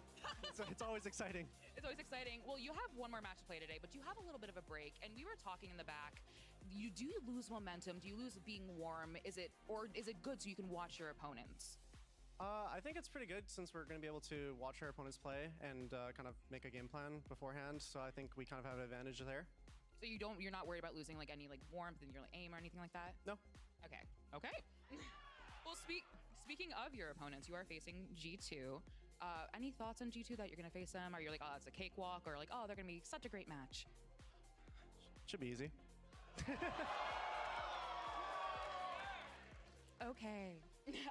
It's always exciting. It's always exciting. Well, you have one more match to play today, but you have a little bit of a break. And we were talking in the back. Do you lose momentum? Do you lose being warm? Is it good so you can watch your opponents? I think it's pretty good since we're going to be able to watch our opponents play and kind of make a game plan beforehand. So I think we kind of have an advantage there. So you're not worried about losing like any like warmth in your aim or anything like that? No. Okay. Well, speaking of your opponents, you are facing G2. Any thoughts on G2 that you're going to face them? Are you like, oh, it's a cakewalk, or like, oh, they're going to be such a great match? Should be easy. Okay.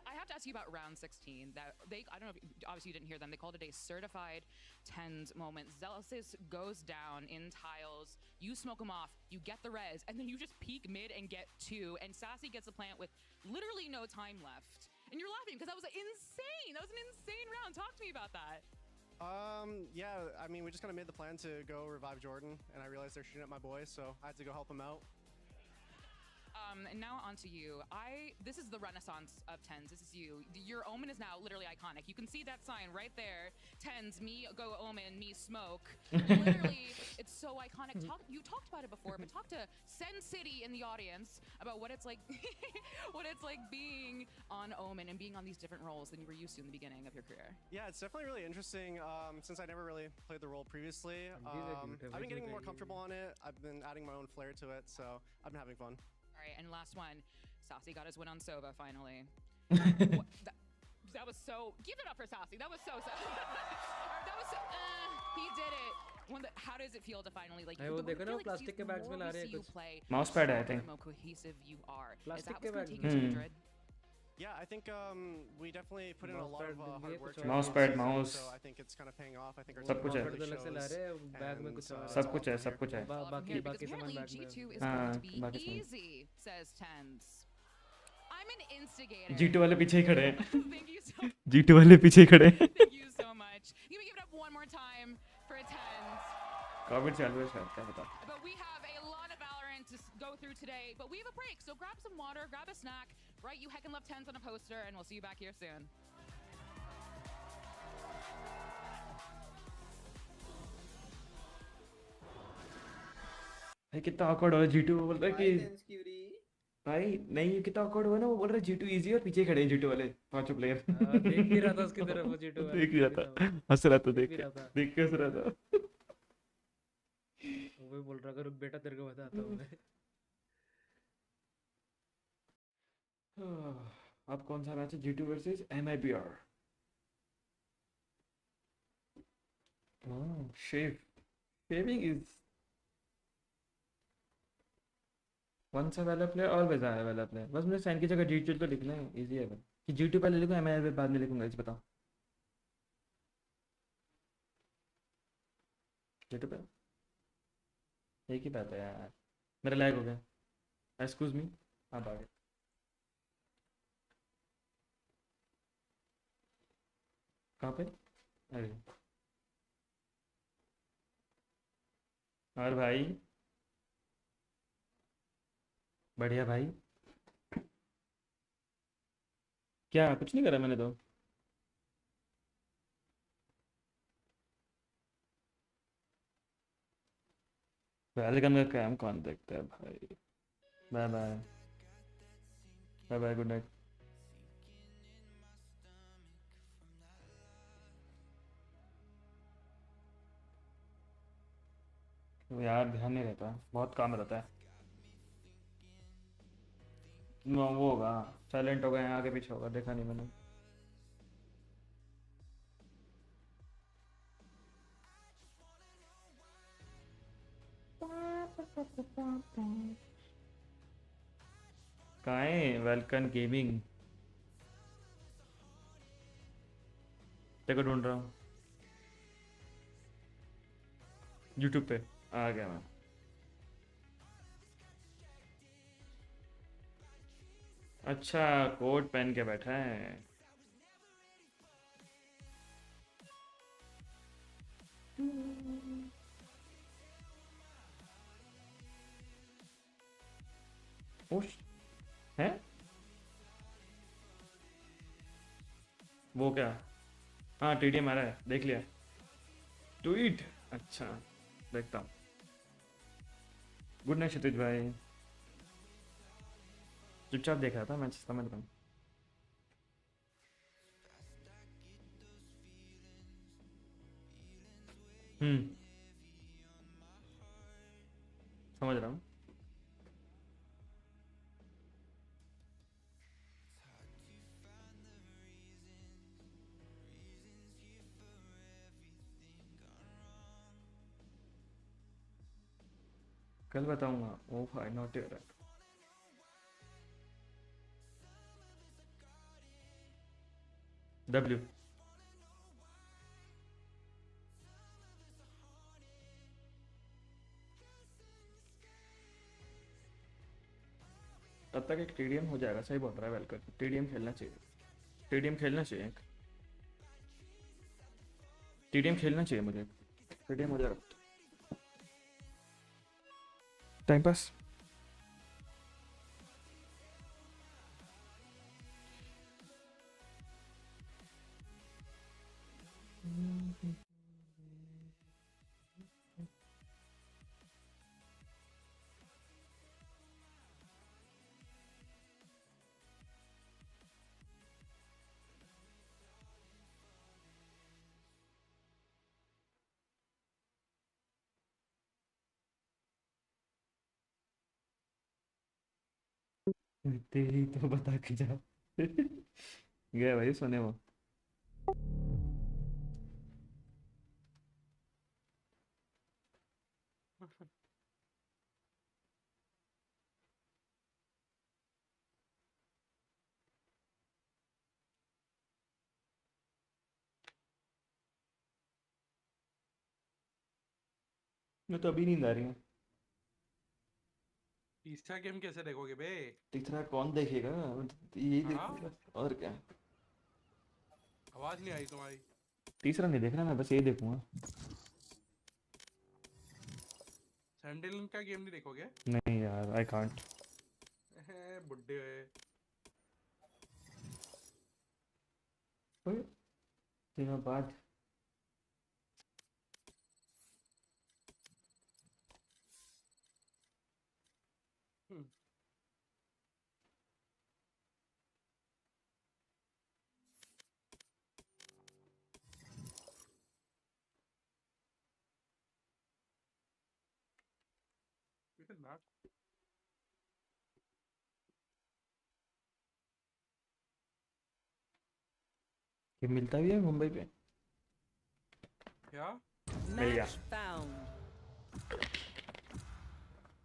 I have to ask you about round 16. That I don't know if obviously you didn't hear them. They called it a certified tens moment. Zealosis goes down in tiles. You smoke them off. You get the res, and then you just peek mid and get 2. And Sassy gets the plant with literally no time left. And you're laughing because that was insane. That was an insane round. Talk to me about that. Yeah, I mean, we just kind of made the plan to go revive Jordan, and I realized they're shooting at my boy, so I had to go help him out. And now on to you. This is the renaissance of Tens. This is you. Your Omen is now literally iconic. You can see that sign right there. Tens, me go Omen, me smoke. Literally, it's so iconic. You talked about it before, but talk to Sen City in the audience about what it's like what it's like being on Omen and being on these different roles than you were used to in the beginning of your career. Yeah, it's definitely really interesting since I never really played the role previously. I've been getting more comfortable on it. I've been adding my own flair to it, so I've been having fun. All right, and last one. Sassy got his win on Sova finally. That was so. Give it up for Sassy. That was so. That was so. He did it. How does it feel to finally like? वो देखो ना plastic के bags में ला रहे हैं कुछ. Mouse pad है I think. More cohesive you are. Plastic के बैग्स में. Yeah, I think we definitely put in a lot of hard work. Mouse pad, mouse. So I think it's kind of paying off. I think our सब कुछ है. Bag में कुछ सब कुछ है, सब कुछ है. बाकी सामान बैग में. G2 is going to be easy, says Tens. I'm an instigator. G2 वाले पीछे ही खड़े हैं. Thank you so much. G2 वाले पीछे ही खड़े हैं. Thank you so much. Can we give it up one more time for Tens? Covid चालू है शायद क्या पता. But we have a lot of Valorant to go through today, but we have a break, so grab some water, grab a snack, write you heckin' love Tens on a poster, and we'll see you back here soon. भाई कितना awkward हो G2 बोल रहा है कि भाई नहीं कितना awkward हुआ ना वो बोल रहा है G2 easy और पीछे खड़े हैं G2 वाले पांचों प्लेयर. देख भी रहा था उसकी तरफ वो G2 वाला. देख भी रहा था. हंस रहा था देख के हंस रहा था. वो बोल रहा था रुक बेटा तेरे को बताता हूँ मैं. अब कौन सा मैच है? G2 versus MIBR. Oh, shaving is once a valor player always a valor player. बस मुझे साइन की जगह G2 तो लिखना है, इजी है कि G2 पहले लिखूं MIBR बाद में लिखूंगा, इसे बताओ. G2 पे एक ही बात है यार. मेरा लैग हो गया. Excuse me. आप आ गए. कहाँ पे? अरे और भाई बढ़िया भाई. क्या कुछ नहीं करा मैंने तो. वेलकम का कैम कौन देखता है भाई. Bye bye. Bye bye. Good night. यार ध्यान नहीं रहता, बहुत काम रहता है. वो होगा साइलेंट हो गए हैं, आगे पीछे होगा, देखा नहीं मैंने. कहाँ है वेलकम गेमिंग? देखो ढूंढ रहा हूँ यूट्यूब पे. आ गया मैं. अच्छा कोट पहन के बैठा है. ओश है वो क्या? हाँ TDM आ रहा है, देख लिया. ट्वीट. अच्छा देखता हूँ. गुड नाइट क्षितिज भाई. चुपचाप देख रहा था मैं, समझ रहा हूँ. समझ रहा हूँ. कल बताऊंगा. ओ भाई नॉट योर. W. तब तक एक TDM हो जाएगा. सही बोल रहा है वेलकम. TDM खेलना चाहिए. TDM खेलना चाहिए. TDM खेलना चाहिए मुझे. TDM हो जाएगा. Time pass. तेरी तो बता के जा. गया भाई सोने वो. मैं तो अभी नींद आ रही है. तीसरा गेम कैसे देखोगे बे? तीसरा कौन देखेगा? यही हाँ? देखेगा और क्या. आवाज नहीं आई तुम्हारी. तीसरा नहीं देखना, मैं बस यही देखूंगा. सैंडल का गेम नहीं देखोगे? नहीं यार आई कांट. बुड्ढे दिनों बाद. ना ये मिलता भी है मुंबई पे? क्या? मिल गया।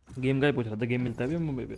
गेम का ही पूछ रहा था, गेम मिलता भी है मुंबई पे?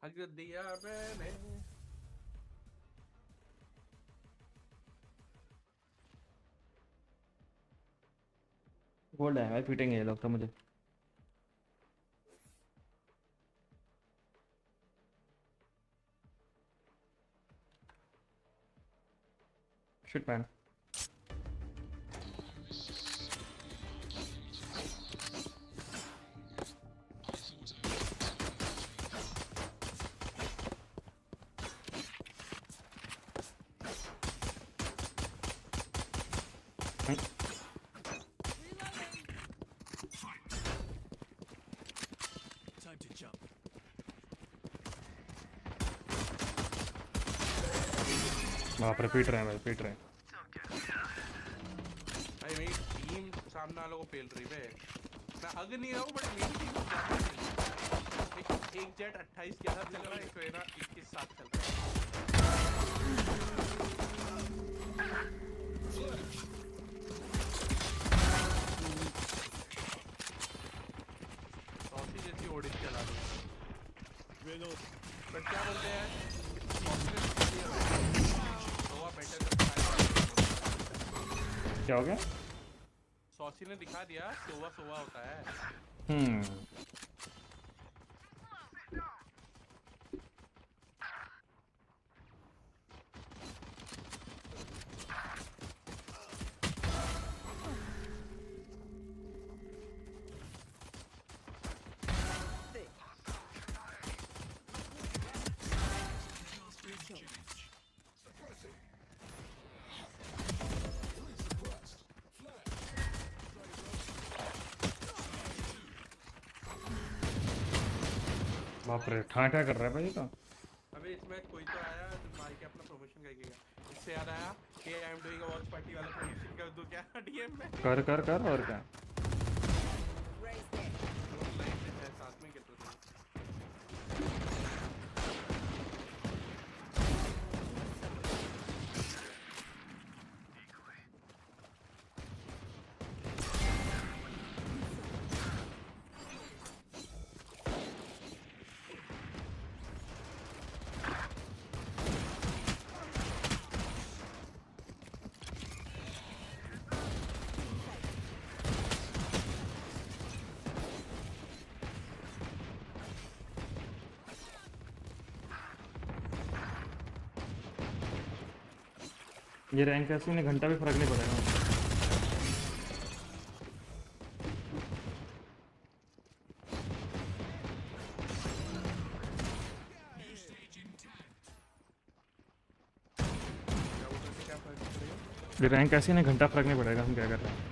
हक दिया मैंने। गोल्ड है भाई, पीटेंगे ये लोग तो मुझे। Shit man. बाप रे, पीट रहे हैं भाई, पीट रहे हैं। भाई मेरी टीम सामने वालों को पेल रही है। मैं हग नहीं रहा हूँ बट मेरी टीम एक जेट 28 के साथ चल रहा है, एक वेरा 21 साथ चल रहा है। सॉसी जैसी ओडिस चला रही है। बट क्या बोलते हैं, क्या हो गया? सॉसी ने दिखा दिया सोवा सोवा होता है। बाप रे, ठाठा कर रहा है भाई। तो अबे इसमें कोई तो आया मार के अपना प्रमोशन कर गया। इससे याद आया कि I am doing a watch party वाला प्रमोशन कर दूं क्या डीएम में? कर कर कर और क्या। साथ में खेल रहे थे। ये रैंक ऐसे उन्हें घंटा भी फर्क नहीं पड़ेगा। ये रैंक ऐसे उन्हें घंटा फर्क नहीं पड़ेगा हम क्या कर रहे हैं।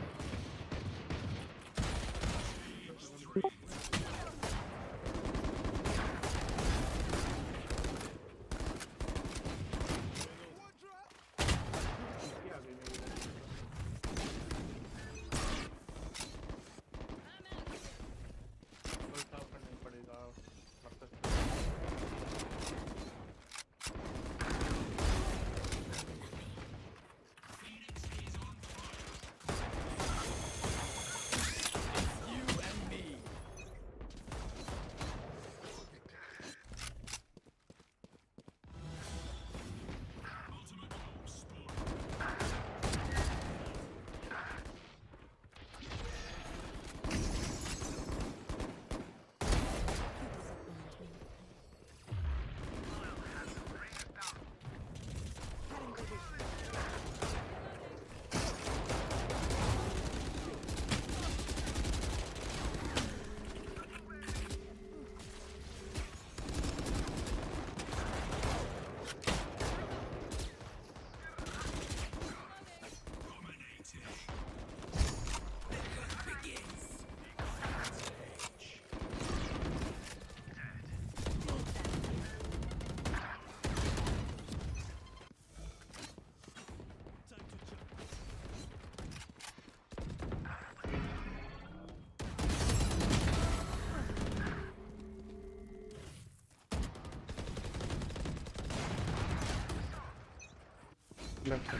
लेफ्ट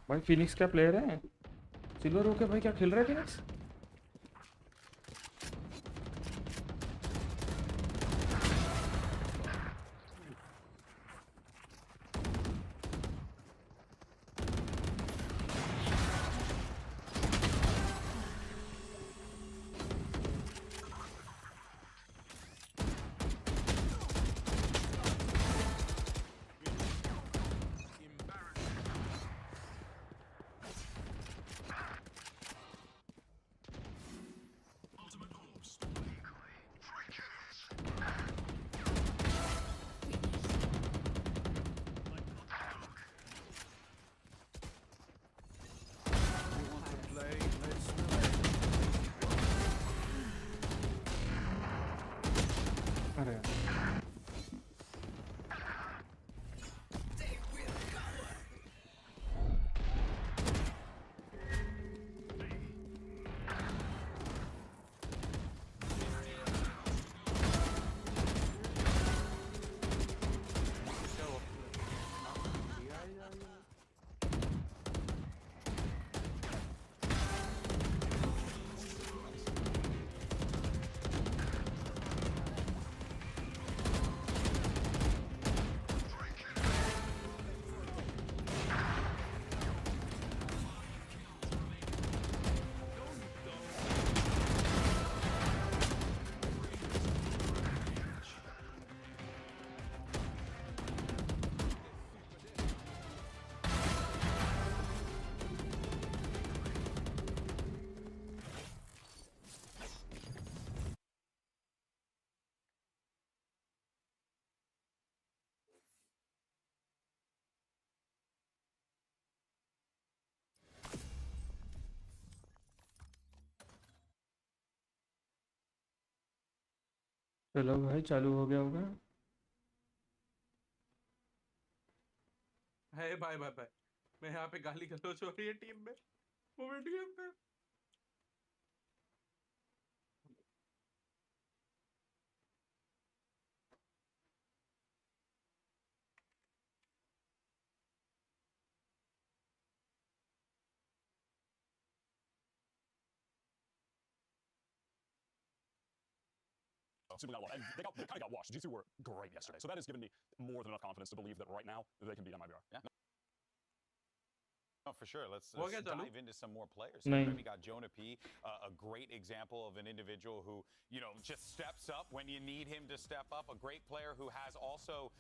भाई फिनिक्स क्या प्लेयर है सिल्वर होके भाई क्या खेल रहा है फिनिक्स अरे चलो भाई चालू हो गया होगा है भाई भाई भाई मैं यहाँ पे गाली गलौज हो रही है टीम में मोमेंट गेम पे Simply got and they kind of got washed. G2 were great yesterday, so that has given me more than enough confidence to believe that right now they can beat MIBR. Yeah. No, for sure. Let's Okay, dive into some more players. Nahin. We got Jonah P, a great example of an individual who, you know, just steps up when you need him to step up. A great player who has also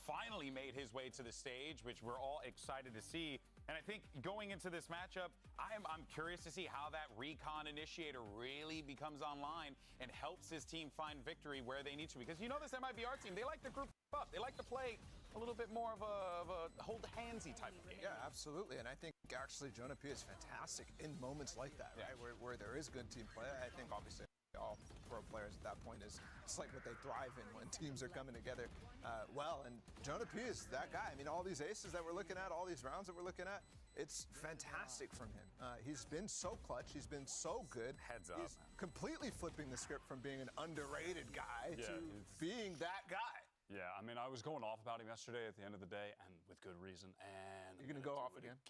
finally made his way to the stage, which we're all excited to see. And I think going into this matchup, I'm curious to see how that recon initiator really becomes online and helps his team find victory where they need to. Because you know this MIBR team, they like to group up. They like to play a little bit more of a hold handsy type of game. Yeah, absolutely. And I think actually Jonah P is fantastic in moments like that, right? Where there is good team play. I think obviously all pro players at that point is it's like what they thrive in when teams are coming together well. And Jonah P is that guy. I mean, all these aces that we're looking at, all these rounds that we're looking at, it's fantastic from him. He's been so clutch. He's been so good. Heads up. He's completely flipping the script from being an underrated guy to being that guy. Yeah, I mean, I was going off about him yesterday at the end of the day, and with good reason. And you're gonna go off again.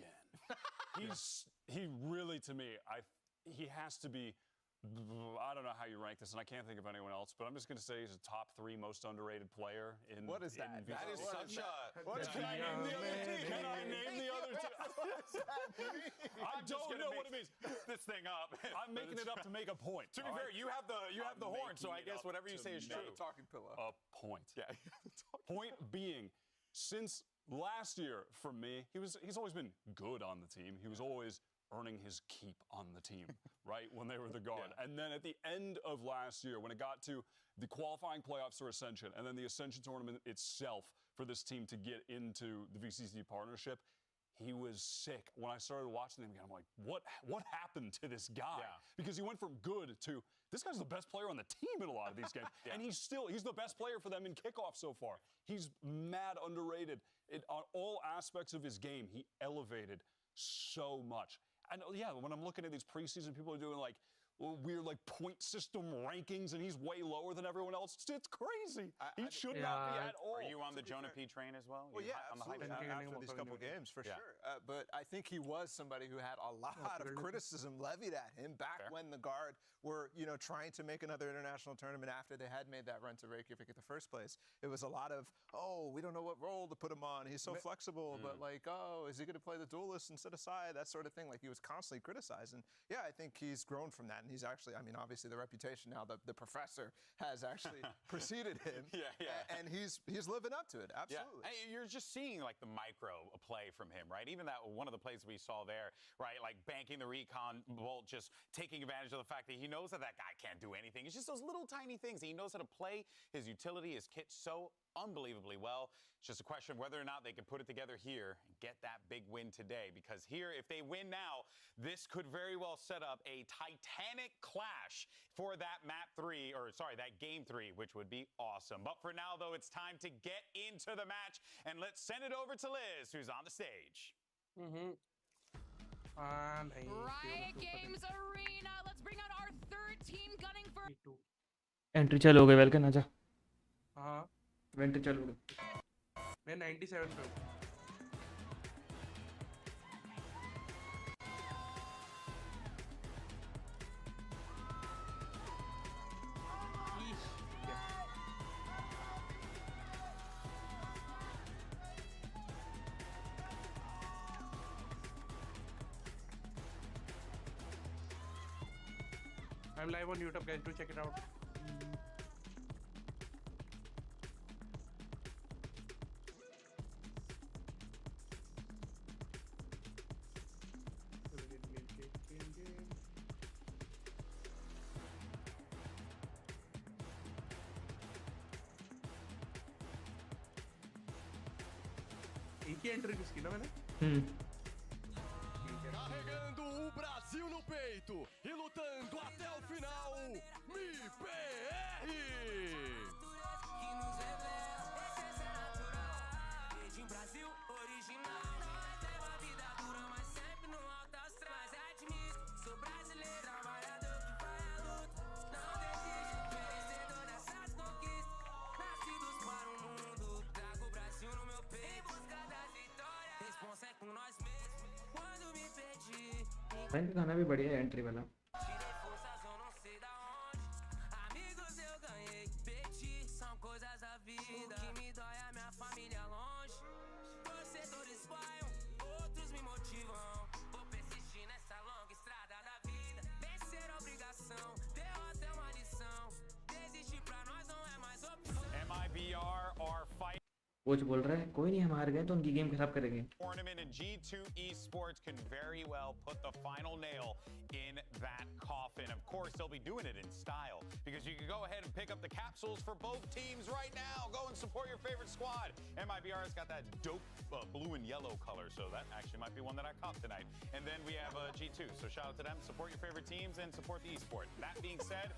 He really, to me, he has to be. I don't know how you rank this, and I can't think of anyone else, but I'm just going to say he's a top 3 most underrated player in. What is that? That is such a. Can I name the other two? Can I name the other two? What does that mean? I don't know what it means. This thing up. I'm making it up to make a point. To be fair, you have the horn, so I guess whatever you say is true. Talking pillow. A point. Yeah. Point being, since last year, for me, he's always been good on the team. He was always earning his keep on the team, right, when they were the guard. Yeah. And then at the end of last year, when it got to the qualifying playoffs for Ascension, and then the Ascension tournament itself for this team to get into the VCT partnership, he was sick. When I started watching them again, I'm like, what happened to this guy? Yeah. Because he went from good to, this guy's the best player on the team in a lot of these games. And he's the best player for them in Kickoff so far. He's mad underrated. On all aspects of his game, he elevated so much. And yeah, when I'm looking at these preseason, people are doing like, weird like point system rankings and he's way lower than everyone else. It's crazy. He should not be at all. Are you on the Jonah P train as well? Well, yeah, on the hype absolutely. train? After these couple games, for sure. But I think he was somebody who had a lot of criticism levied at him back when the Guard were, you know, trying to make another international tournament after they had made that run to Reykjavik in the first place. It was a lot of, oh, we don't know what role to put him on. He's so flexible, but like, oh, is he going to play the duelist instead of side? That sort of thing. Like, he was constantly criticized. And yeah, I think he's grown from that. And he's actually, I mean, obviously the reputation now, the professor has actually preceded him. And he's living up to it. Absolutely. Yeah. You're just seeing like the micro play from him, right? Even that one of the plays we saw there, right? Like banking the recon bolt, just taking advantage of the fact that he knows that that guy can't do anything. It's just those little tiny things. He knows how to play his utility, his kit so unbelievably well. It's just a question of whether or not they can put it together here and get that big win today. Because here, if they win now, this could very well set up a titanic clash for that that game 3, which would be awesome. But for now, though, it's time to get into the match, and let's send it over to Liz, who's on the stage. Riot Games Arena. Let's bring out our third team gunning for. Entry चालू हो गई welcome आजा हाँ entry चालू हो गई मैं 97 पे हूँ I'm live on YouTube, guys. Do check it out. एक ही एंट्री किसकी ना मैंने Carregando o Brasil no peito e lutando até o final, MIBR! Brasil original, nós leva a vida dura, mas sempre no alto astral. Mas admito, sou brasileiro, trabalhador que vai à luta. Não desiste, merecedor dessas conquistas. Nascidos para o mundo, trago o Brasil no meu peito. Em busca das vitórias, responsa é com nós mesmos. Quando me perdi, bank गाना भी बढ़िया है entry वाला tirei forças, eu não sei da onde. Amigos eu ganhei, perdi, são coisas da vida. O que me dói é minha família longe. Torcedores vaiam, outros me motivam. Vou persistir nessa longa estrada da vida. Vencer é obrigação, derrota é uma lição. Desistir pra nós não é mais opção. MIBR are fighting. Coach बोल रहा है कोई नहीं हम हार गए तो उनकी गेम खराब करेंगे Tournament and G2 Esports can very well put the final nail in that coffin. Of course, they'll be doing it in style because you can go ahead and pick up the capsules for both teams right now. Go and support your favorite squad. MIBR's got that dope blue and yellow color, so that actually might be one that I cop tonight. And then we have G2, so shout out to them. Support your favorite teams and support the esport. That being said,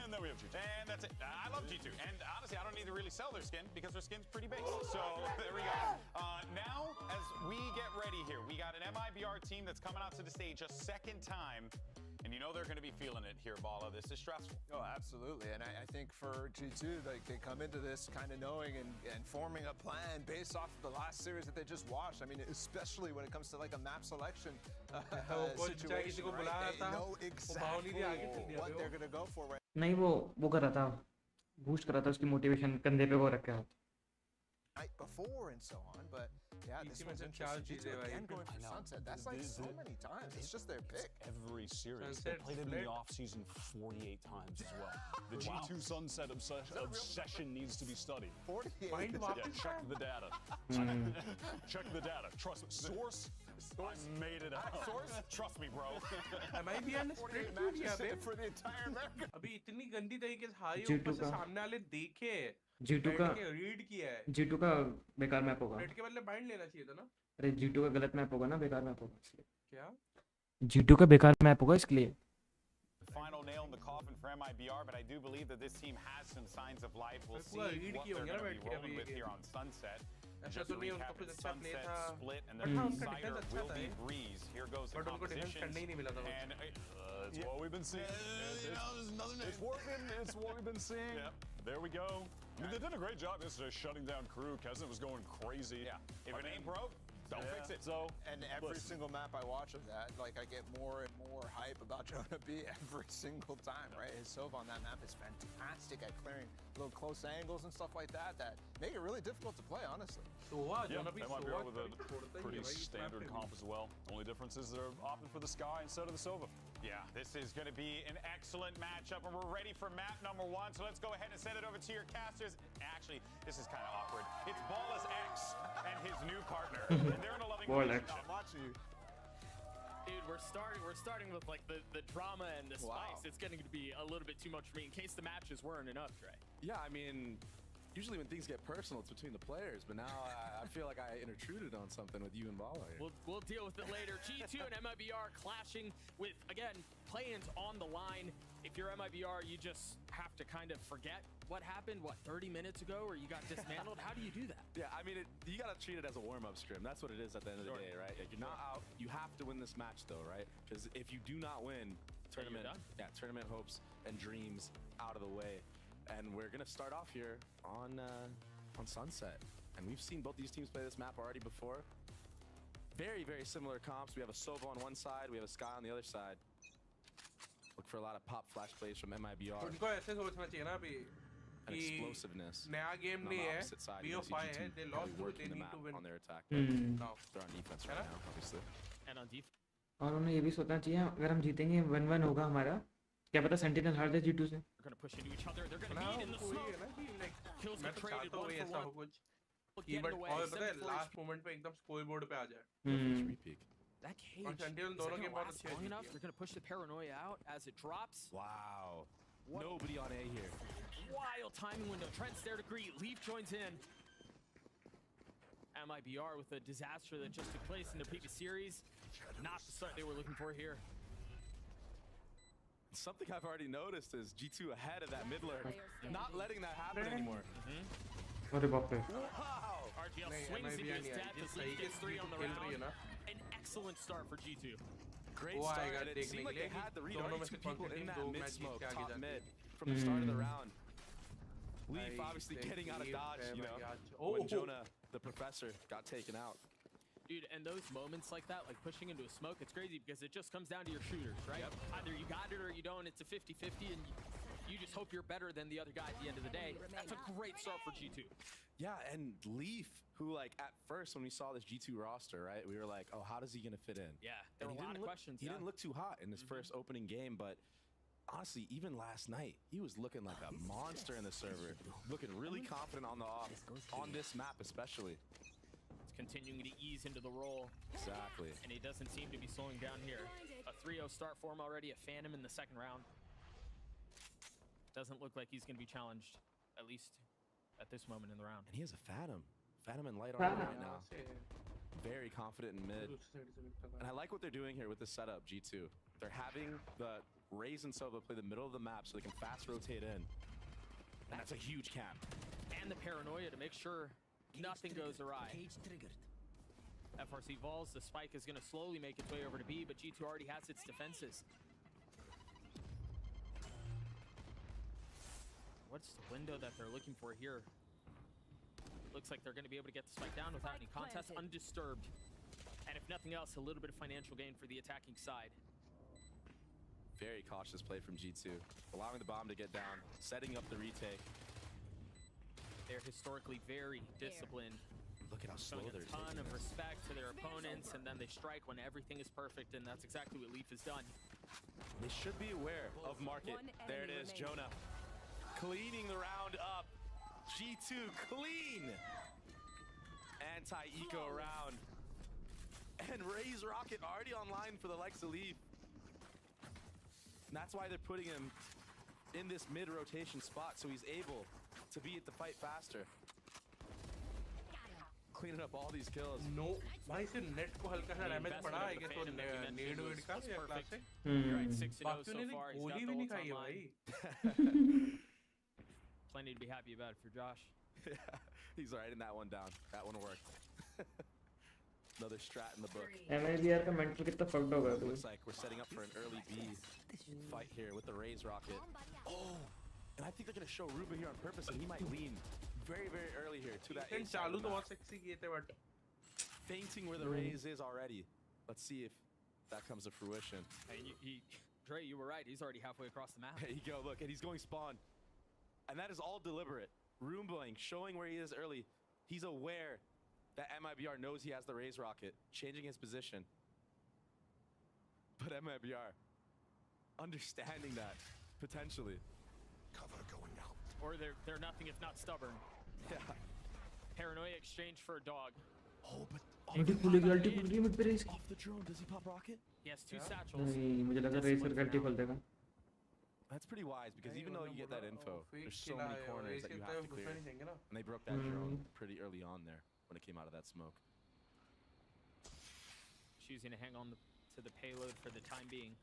and then we have G2. And that's it. I love G2. And honestly, I don't need to really sell their skin because their skin's pretty basic. So there we go. Now, as we get ready here, we got an MIBR team that's coming out to the stage a second time. And you know they're going to be feeling it here, Bala. This is stressful. Oh, absolutely. And I think for G2, like they come into this kind of knowing and forming a plan based off of the last series that they just watched. I mean, especially when it comes to like a map selection situation, right? They know exactly what they're going to go for, right? नहीं वो कर रहा था boost कर रहा था उसकी motivation कंधे पे वो रखा Night before and so on, but yeah, this one's interesting. G2 again going for Sunset. That's like so many times. It's just their pick. Every series. They played him in the off-season 48 times as well. The G2 Sunset obsession needs to be studied. 48? Yeah, check the data. Check the data. Trust me. Source? I made it up. Source? Trust me, bro. MIBR ने split क्यों किया बे? For the entire America. अभी इतनी गंदी तरीके से high G2 ऊपर से का- सामने वाले देखे G2 का रीड किया है G2 का बेकार मैप होगा रेड के बदले बाइंड लेना चाहिए था ना अरे G2 का गलत मैप होगा ना बेकार मैप होगा इसलिए क्या G2 का बेकार मैप होगा इसलिए Final nail in the coffin for MIBR, but I do believe that this team has some signs of life. We'll see पूरा what रीड they're किया going होगा to ना be बैठ के rolling अभी with here on Sunset. just तो नहीं, उनको recapping कुछ अच्छा play Sunset था। split, and But their हाँ, उनका decider defense अच्छा will था be ये। Breeze. Here goes the But उनको defense compositions. करने ही नहीं मिला था And It's what we've been seeing. It's working. It's what we've been seeing. There we go. I mean, they did a great job yesterday shutting down crew. Kesnet was going crazy. Yeah. If it ain't broke, don't fix it. So, and every single map I watch of that, like I get more and more hype about Jonah B every single time, right? His Sova on that map is fantastic at clearing little close angles and stuff like that that make it really difficult to play, honestly. Yeah, MIBR with a pretty standard comp as well. Only difference is they're opting for the Sky instead of the Sova. Yeah, this is going to be an excellent matchup, and we're ready for map number 1. So let's go ahead and send it over to your casters. Actually, this is kind of awkward. It's Ballas X and his new partner, and they're in a loving relationship. I'm watching you. Dude, we're starting with like the drama and the spice. It's getting to be a little bit too much for me in case the matches weren't enough, Trey. Yeah, I mean, usually when things get personal, it's between the players, but now I feel like I intruded on something with you and Bala here. We'll deal with it later. G2 and MIBR clashing with, again, play-ins on the line. If you're MIBR, you just have to kind of forget what happened, 30 minutes ago, or you got dismantled? How do you do that? Yeah, I mean, you got to treat it as a warm-up scrim. That's what it is at the end of the day, right? Like, you're not out. You have to win this match, though, right? Because if you do not win, tournament hopes and dreams out of the way. And we're gonna start off here on Sunset, and we've seen both these teams play this map already before. Very, very similar comps. We have a Sova on one side, we have a Sky on the other side. Look for a lot of pop flash plays from MIBR. उनको ऐसे सोचना चाहिए ना अभी And explosiveness. नया game नहीं है, BO5 है, they lost, they need to win on their attack. now. They're on defense right now, obviously. And on defense. और उन्हें ये भी सोचना चाहिए अगर हम जीतेंगे 1-1 होगा हमारा, क्या पता सेंटिनल हार जाए G2 से. They're gonna push into each other. They're gonna meet in the smoke. Kills get traded one for one. But और पता है last moment पे एकदम scoreboard पे आ जाए. That cage. और Sentinel दोनों के बहुत अच्छे long enough. They're gonna push the paranoia out as it drops. Wow. Nobody on A here. Wild timing window. Trent's there to greet. Leaf joins in. MIBR with a disaster that just took place in the previous series. Not the start they were looking for here. Something I've already noticed is G2 ahead of that mid lurk. Not letting that happen anymore. अरे बाप रे. Wow. RGL swings into his death as Leaf gets 3 on the round. An excellent start for G2. Great start, and it seemed like they had the read. Already 2 people in that mid smoke, top mid, from the start of the round. Leaf obviously getting out of dodge, you know, when Jonah, the professor, got taken out. Dude, and those moments like that, like pushing into a smoke, it's crazy because it just comes down to your shooters, right? Either you got it or you don't. It's a 50-50, and you just hope you're better than the other guy at the end of the day. That's a great start for G2. Yeah, and Leaf, who like at first when we saw this G2 roster, right, we were like, oh, how does he gonna fit in? Yeah, there were a lot of questions. He didn't look too hot in his first opening game, but honestly, even last night, he was looking like a monster in the server, looking really confident on the off, on this map especially. Continuing to ease into the role. Exactly. And he doesn't seem to be slowing down here. A 3-0 start for him already, a Phantom in the second round. Doesn't look like he's going to be challenged, at least at this moment in the round. And he has a Phantom. Phantom and light armor right now. Very confident in mid. And I like what they're doing here with this setup, G2. They're having the Raze and Sova play the middle of the map so they can fast rotate in. And that's a huge cap. And the paranoia to make sure nothing goes awry. FRC Vols, the spike is going to slowly make its way over to B, but G2 already has its defenses. What's the window that they're looking for here? Looks like they're going to be able to get the spike down without any contest, undisturbed. And if nothing else, a little bit of financial gain for the attacking side. Very cautious play from G2, allowing the bomb to get down, setting up the retake. They're historically very disciplined. Look at how slow they're taking. A ton of respect to their opponents, and then they strike when everything is perfect, and that's exactly what Leaf has done. They should be aware of market. There it is, Jonah. Cleaning the round up. G2 clean. Anti-eco round. And Raze Rocket already online for the likes of Leaf. And that's why they're putting him in this mid-rotation spot, so he's able to be at the fight faster. Cleaning up all these kills. No, भाई से net को हल्का सा damage पड़ा है कि तो need wait का या classic. You're right, 6-0 so far. He's got the भी नहीं ults खाई है online. भाई. Plenty to be happy about for Josh. Yeah, He's writing that one down. That one worked. Another strat in the book. MIBR का mental कितना fucked होगा तू? Looks like we're setting up for an early B fight here with the Raze rocket. Oh, and I think they're gonna show Ruba here on purpose, and he might lean very, very early here to that. चालू तो बहुत sexy किए थे, but fainting where the Raze is already. Let's see if that comes to fruition. Hey, Dre, you were right. He's already halfway across the map. There you go. Look, and he's going spawn, and that is all deliberate. Roomboing, showing where he is early. He's aware that MIBR knows he has the Raze rocket, changing his position. But MIBR, understanding that, potentially. Cover going out. Or they're nothing if not stubborn. Yeah. Paranoia exchange for a dog. Oh, but Ulti खुली गई mid पे Raze की. Off the drone, does he pop rocket? He has 2 satchels. नहीं, मुझे लगा Razer का ulti खोल देगा. That's pretty wise because even though you get that info, there's so many corners that you have to clear. And they broke that drone pretty early on there when it came out of that smoke. Choosing to hang on to the payload for the time being.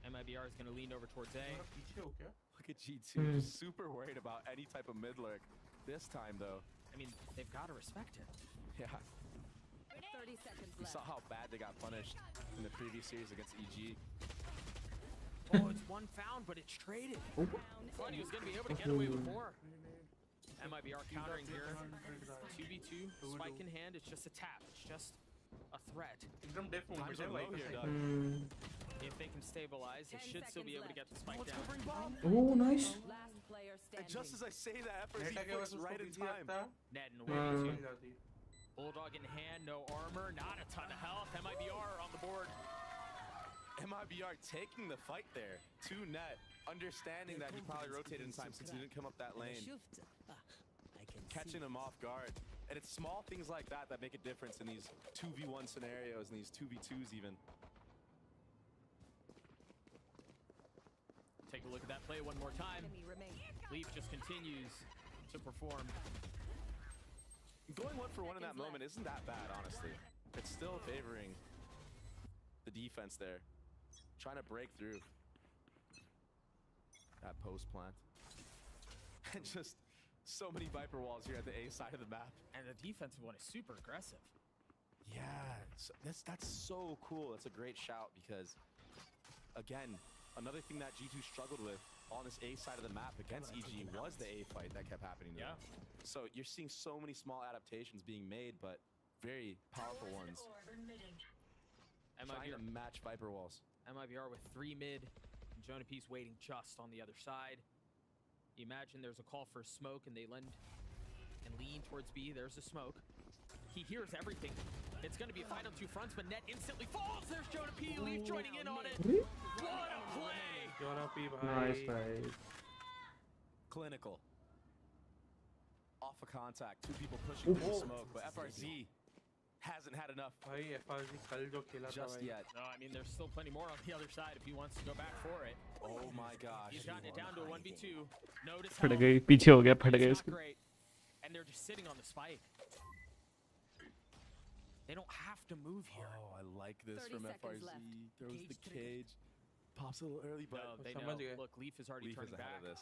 MIBR is going to lean over towards A. Look at G2, super worried about any type of mid lurk. This time though, I mean, they've got to respect it. Yeah. 30 seconds We left. saw how bad they got punished in the previous series against EG. Oh, it's one found, but it's traded. Thought he was going to be able to get away with more. MIBR countering here. 2v2, spike in hand. It's just a tap. It's just a threat. Times are low here, Doug. If they can stabilize, they should still be able to get the spike down. Oh, nice. Last player And standing. just as I say that, FRZ flicks right in time. Ned and away too. Bulldog in hand, no armor, not a ton of health. MIBR on the board. MIBR taking the fight there to Net, understanding that he probably rotated in time since he didn't come up that lane. Catching him off guard. And it's small things like that that make a difference in these 2v1 scenarios and these 2v2s even. Take a look at that play one more time. Leaf just continues to perform. Going 1-for-1 in that moment isn't that bad, honestly. It's still favoring the defense there. Trying to break through that post plant. And just so many Viper walls here at the A side of the map. And the defensive one is super aggressive. Yeah, that's so cool. That's a great shout because, again, another thing that G2 struggled with on this A side of the map against EG was the A fight that kept happening there. So you're seeing so many small adaptations being made, but very powerful ones. Trying to match Viper walls. MIBR with 3 mid, and Jonah P's waiting just on the other side. You imagine there's a call for a smoke, and they lend and lean towards B. There's a smoke. He hears everything. It's going to be a fight on 2 fronts, but Net instantly falls. There's Jonah P. Leaf joining in on it. What a play! Jonah P, Nice, nice. Clinical. Off of contact. 2 people pushing through the smoke, but FRZ hasn't had enough just yet. No, I mean, there's still plenty more on the other side if he wants to go back for it. Oh my gosh. He's gotten it down to a 1v2. Notice फट गई पीछे हो गया फट गया it's इसके. not great. And they're just sitting on the spike. They don't have to move here. Oh, I like this from FRZ. Throws the cage. Pops a little early, but no, they know. Look, Leaf is already turning back. Ahead of this.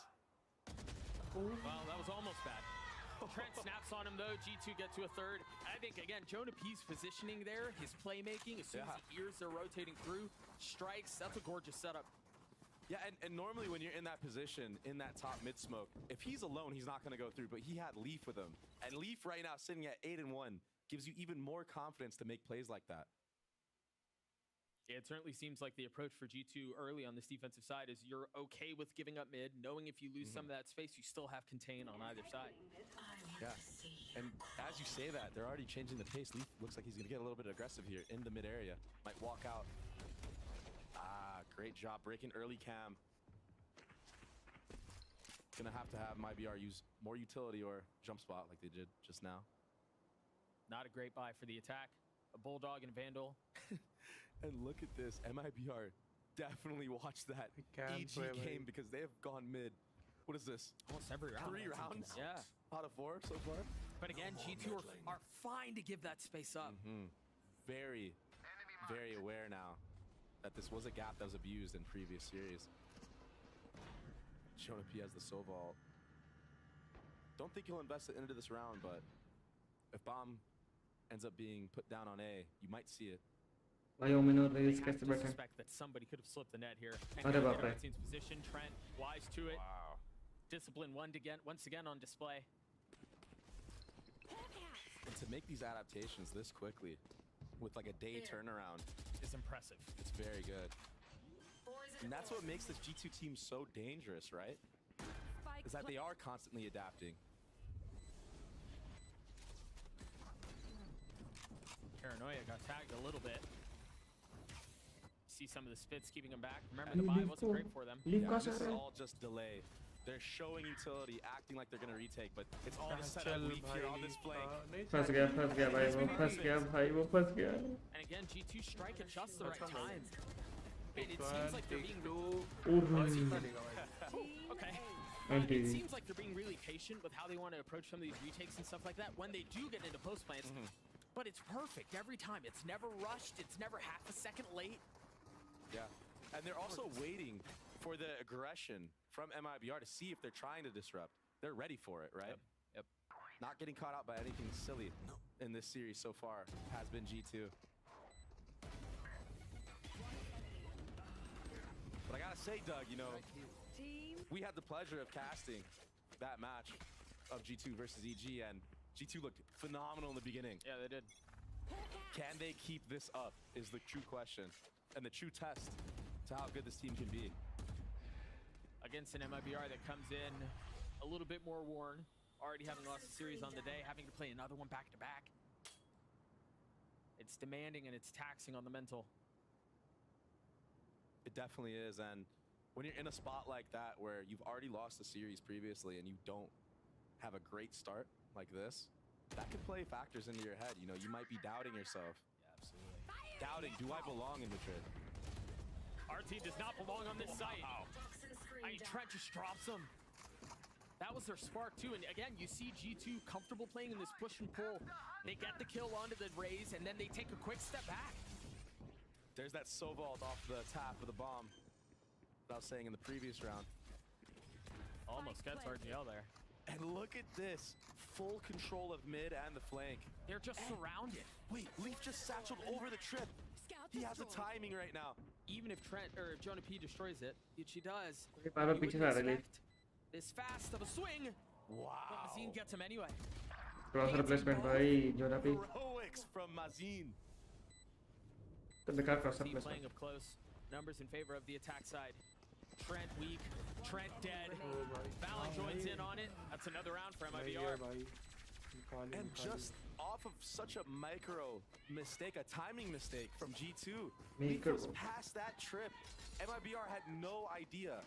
Well, that was almost bad. Trent snaps on him though. G2 get to a third. I think again, Jonah P's positioning there, his playmaking, as soon as he hears they're rotating through, strikes. That's a gorgeous setup. Yeah, and normally when you're in that position, in that top mid smoke, if he's alone, he's not going to go through. But he had Leaf with him, and Leaf right now sitting at 8-1 gives you even more confidence to make plays like that. Yeah, it certainly seems like the approach for G2 early on this defensive side is you're okay with giving up mid, knowing if you lose some of that space, you still have contain on either side. Yeah, and as you say that, they're already changing the pace. Leaf looks like he's going to get a little bit aggressive here in the mid area. Might walk out. Ah, great job breaking early cam. Gonna have MIBR use more utility or jump spot like they did just now. Not a great buy for the attack. A Bulldog and Vandal. And look at this, MIBR definitely watched that EG game because they have gone mid. What is this? Almost every round. 3 rounds? Yeah. Out of 4 so far? But again, G2 are fine to give that space up. Very, very aware now that this was a gap that was abused in previous series. Jonah P has the Soval. Don't think he'll invest it into this round, but if bomb ends up being put down on A, you might see it. भाई ओमिन और They raise have कैसे to बैठे? suspect that somebody could have slipped the net here. And अरे got बाप the रे। other team's position. Trent wise to it. Wow. Discipline once again on display. And to make these adaptations this quickly, with like a day turnaround, is impressive. It's very good. And that's what makes this G2 team so dangerous, right? Is that they are constantly adapting. Paranoia got tagged a little bit. See some of the spits keeping him back. Remember, the buy wasn't great for them. Yeah, this is all just delay. They're showing utility, acting like they're going to retake, but it's all the setup weak here on this flank. फंस गया भाई वो फंस गया And again, G2 strike at just the right time. And it seems like they're being okay. It seems like they're being really patient with how they want to approach some of these retakes and stuff like that when they do get into post plants. But it's perfect every time. It's never rushed. It's never half a second late. Yeah, and they're also waiting for the aggression from MIBR to see if they're trying to disrupt. They're ready for it, right? Yep. Not getting caught out by anything silly in this series so far has been G2. But I gotta say, Doug, you know, we had the pleasure of casting that match of G2 versus EG, and G2 looked phenomenal in the beginning. Yeah, they did. Can they keep this up is the true question, and the true test to how good this team can be. Against an MIBR that comes in a little bit more worn, already having lost a series on the day, having to play another one back to back. It's demanding and it's taxing on the mental. It definitely is, and when you're in a spot like that where you've already lost the series previously and you don't have a great start like this, that could play factors into your head. You know, you might be doubting yourself. Yeah, absolutely. Doubting, do I belong in Madrid? Our team does not belong on this site. I mean, Trent just drops them. That was their spark too, and again, you see G2 comfortable playing in this push and pull. They get the kill onto the Raze, and then they take a quick step back. There's that Sovault off the tap of the bomb that I was saying in the previous round. Almost gets RGL there. And look at this. Full control of mid and the flank. They're just surrounded. Wait, Leaf just satcheled over the trip. He has the timing right now. Even if Trent or Jonah P destroys it, which he does, you बार-बार wouldn't पीछे से आ रहा है expect this fast of a swing. Wow. But Mazine gets him anyway. Cross replacement भाई जोना पे Heroics from Mazine. तो बेकार cross Team replacement playing up close. Numbers in favor of the attack side. Trent weak. Trent dead. Valen joins in on it. That's another round for MIBR. And just off of such a micro mistake, a timing mistake from G2. Leaf was past that trip. MIBR had no idea.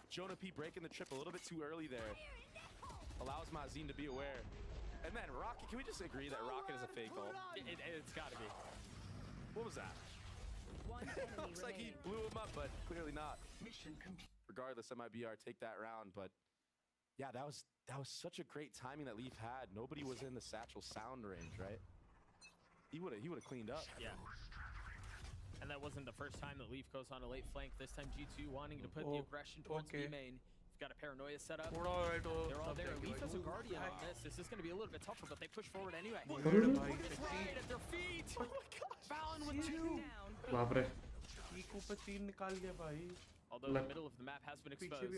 Jonah P breaking the trip a little bit too early there. Allows Mazine to be aware. And then Rocket, can we just agree that Rocket is a fake goal? It's gotta be. What was that? Looks like he blew him up, but clearly not. Regardless, MIBR take that round, but yeah, that was such a great timing that Leaf had. Nobody was in the satchel sound range, right? He would have cleaned up. Yeah. And that wasn't the first time that Leaf goes on a late flank. This time G2 wanting to put the aggression towards B main. You've got a paranoia set up. They're all there. Leaf has a guardian on this. This is going to be a little bit tougher, but they push forward anyway. Look right at their feet. Oh my gosh. Valen with 2. बाप रे Although the middle of the map has been exposed.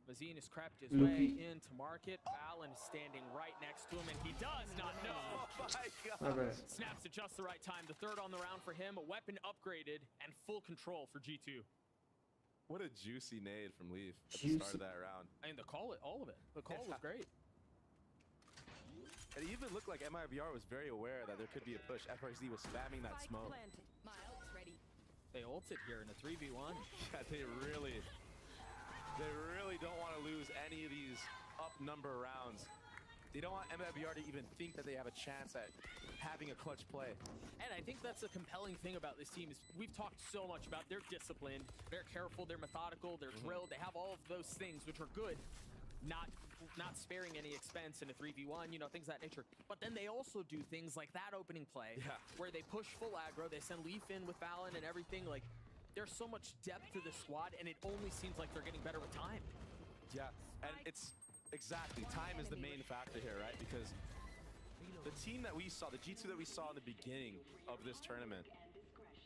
Mazine has crept his Lucky. way into market. Valen is standing right next to him, and he does not know. Oh my God. Snaps at just the right time. The third on the round for him. A weapon upgraded and full control for G2. What a juicy nade from Leaf at the start of that round. I mean, all of it. The call was great. It even looked like MIBR was very aware that there could be a push. FRZ was spamming that smoke. They ulted here in a 3v1. Yeah, they really don't want to lose any of these up number rounds. They don't want MIBR to even think that they have a chance at having a clutch play. And I think that's a compelling thing about this team is we've talked so much about they're disciplined, they're careful, they're methodical, they're drilled, they have all of those things which are good. Not sparing any expense in a 3v1, you know, things of that nature. But then they also do things like that opening play where they push full aggro, they send Leaf in with Valen and everything. Like, there's so much depth to the squad, and it only seems like they're getting better with time. Yeah, and it's Exactly. Time is the main factor here, right? Because the team that we saw, the G2 that we saw in the beginning of this tournament,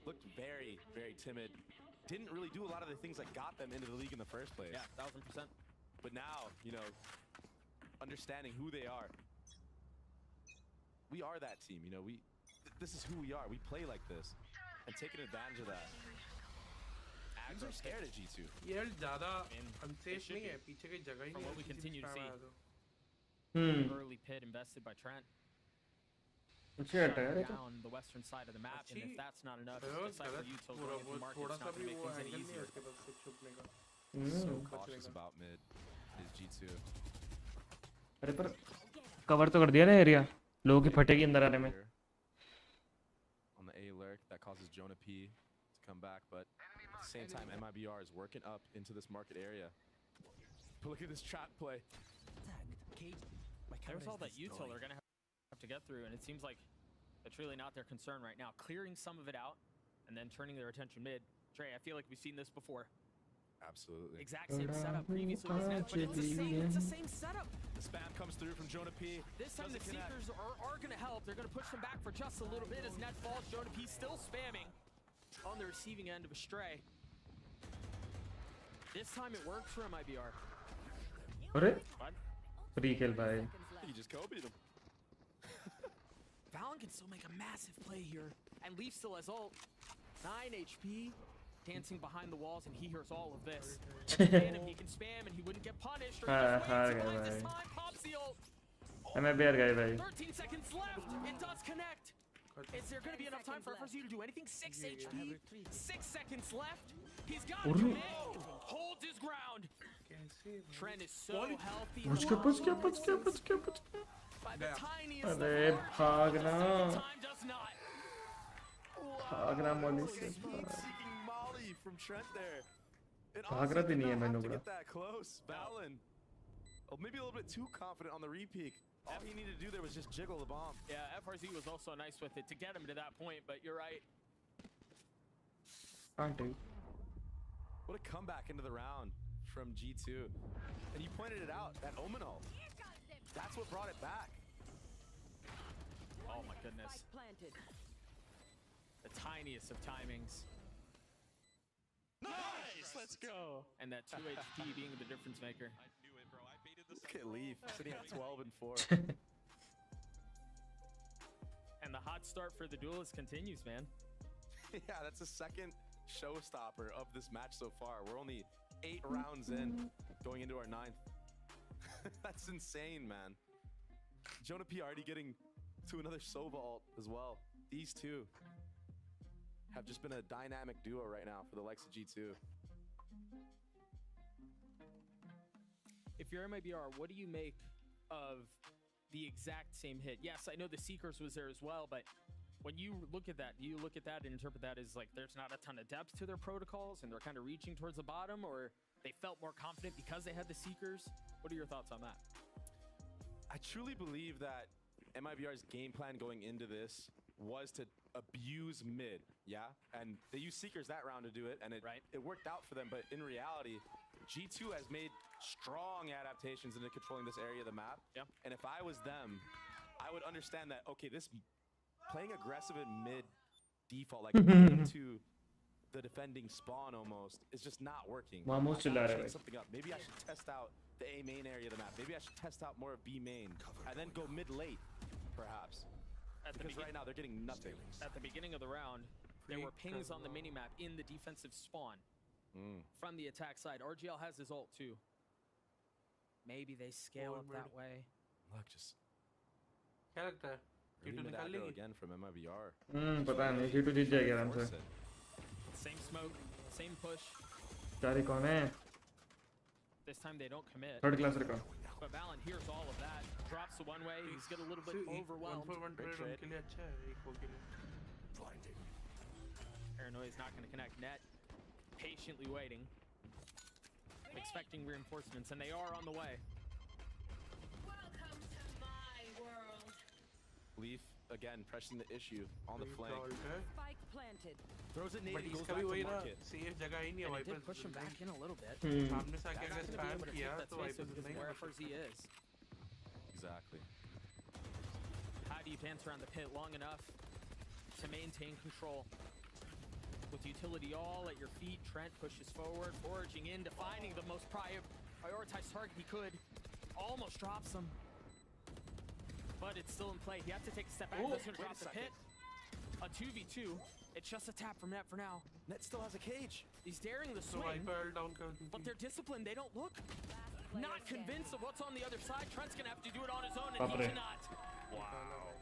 looked very, very timid. Didn't really do a lot of the things that got them into the league in the first place. Yeah, 1000%. But now, you know, understanding who they are, we are that team. You know, this is who we are. We play like this, and taking advantage of that. Ags are scared of G2. यार ज़्यादा unsafe नहीं है पीछे की जगह ही From नहीं what we continue to see. Early pit invested by Trent. Shutting down the western side of the map, and if that's not enough, it's decide for you to go into the market. It's not going to make things any easier. So cautious about mid is G2. अरे पर cover तो कर दिया ना area लोगों की फटेगी अंदर आने में. On the A lurk that causes Jonah P to come back, but at the same time MIBR is working up into this market area. But look at this trap play. There's all that util they're going to have to get through, and it seems like it's really not their concern right now. Clearing some of it out and then turning their attention mid. Trey, I feel like we've seen this before. Absolutely. Exact same setup previously was net, but it's the same setup. The spam comes through from Jonah P. This time the Seekers are going to help. They're going to push them back for just a little bit as net falls. Jonah P still spamming on the receiving end of a stray. This time it works for MIBR. अरे free kill भाई. He just copied him. Valen can still make a massive play here, and Leaf still has ult. 9 HP, dancing behind the walls, and he hears all of this. He can spam, and he wouldn't get punished. Or he just waits and this time, pops the ult. MIBR guy भाई. 13 seconds left. It does connect. Is there going to be enough time for FRZ to do anything? 6 HP, 6 seconds left. He's got to commit. Holds his ground. Trent is so healthy. By the tiniest अरे भागना. time does not. भागना Molly से. Seeking Molly from Trent there. भाग रहा भी नहीं है मैंने Get that close, Valen. Oh, maybe a little bit too confident on the repeat. All he needed to do there was just jiggle the bomb. Yeah, FRZ was also nice with it to get him to that point, but you're right. Can't do. What a comeback into the round from G2. And you pointed it out, that Omen ult. That's what brought it back. Oh my goodness. The tiniest of timings. Nice! Let's go! And that 2 HP being the difference maker. Look at Leaf sitting at 12 and 4. And the hot start for the duelist continues, man. Yeah, that's the second showstopper of this match so far. We're only 8 rounds in, going into our 9th. That's insane, man. Jonah P already getting to another Sova ult as well. These two have just been a dynamic duo right now for the likes of G2. If you're MIBR, what do you make of the exact same hit? Yes, I know the Seekers was there as well, but when you look at that, do you look at that and interpret that as like there's not a ton of depth to their protocols and they're kind of reaching towards the bottom, or they felt more confident because they had the Seekers? What are your thoughts on that? I truly believe that MIBR's game plan going into this was to abuse mid, yeah? And they used Seekers that round to do it, and it worked out for them, but in reality, G2 has made strong adaptations into controlling this area of the map. Yeah. And if I was them, I would understand that, okay, this playing aggressive in mid default, like into the defending spawn almost, is just not working. Change something up. Maybe I should test out the A main area of the map. Maybe I should test out more of B main, and then go mid late, perhaps. Because right now they're getting nothing. At the beginning of the round, there were pings on the minimap in the defensive spawn from the attack side. RGL has his ult too. Maybe they scale up that way. Look, just क्या लगता है? G2 निकाल लेगी again from MIBR. पता नहीं G2 जीत जाएगा आराम से. Same smoke, same push. चारी कौन है? This time they don't commit. Third class recon. But Valen hears all of that. Drops the one way. He's getting a little bit overwhelmed. Paranoia is not going to connect net. Patiently waiting. Expecting reinforcements, and they are on the way. Leaf again, pressing the issue on the flank. Spike planted. Throws it, But goes इसका back भी to वही ना market. safe जगह ही नहीं है And it Vipers did push him back in a little bit. सामने से आके अगर That's spam gonna be किया able to तो take that space Vipers with नहीं where कर FRZ is. Exactly. How do you dance around the pit long enough to maintain control? With utility all at your feet, Trent pushes forward, foraging in, defining the most prioritized target he could. Almost drops him. But it's still in play. He has to take a step back. He's going to drop the pit. A 2v2. It's just a tap from Net for now. Net still has a cage. He's daring the तो swing, Viper down कर दी but they're disciplined. They don't look. Not convinced of what's on the other side. Trent's going to have to do it on his own, and he cannot. Wow.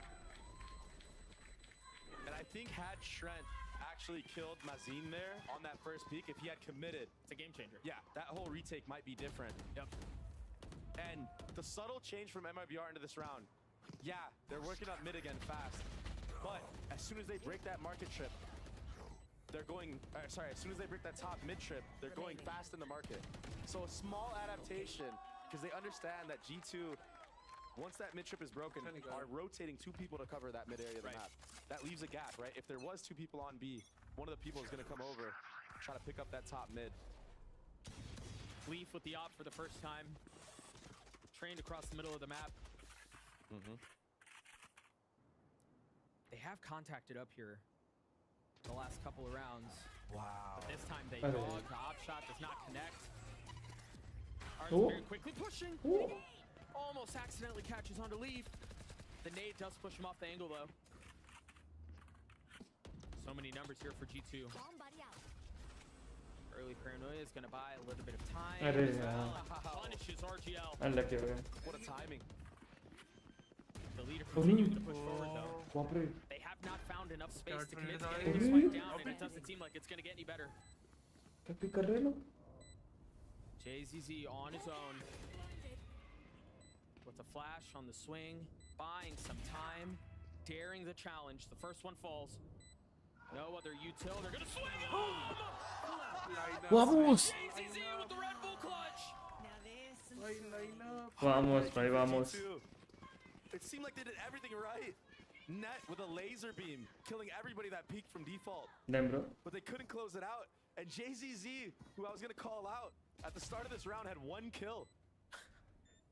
And I think had Trent actually killed Mazin there on that first peak, if he had committed, It's a game changer. yeah, that whole retake might be different. Yep. And the subtle change from MIBR into this round, yeah, they're working up mid again fast. But as soon as they break that market trip, they're going, sorry, as soon as they break that top mid trip, they're going fast in the market. So a small adaptation, because they understand that G2, once that mid trip is broken, are rotating 2 people to cover that mid area of the map. That leaves a gap, right? If there was 2 people on B, one of the people is going to come over, try to pick up that top mid. Leaf with the op for the first time. Trained across the middle of the map. They have contacted up here the last couple of rounds. Wow. But this time they Okay. dog. The op shot does not connect. Oh. Very quickly pushing. Oh. Almost accidentally catches onto Leaf. The nade does push him off the angle though. So many numbers here for G2. Early paranoia is gonna buy a little bit of time. अरे as यार. well. Punishes RGL. Unlucky हो गया. What a timing. The leader continuing to push forward though. बाप रे. They have not found enough space to commit to Oh. getting this fight down, and it doesn't seem like it's gonna get any better. क्या pick कर रहे हो लोग? JZZ on his own. With a flash on the swing, buying some time, daring the challenge. The first one falls. No other util. They're gonna swing home! Vamos! JZZ with the Red Bull clutch! Vamos, भाई, vamos. It seemed like they did everything right. Net with a laser beam, killing everybody that peaked from default. Damn, bro. But they couldn't close it out. And JZZ, who I was going to call out, at the start of this round had 1 kill.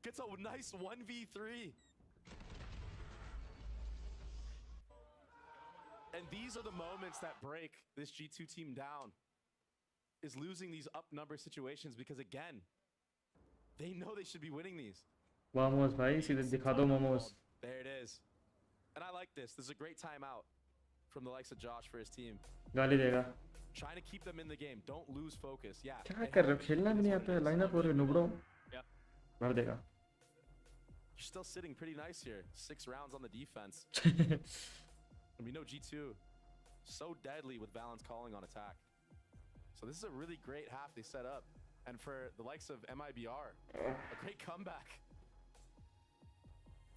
Gets a nice 1v3. And these are the moments that break this G2 team down. Is losing these up number situations because, again, they know they should be winning these. Vamos, भाई, सीधे दिखा दो momos. There it is. And I like this. This is a great timeout from the likes of Josh for his team. गाली देगा. Trying to keep them in the game. Don't lose focus. Yeah. क्या कर रहे हो? खेलना भी नहीं आता है. Line up हो रहे हो, नुबड़ो. Yep. मार देगा. You're still sitting pretty nice here. 6 rounds on the defense. And we know G2 so deadly with Valens calling on attack. So this is a really great half they set up. And for the likes of MIBR, a great comeback.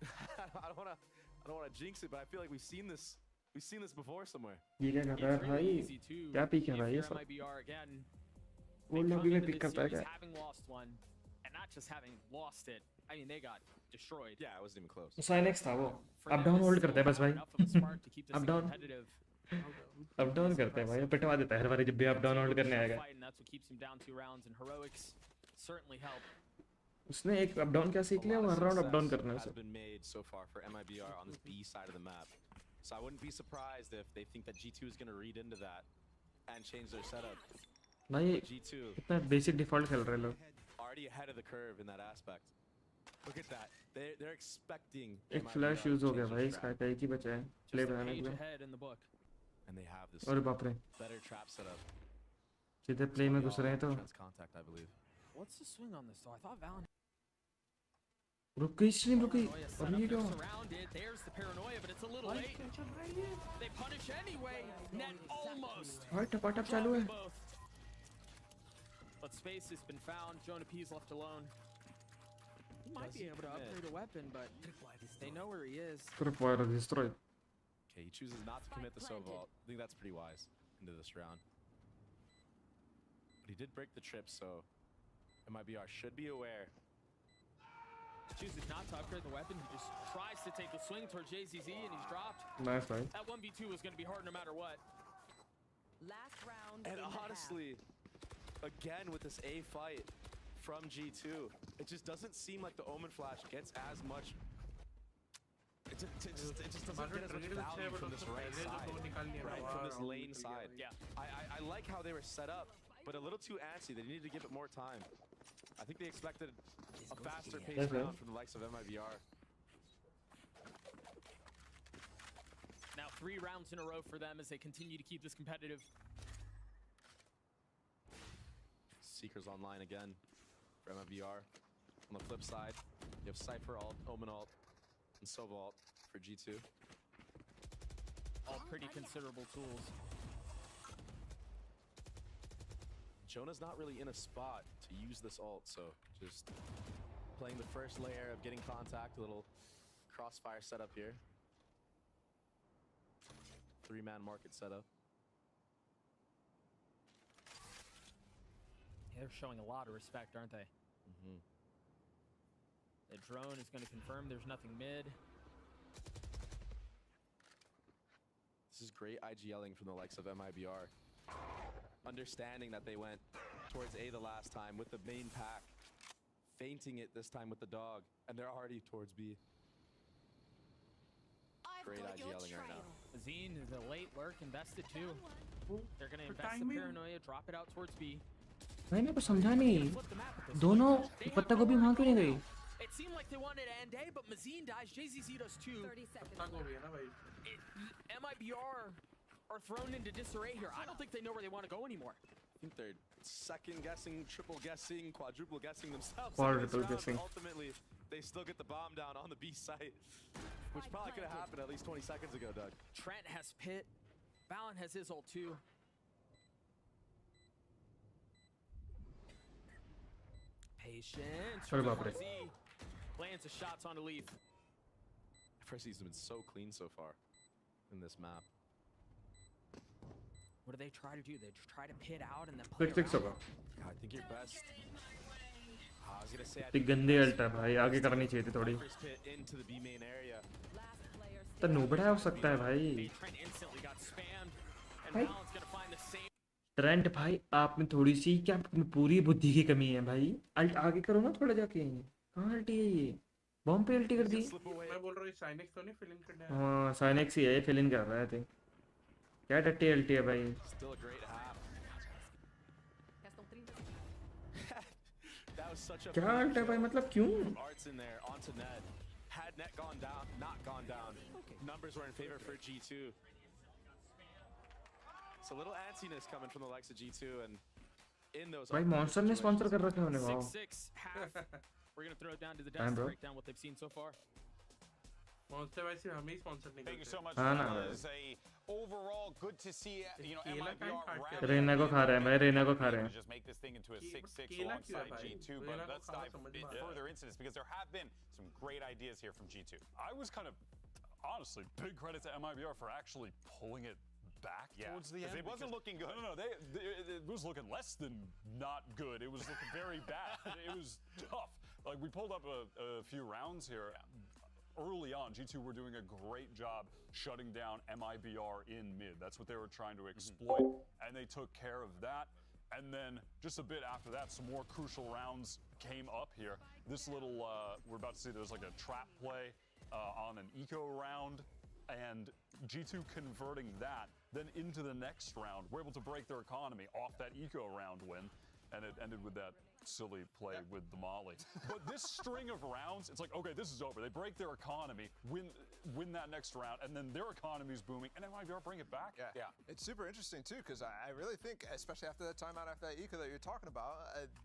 I don't want to jinx it, but I feel like we've seen this before somewhere. ये क्या कर रहा है भाई? क्या pick है भाई ये सब? MIBR again. वो लोग भी pick करता है क्या? Having lost one, and not just having lost it. I mean, they got destroyed. Yeah, it wasn't even close. Sinex था वो. Up down hold करता है बस भाई. Up down. Up down करता है भाई. पिटवा देता है हर बार जब भी up down hold करने आएगा. And that's what keeps him down 2 rounds, and heroics certainly help. उसने एक up down क्या सीख लिया? वो हर round up down करना है has उसे. been made so far for MIBR on this B side of the map. So I wouldn't be surprised if they think that G2 is going to read into that and change their setup. भाई G2 इतना basic default खेल रहे हैं लोग. already ahead of the curve in that aspect. Look at that. They're expecting एक flash use हो गया भाई इसका. एक ही बचा है play बनाने के लिए. Ahead in the book. And they have this अरे बाप रे. better trap setup. सीधे play में घुस रहे हैं तो. Contact, I believe. What's the swing on this though? I thought Valen. रुक गई स्ट्रीम रुक गई. और ये क्या? Surrounded. There's the paranoia, but it's a little late. They punish anyway. Net almost. भाई टपाटप चालू है. But space has been found. Jonah P is left alone. He might be able to upgrade a weapon, but they know where he is. Tripwire destroyed. Okay, he chooses not to commit the so vault. I think that's pretty wise into this round. But he did break the trip, so MIBR should be aware chooses not to upgrade the weapon. He just tries to take the swing towards JZZ, and he's dropped. Nice, right? That 1v2 was going to be hard no matter what. Last round. And honestly, again with this A fight from G2, it just doesn't seem like the Omen Flash gets as much. It just doesn't get as much value from this right side, right, from this lane side. Yeah. I like how they were set up, but a little too antsy. They needed to give it more time. I think they expected a faster paced round from the likes of MIBR. Now 3 rounds in a row for them as they continue to keep this competitive. Seeker's online again for MIBR. On the flip side, you have Cypher ult, Omen ult, and Sova ult for G2. All pretty considerable tools. Jonah's not really in a spot to use this ult, so just playing the first layer of getting contact, a little crossfire setup here. 3-man market setup. Yeah, they're showing a lot of respect, aren't they? Mm-hmm. The drone is going to confirm there's nothing mid. This is great IGLing from the likes of MIBR. Understanding that they went towards A the last time with the main pack, feinting it this time with the dog, and they're already towards B. Great IGLing right now. Zine is a late lurk, invested too. They're going to invest the paranoia, drop it out towards B. भाई मेरे को समझा नहीं दोनों पत्ता गोभी वहाँ क्यों नहीं गई? It seemed like they wanted to end A, but Mazine dies, JZZ does too. MIBR are thrown into disarray here. I don't think they know where they want to go anymore. I think they're second guessing, triple guessing, quadruple guessing themselves. Quadruple guessing. Ultimately, they still get the bomb down on the B site, which probably could have happened at least 20 seconds ago, Doug. Trent has Pit. Balin has his ult too. Patience. Lands the shots onto Leaf. First, he's been so clean so far in this map. What do they try to do? They just try to pit out and then play around. I think your best. I was gonna say. इतनी गंदी alt है भाई आगे करनी चाहिए थी थोड़ी. Into the B main area. तो नोबड़ा हो सकता है भाई. भाई ट्रेंट भाई आप में थोड़ी सी क्या पूरी बुद्धि की कमी है भाई. अल्ट आगे करो ना थोड़ा जाके. कहाँ अल्टी है ये? बॉम्ब पे अल्टी कर दी. मैं बोल रहा हूँ साइनेक्स तो नहीं फिल इन करना है. हाँ साइनेक्स ही है ये फिल इन कर रहा है थिंक. क्या टट्टी अल्टी है भाई. क्या अल्ट है भाई मतलब क्यों? Had net gone down, not gone down. Numbers were in favor for G2. It's a little antsiness coming from the likes of G2 and in those. भाई मॉन्स्टर ने स्पॉन्सर कर रखा है उन्हें. Wow. 6-6 half. We're gonna throw it down to the desk to break down what they've seen so far. Monster वैसे हमें ही sponsor नहीं करते. Thank you so much. Fellas. Overall, good to see MIBR. Raina को खा रहे हैं भाई. रेना को खा रहे हैं. Just make this thing into a 6-6 alongside G2, but let's dive a bit further into this because there have been some great ideas here from G2. I was kind of, honestly, big credit to MIBR for actually pulling it back towards the end. It wasn't looking good. No, it was looking less than not good. It was looking very bad. It was tough. Like, we pulled up a few rounds here. Early on, G2 were doing a great job shutting down MIBR in mid. That's what they were trying to exploit, and they took care of that. And then just a bit after that, some more crucial rounds came up here. This little, we're about to see there's like a trap play on an eco round, and G2 converting that then into the next round. We're able to break their economy off that eco round win, and it ended with that silly play with the Molly. But this string of rounds, it's like, okay, this is over. They break their economy, win that next round, and then their economy's booming, and MIBR bring it back. Yeah. It's super interesting too, because I really think, especially after that timeout, after that eco that you're talking about,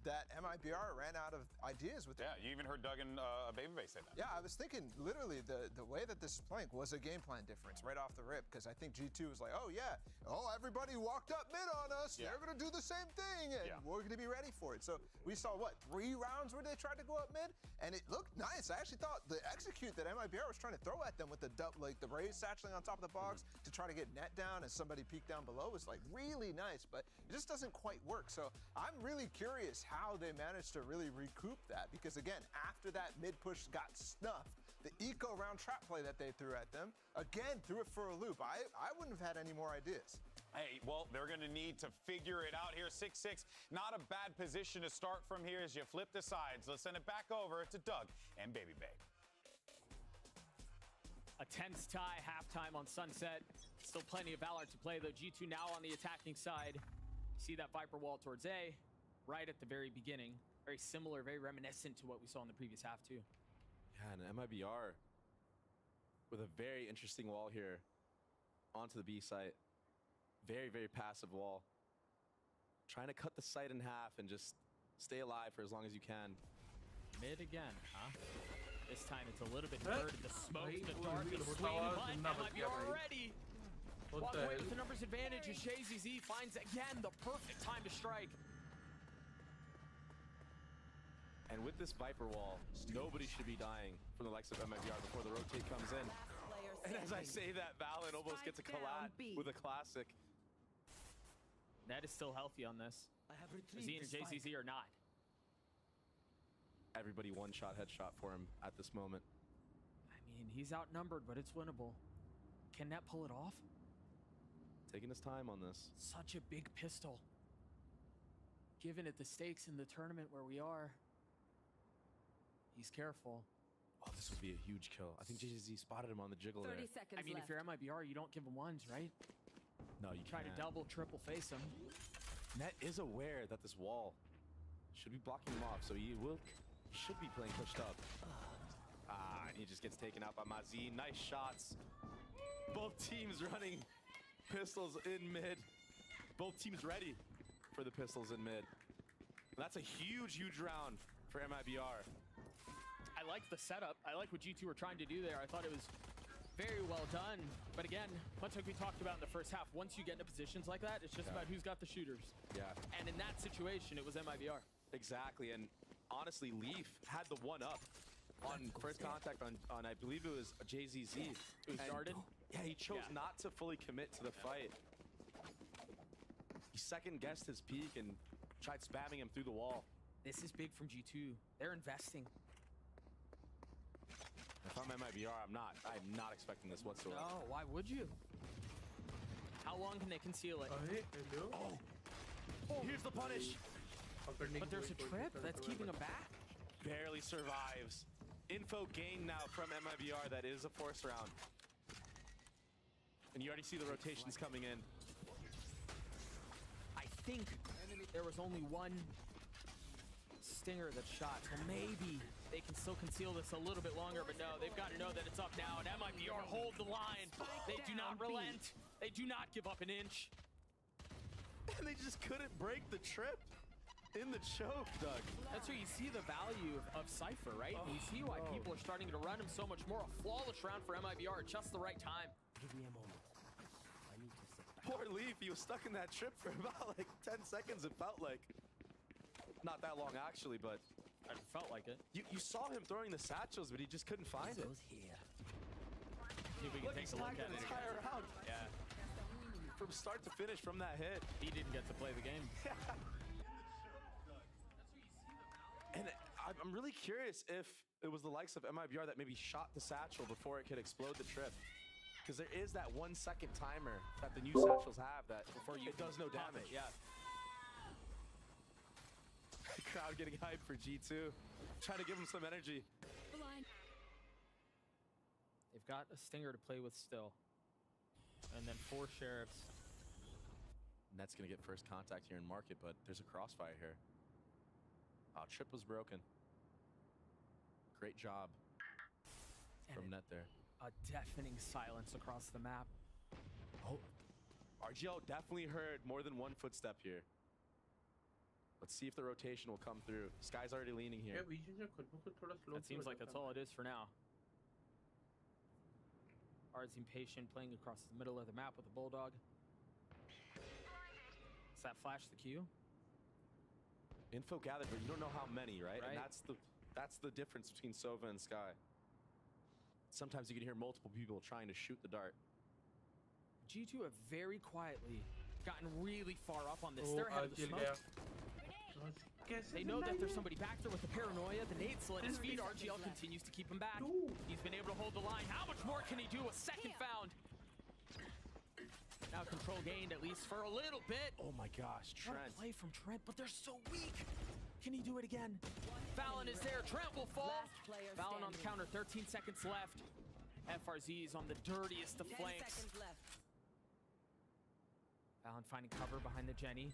that MIBR ran out of ideas with Yeah, you even heard Doug and Baby say that. Yeah, I was thinking literally the way that this is playing was a game plan difference right off the rip, because I think G2 was like, oh yeah, everybody walked up mid on us, they're going to do the same thing, and we're going to be ready for it. So We saw, what, 3 rounds where they tried to go up mid? And it looked nice. I actually thought the execute that MIBR was trying to throw at them with the Raze satcheling on top of the box to try to get net down and somebody peek down below was like really nice, but it just doesn't quite work. So I'm really curious how they managed to really recoup that, because again, after that mid push got snuffed, the eco round trap play that they threw at them, again, threw it for a loop. I wouldn't have had any more ideas. Hey, well, they're going to need to figure it out here. 6-6, not a bad position to start from here as you flip the sides. Let's send it back over to Doug and Baby Bay. A tense tie, halftime on Sunset. Still plenty of Valor to play, though. G2 now on the attacking side. See that Viper wall towards A, right at the very beginning. Very similar, very reminiscent to what we saw in the previous half, too. Yeah, and MIBR with a very interesting wall here onto the B site. Very, very passive wall. Trying to cut the site in half and just stay alive for as long as you can. Mid again, huh? This time it's a little bit inverted. The smoke, the darkness, swing, but MIBR already. Walk away with the numbers advantage as JZZ finds again the perfect time to strike. And with this Viper wall, nobody should be dying from the likes of MIBR before the rotate comes in. And as I say that, Valen almost gets a collab with a classic. That is still healthy on this. Z and JCZ are not. Everybody one-shot headshot for him at this moment. I mean, he's outnumbered, but it's winnable. Can Net pull it off? Taking his time on this. Such a big pistol. Given it the stakes in the tournament where we are, he's careful. Oh, this would be a huge kill. I think JZZ spotted him on the jiggle 30 there. seconds I mean, left. if you're MIBR, you don't give him ones, right? No, you try to double, triple face him. Net is aware that this wall should be blocking him off, so he should be playing pushed up. And he just gets taken out by Mazi. Nice shots. Both teams running pistols in mid. Both teams ready for the pistols in mid. That's a huge, huge round for MIBR. I like the setup. I like what G2 were trying to do there. I thought it was very well done. But again, much like we talked about in the first half, once you get into positions like that, it's just about who's got the shooters. Yeah. And in that situation, it was MIBR. Exactly. And honestly, Leaf had the one up on first contact on I believe it was JZZ. It was Darden? Yeah, he chose not to fully commit to the fight. He second-guessed his peak and tried spamming him through the wall. This is big from G2. They're investing. If I'm MIBR, I'm not expecting this whatsoever. No, why would you? How long can they conceal it? Oh, here's the punish. But there's a trip that's keeping him back. Barely survives. Info gained now from MIBR. That is a force round. And you already see the rotations coming in. I think there was only one stinger that shot, so maybe they can still conceal this a little bit longer, but no, they've got to know that it's up now, and MIBR hold the line. They do not relent. They do not give up an inch. And they just couldn't break the trip in the choke, Doug. That's where you see the value of Cypher, right? And you see why people are starting to run him so much more. A flawless round for MIBR at just the right time. Give me a moment. I need to sit back. Poor Leaf, he was stuck in that trip for about like 10 seconds, it felt like. Not that long, actually, but it felt like it. You saw him throwing the satchels, but he just couldn't find it. Here. See if we can take a look at it entire round. Yeah. From start to finish from that hit. He didn't get to play the game. And I'm really curious if it was the likes of MIBR that maybe shot the satchel before it could explode the trip. Because there is that 1 second timer that the new satchels have that before it does no damage. Yeah. The crowd getting hyped for G2. Trying to give him some energy. They've got a stinger to play with still. And then 4 sheriffs. Net's going to get first contact here in market, but there's a crossfire here. Trip was broken. Great job from Net there. A deafening silence across the map. Oh, RGL definitely heard more than one footstep here. Let's see if the rotation will come through. Sky's already leaning here. That seems like that's all it is for now. Ard's impatient, playing across the middle of the map with the Bulldog. Does that flash the queue? Info gathered, but you don't know how many, right? And that's the difference between Sova and Sky. Sometimes you can hear multiple people trying to shoot the dart. G2 have very quietly gotten really far up on this. They're ahead of the smoke. They know that there's somebody back there with the paranoia. The nade still at his feet. RGL continues to keep him back. He's been able to hold the line. How much more can he do? A second found. Now control gained, at least for a little bit. Oh my gosh, Trent. What a play from Trent, but they're so weak. Can he do it again? Fallon is there. Trent will fall. Fallon on the counter. 13 seconds left. FRZ is on the dirtiest of flanks. Fallon finding cover behind the Jenny.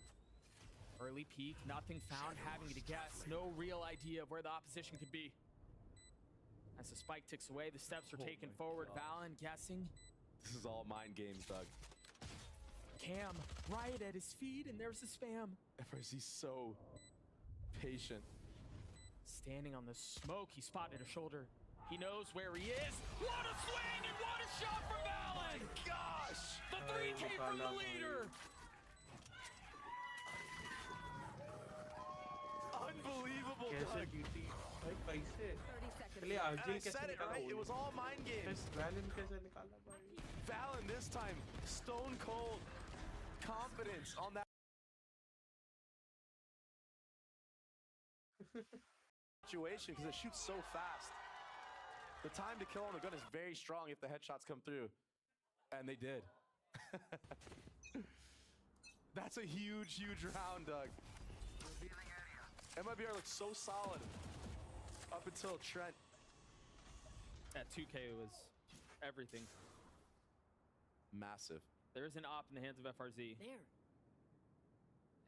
Early peek, nothing found, having to guess. No real idea of where the opposition could be. As the spike ticks away, the steps are taken forward. Fallon guessing. This is all mind games, Doug. Cam right at his feet, and there's the spam. FRZ's so patient. Standing on the smoke, he spotted a shoulder. He knows where he is. What a swing and what a shot from Fallon! Gosh! The 3K from the leader! Unbelievable, Doug. I said it, right? It was all mind games. Fallon this time, stone cold confidence on that situation because it shoots so fast. The time to kill on the gun is very strong if the headshots come through. And they did. That's a huge, huge round, Doug. MIBR looks so solid up until Trent. That 2K was everything. Massive. There is an op in the hands of FRZ. There.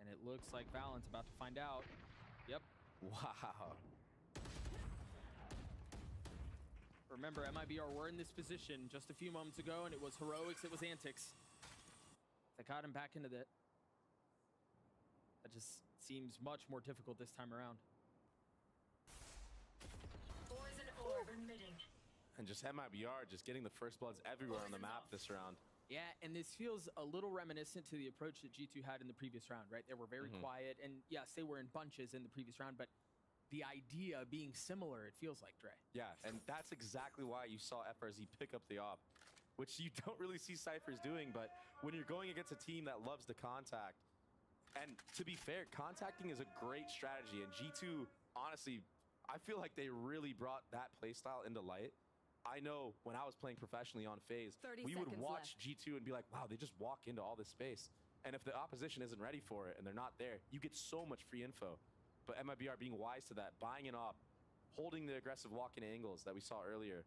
And it looks like Fallon's about to find out. Yep. Wow. Remember, MIBR were in this position just a few moments ago, and it was heroics, it was antics. They got him back into that. That just seems much more difficult this time around. Poison orb emitting. And just MIBR just getting the first bloods everywhere on the map this round. Yeah, and this feels a little reminiscent to the approach that G2 had in the previous round, right? They were very quiet, and yes, they were in bunches in the previous round, but the idea being similar, it feels like, Dre. Yeah, and that's exactly why you saw FRZ pick up the op, which you don't really see Cyphers doing, but when you're going against a team that loves to contact, and to be fair, contacting is a great strategy, and G2, honestly, I feel like they really brought that playstyle into light. I know when I was playing professionally on FaZe, we would watch G2 and be like, wow, they just walk into all this space. And if the opposition isn't ready for it and they're not there, you get so much free info. But MIBR being wise to that, buying an op, holding the aggressive walk-in angles that we saw earlier.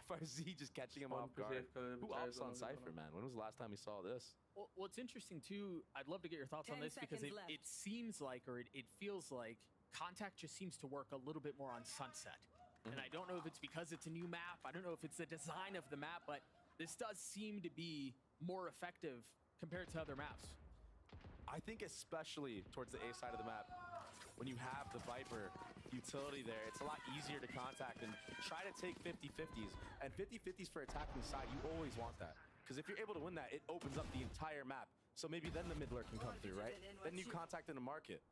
FRZ just catching him off guard. Who ops on Cypher, man? When was the last time we saw this? Well, what's interesting, too, I'd love to get your thoughts on this because it seems like, or it feels like, contact just seems to work a little bit more on Sunset. And I don't know if it's because it's a new map. I don't know if it's the design of the map, but this does seem to be more effective compared to other maps. I think especially towards the A side of the map, when you have the Viper utility there, it's a lot easier to contact and try to take 50-50s. And 50-50s for attacking side, you always want that. Because if you're able to win that, it opens up the entire map. So maybe then the mid lurk can come through, right? Then you contact in the market.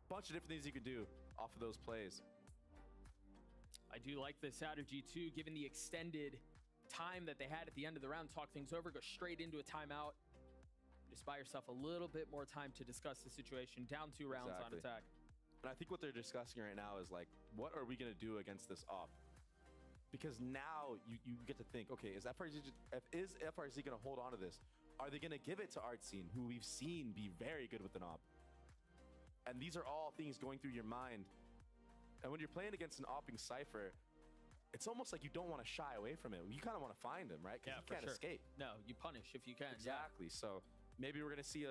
Bunch of different things you could do off of those plays. I do like this out of G2, given the extended time that they had at the end of the round, talk things over, go straight into a timeout. Just buy yourself a little bit more time to discuss the situation. Down 2 rounds on attack. And I think what they're discussing right now is like, what are we going to do against this op? Because now you get to think, okay, is FRZ going to hold on to this? Are they going to give it to Artscene, who we've seen be very good with an op? And these are all things going through your mind. And when you're playing against an opping Cypher, it's almost like you don't want to shy away from it. You kind of want to find him, right? Because you can't escape. No, you punish if you can. Exactly. Yeah. So maybe we're going to see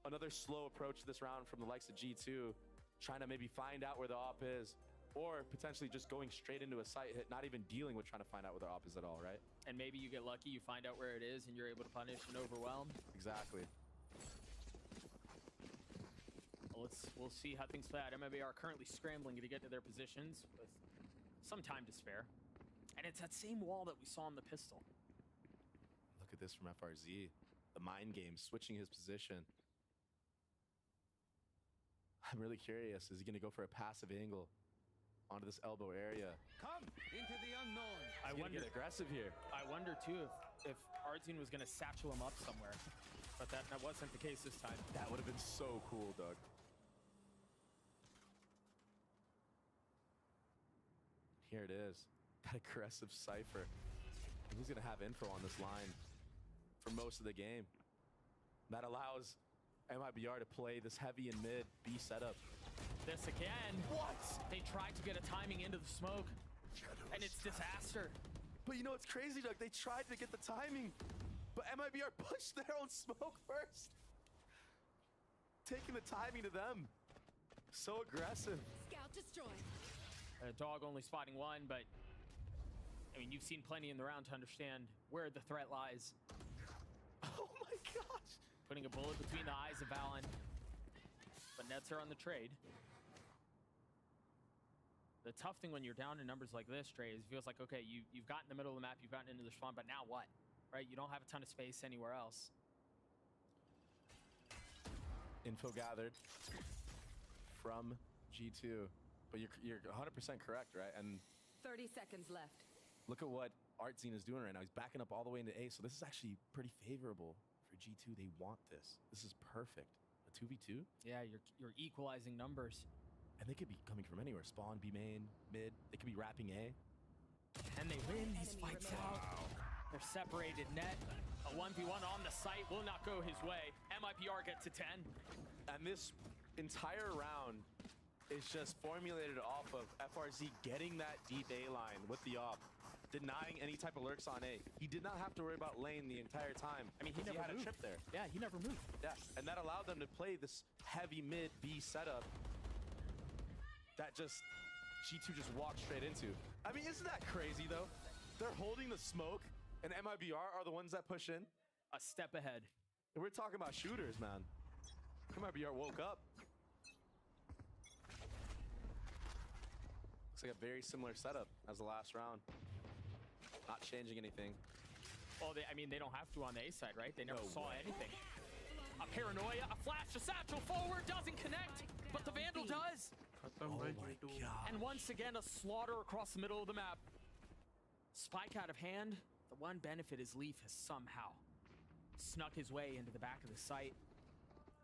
another slow approach to this round from the likes of G2, trying to maybe find out where the op is, or potentially just going straight into a site hit, not even dealing with trying to find out where the op is at all, right? And maybe you get lucky, you find out where it is, and you're able to punish and overwhelm. Exactly. We'll see how things play out. MIBR are currently scrambling to get to their positions with some time to spare. And it's that same wall that we saw on the pistol. Look at this from FRZ. The mind game, switching his position. I'm really curious. Is he going to go for a passive angle onto this elbow area? Come into the unknown. I He's gonna wonder get aggressive here. I wonder too if Ardzine was going to satchel him up somewhere, but that wasn't the case this time. That would have been so cool, Doug. Here it is. That aggressive Cypher. He's going to have info on this line for most of the game. That allows MIBR to play this heavy and mid B setup. This again. What? They tried to get a timing into the smoke, and it's disaster. But you know what's crazy, Doug? They tried to get the timing, but MIBR pushed their own smoke first. Taking the timing to them. So aggressive. Scout destroyed. Dog only spotting one, but I mean, you've seen plenty in the round to understand where the threat lies. Oh my gosh. Putting a bullet between the eyes of Valen. But Nets are on the trade. The tough thing when you're down in numbers like this, Trey, is it feels like, okay, you've gotten in the middle of the map, you've gotten into the spawn, but now what? Right? You don't have a ton of space anywhere else. Info gathered from G2. But you're 100% correct, right? And 30 seconds left. look at what Ardzine is doing right now. He's backing up all the way into A, so this is actually pretty favorable for G2. They want this. This is perfect. A 2v2? Yeah, you're equalizing numbers. And they could be coming from anywhere. Spawn, B main, mid. They could be wrapping A. And they win these fights out. They're separated net. A 1v1 on the site will not go his way. MIBR get to 10. And this entire round is just formulated off of FRZ getting that deep A line with the op, denying any type of lurks on A. He did not have to worry about lane the entire time. I mean, he never had moved. a trip there. Yeah, he never moved. Yeah, and that allowed them to play this heavy mid B setup that just G2 just walked straight into. I mean, isn't that crazy though? They're holding the smoke, and MIBR are the ones that push in. A step ahead. And we're talking about shooters, man. MIBR woke up. Looks like a very similar setup as the last round. Not changing anything. Well, I mean, they don't have to on the A side, right? They never saw anything. A paranoia, a flash, a satchel forward, doesn't connect, but the Vandal does. Oh my god. And once again, a slaughter across the middle of the map. Spike out of hand. The one benefit is Leaf has somehow snuck his way into the back of the site.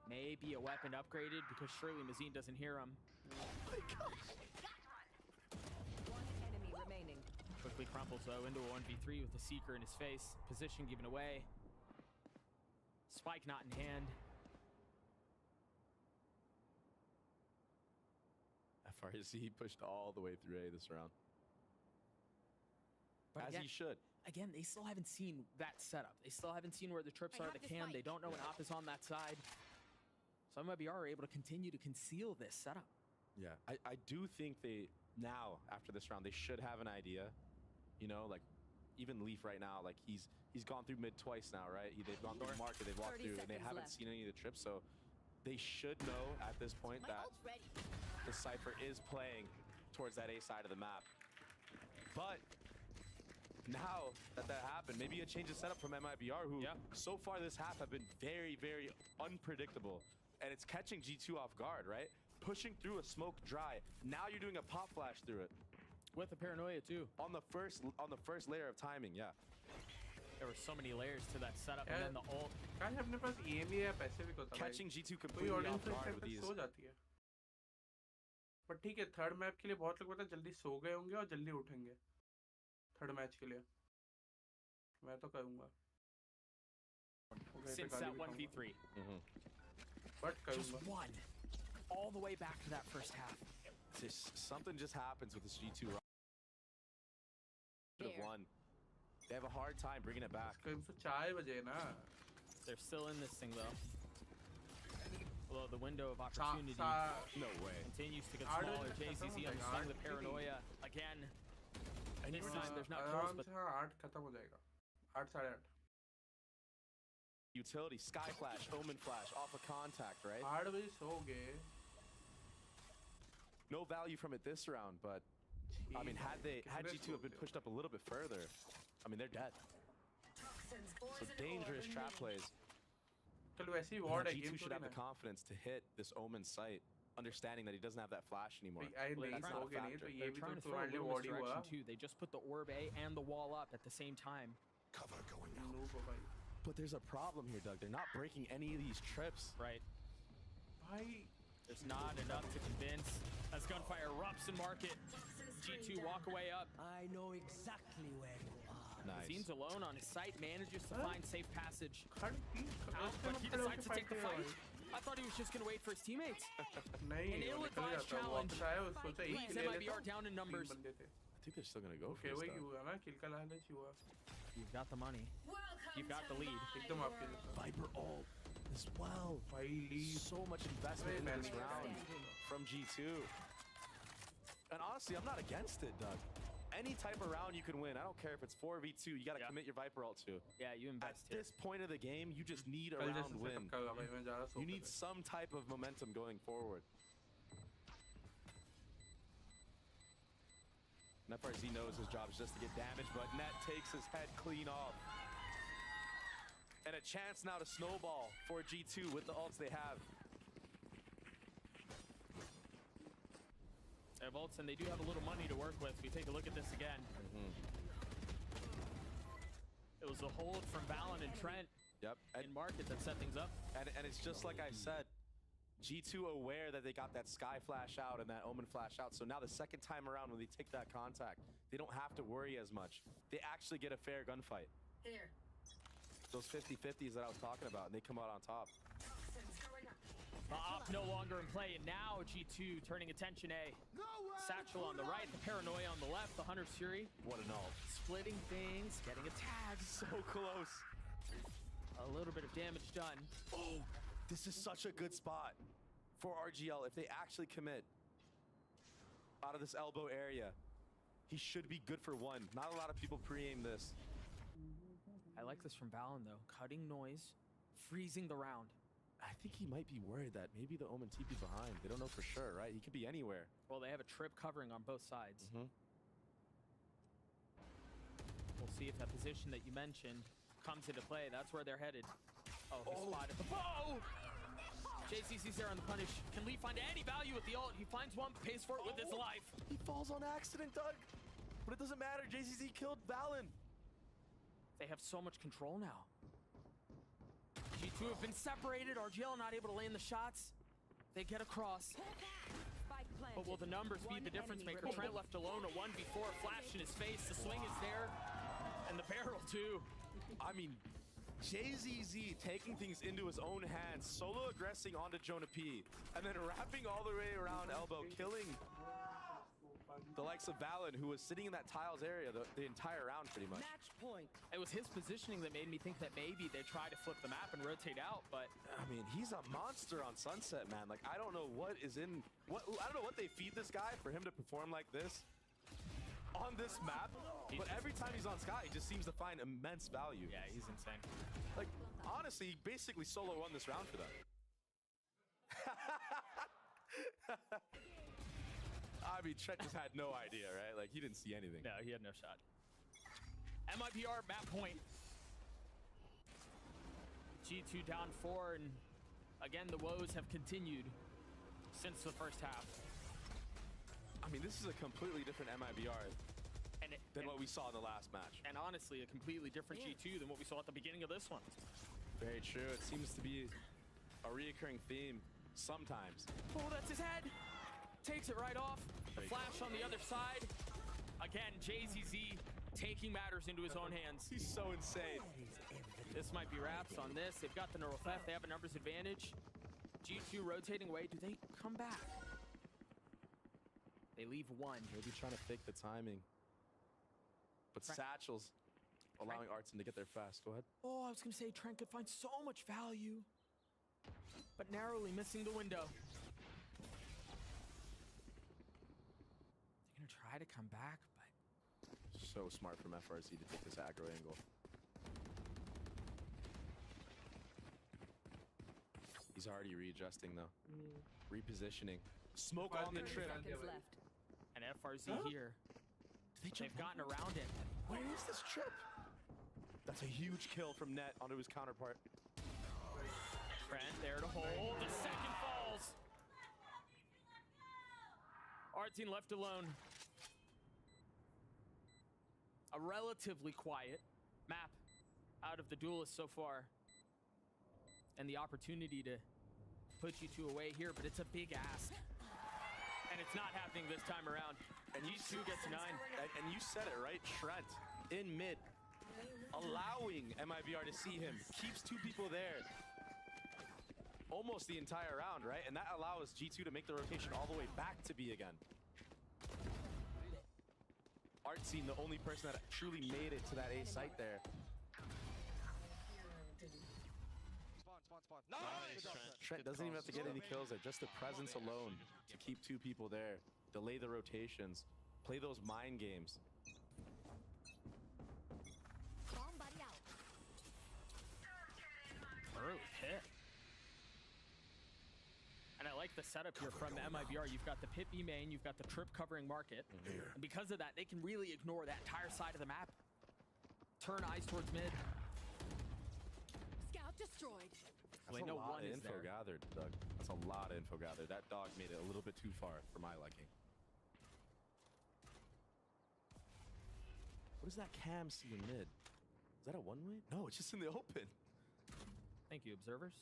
Maybe a weapon upgraded because surely Mazine doesn't hear him. Oh my gosh. One enemy remaining. Quickly crumples though into a 1v3 with the Seeker in his face. Position given away. Spike not in hand. FRZ pushed all the way through A this round. But As again, he should. Again, they still haven't seen that setup. They still haven't seen where the trips are, the cam. They don't know when op is on that side. So MIBR are able to continue to conceal this setup. Yeah, I do think they, now, after this round, they should have an idea. You know, like, even Leaf right now, like, he's gone through mid twice now, right? They've gone through the market, they've walked through, and they haven't seen any of the trips, so they should know at this point that the Cypher is playing towards that A side of the map. But now that happened, maybe a change of setup from MIBR, who so far this half have been very, very unpredictable. And it's catching G2 off guard, right? Pushing through a smoke dry. Now you're doing a pop flash through it. With a paranoia too. On the first layer of timing, yeah. There were so many layers to that setup, and then the ult. अपने पास aim ही है, पैसे भी होता है. Catching G2 completely off guard with these. सो जाती है. पर ठीक है, थर्ड मैप के लिए बहुत लोग पता है जल्दी सो गए होंगे और जल्दी उठेंगे. थर्ड मैच के लिए. मैं तो करूँगा. Since that 1v3. But just one. All the way back to that first half. Something just happens with this G2 round. Should have won. They have a hard time bringing it back. They're still in this thing though. Although the window of opportunity no way continues to get smaller. JCZ unslung the paranoia again. And this time there's not close, but 8 खत्म हो जाएगा. 8 साढ़े 8. Utility, Sky Flash, Omen Flash, off of contact, right? 8 बजे सो गए. No value from it this round, but I mean, had G2 have been pushed up a little bit further, I mean, they're dead. So dangerous trap plays. चलो वैसे ही ward है. G2 should have the confidence to hit this Omen site. understanding that he doesn't have that flash anymore. नहीं That's not a सोगे नहीं तो factor. ये भी Trying तो to throw a तुम्हारे लिए little body हुआ misdirection too. They just put the orb A and the wall up at the same time. Cover going out. noob हो भाई But there's a problem here, Doug. They're not breaking any of these trips. Right. भाई There's not enough to convince. As gunfire erupts in market, G2 walk away up. I know exactly where you are. Nice. Seems alone on his site, manages to find safe passage. खड़ Out, but he decides to take the fight. I thought he was just going to wait for his teammates. नहीं An वो निकल ill-advised जाता है वो challenge वापस आया और सोचा एक leaves किल ले लेता MIBR हूँ down in numbers. 3 बंदे थे I think they're still going to go for okay this, वही though. हुआ ना किल का लालच हुआ You've got the money. You've got the lead. एकदम आपके जैसा Viper ult as well. भाई lead So much investment in this round from G2. And honestly, I'm not against it, Doug. Any type of round you can win. I don't care if it's 4v2. You got to commit your Viper ult to. Yeah, you invest At this point of the game, you just need a कल round जैसे win. Setup का भाई मैं जा रहा You so need some type of momentum going forward. And FRZ knows his job is just to get damage, but Net takes his head clean off. And a chance now to snowball for G2 with the ults they have. They have ults and they do have a little money to work with. We take a look at this again. It was a hold from Valen and Trent in market that set things up. And it's just like I said, G2 aware that they got that Sky flash out and that Omen flash out. So now the second time around when they take that contact, they don't have to worry as much. They actually get a fair gunfight. Here. Those 50-50s that I was talking about, and they come out on top. The op no longer in play, and now G2 turning attention A. Satchel on the right, the Paranoia on the left, the Hunter's Fury. What an ult. Splitting things, getting a tag. So close. A little bit of damage done. Oh, this is such a good spot for RGL. If they actually commit out of this elbow area, he should be good for one. Not a lot of people pre-aim this. I like this from Valen though. Cutting noise, freezing the round. I think he might be worried that maybe the Omen TP behind. They don't know for sure, right? He could be anywhere. Well, they have a trip covering on both sides. We'll see if that position that you mentioned comes into play. That's where they're headed. Oh, he spotted the bow! JCC's there on the punish. Can Lee find any value with the ult? He finds one, pays for it with his life. He falls on accident, Doug. But it doesn't matter. JCC killed Valen. They have so much control now. G2 have been separated. RGL not able to land the shots. They get across. But will the numbers be the difference maker? Trent left alone, a 1v4, flash in his face. The swing is there. And the barrel too. I mean, JZZ taking things into his own hands, solo aggressing onto Jonah P, and then wrapping all the way around elbow, killing the likes of Valen, who was sitting in that tiles area the entire round pretty much. Match point. It was his positioning that made me think that maybe they try to flip the map and rotate out, but I mean, he's a monster on Sunset, man. Like, I don't know what is in I don't know what they feed this guy for him to perform like this on this map, but every time he's on Sky, he just seems to find immense value. Yeah, he's insane. Like, honestly, he basically solo won this round for them. I mean, Trent just had no idea, right? Like, he didn't see anything. No, he had no shot. MIBR map point. G2 down 4, and again, the woes have continued since the first half. I mean, this is a completely different MIBR than what we saw in the last match. And honestly, a completely different G2 than what we saw at the beginning of this one. Very true. It seems to be a reoccurring theme sometimes. Oh, that's his head. Takes it right off. The flash on the other side. Again, JZZ taking matters into his own hands. He's so insane. This might be wraps on this. They've got the neural theft. They have a numbers advantage. G2 rotating away. Do they come back? They leave one. Maybe trying to fake the timing. But Satchel's allowing Artson to get there fast. Go ahead. Oh, I was going to say Trent could find so much value, but narrowly missing the window. They're going to try to come back, but... So smart from FRZ to take this aggro angle. He's already readjusting, though. Repositioning. Smoke on the trip. And FRZ here. They've gotten around it. Where is this trip? That's a huge kill from Net onto his counterpart. Trent there to hold. The second falls. Artine left alone. A relatively quiet map out of the duelists so far. And the opportunity to put G2 away here, but it's a big ask. And it's not happening this time around. And G2 gets 9. And you said it, right? Trent in mid, allowing MIBR to see him, keeps 2 people there almost the entire round, right? And that allows G2 to make the rotation all the way back to B again. Artsine, the only person that truly made it to that A site there. Nice! Trent doesn't even have to get any kills there. Just the presence alone to keep 2 people there, delay the rotations, play those mind games. Early hit. And I like the setup here from MIBR. You've got the pit B main, you've got the trip covering market. And because of that, they can really ignore that entire side of the map. Turn eyes towards mid. Scout destroyed. That's a lot of info gathered, Doug. That's a lot of info gathered. That dog made it a little bit too far for my liking. What does that cam see in mid? Is that a one-way? No, it's just in the open. Thank you, observers.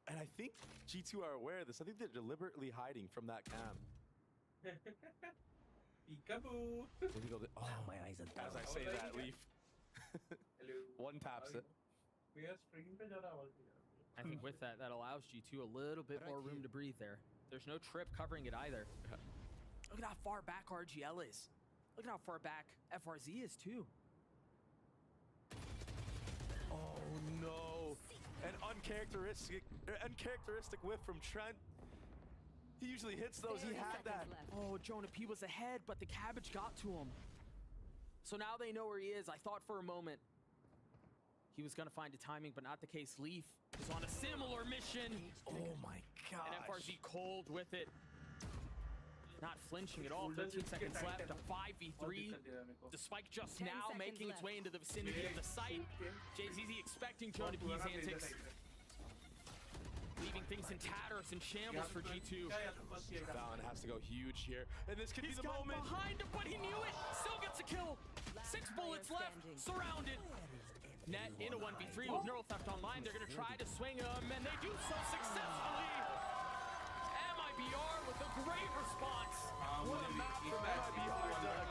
And I think G2 are aware of this. I think they're deliberately hiding from that cam. Peekaboo. Oh, my eyes are as I say that, Leaf. One taps it. I think with that, that allows G2 a little bit more room to breathe there. There's no trip covering it either. Look at how far back RGL is. Look at how far back FRZ is too. Oh no. An uncharacteristic whiff from Trent. He usually hits those. He had that. Oh, Jonah P was ahead, but the cabbage got to him. So now they know where he is. I thought for a moment he was going to find a timing, but not the case. Leaf is on a similar mission. Oh my gosh. And FRZ cold with it. Not flinching at all. 13 seconds left. A 5v3. The spike just now making its way into the vicinity of the site. JZZ expecting Jonah P's antics. Leaving things in tatters and shambles for G2. Valen has to go huge here. And this could be the moment. Behind him, but he knew it. Still gets a kill. 6 bullets left. Surrounded. Net in a 1v3 with Neural Theft online. They're going to try to swing him, and they do so successfully. MIBR with a great response. What a map from MIBR, Doug.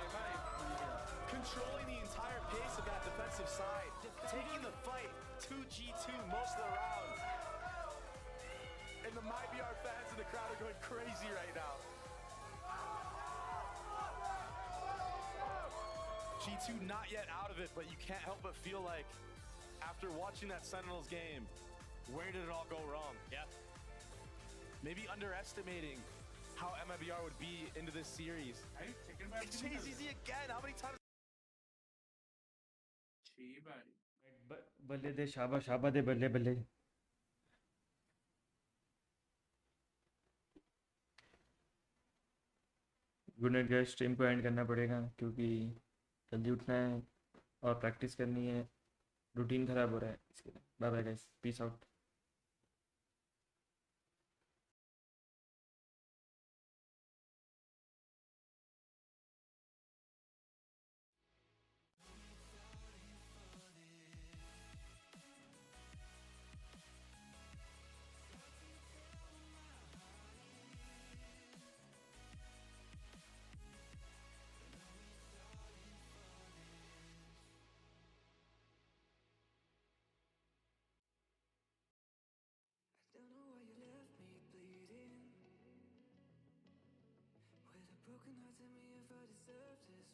Controlling the entire pace of that defensive side. Taking the fight to G2 most of the rounds. And the MIBR fans in the crowd are going crazy right now. G2 not yet out of it, but you can't help but feel like after watching that Sentinels game, where did it all go wrong? Yeah. Maybe underestimating how MIBR would be into this series. It's JZZ again. How many times? बल्ले दे शाबा शाबा दे बल्ले बल्ले. Good night guys. Stream को and करना पड़ेगा क्योंकि जल्दी उठना है और प्रैक्टिस करनी है. रूटीन खराब हो रहा है इसके लिए. Bye bye guys. Peace out. Don't know why you left me bleeding with a broken heart. Tell me if I deserve this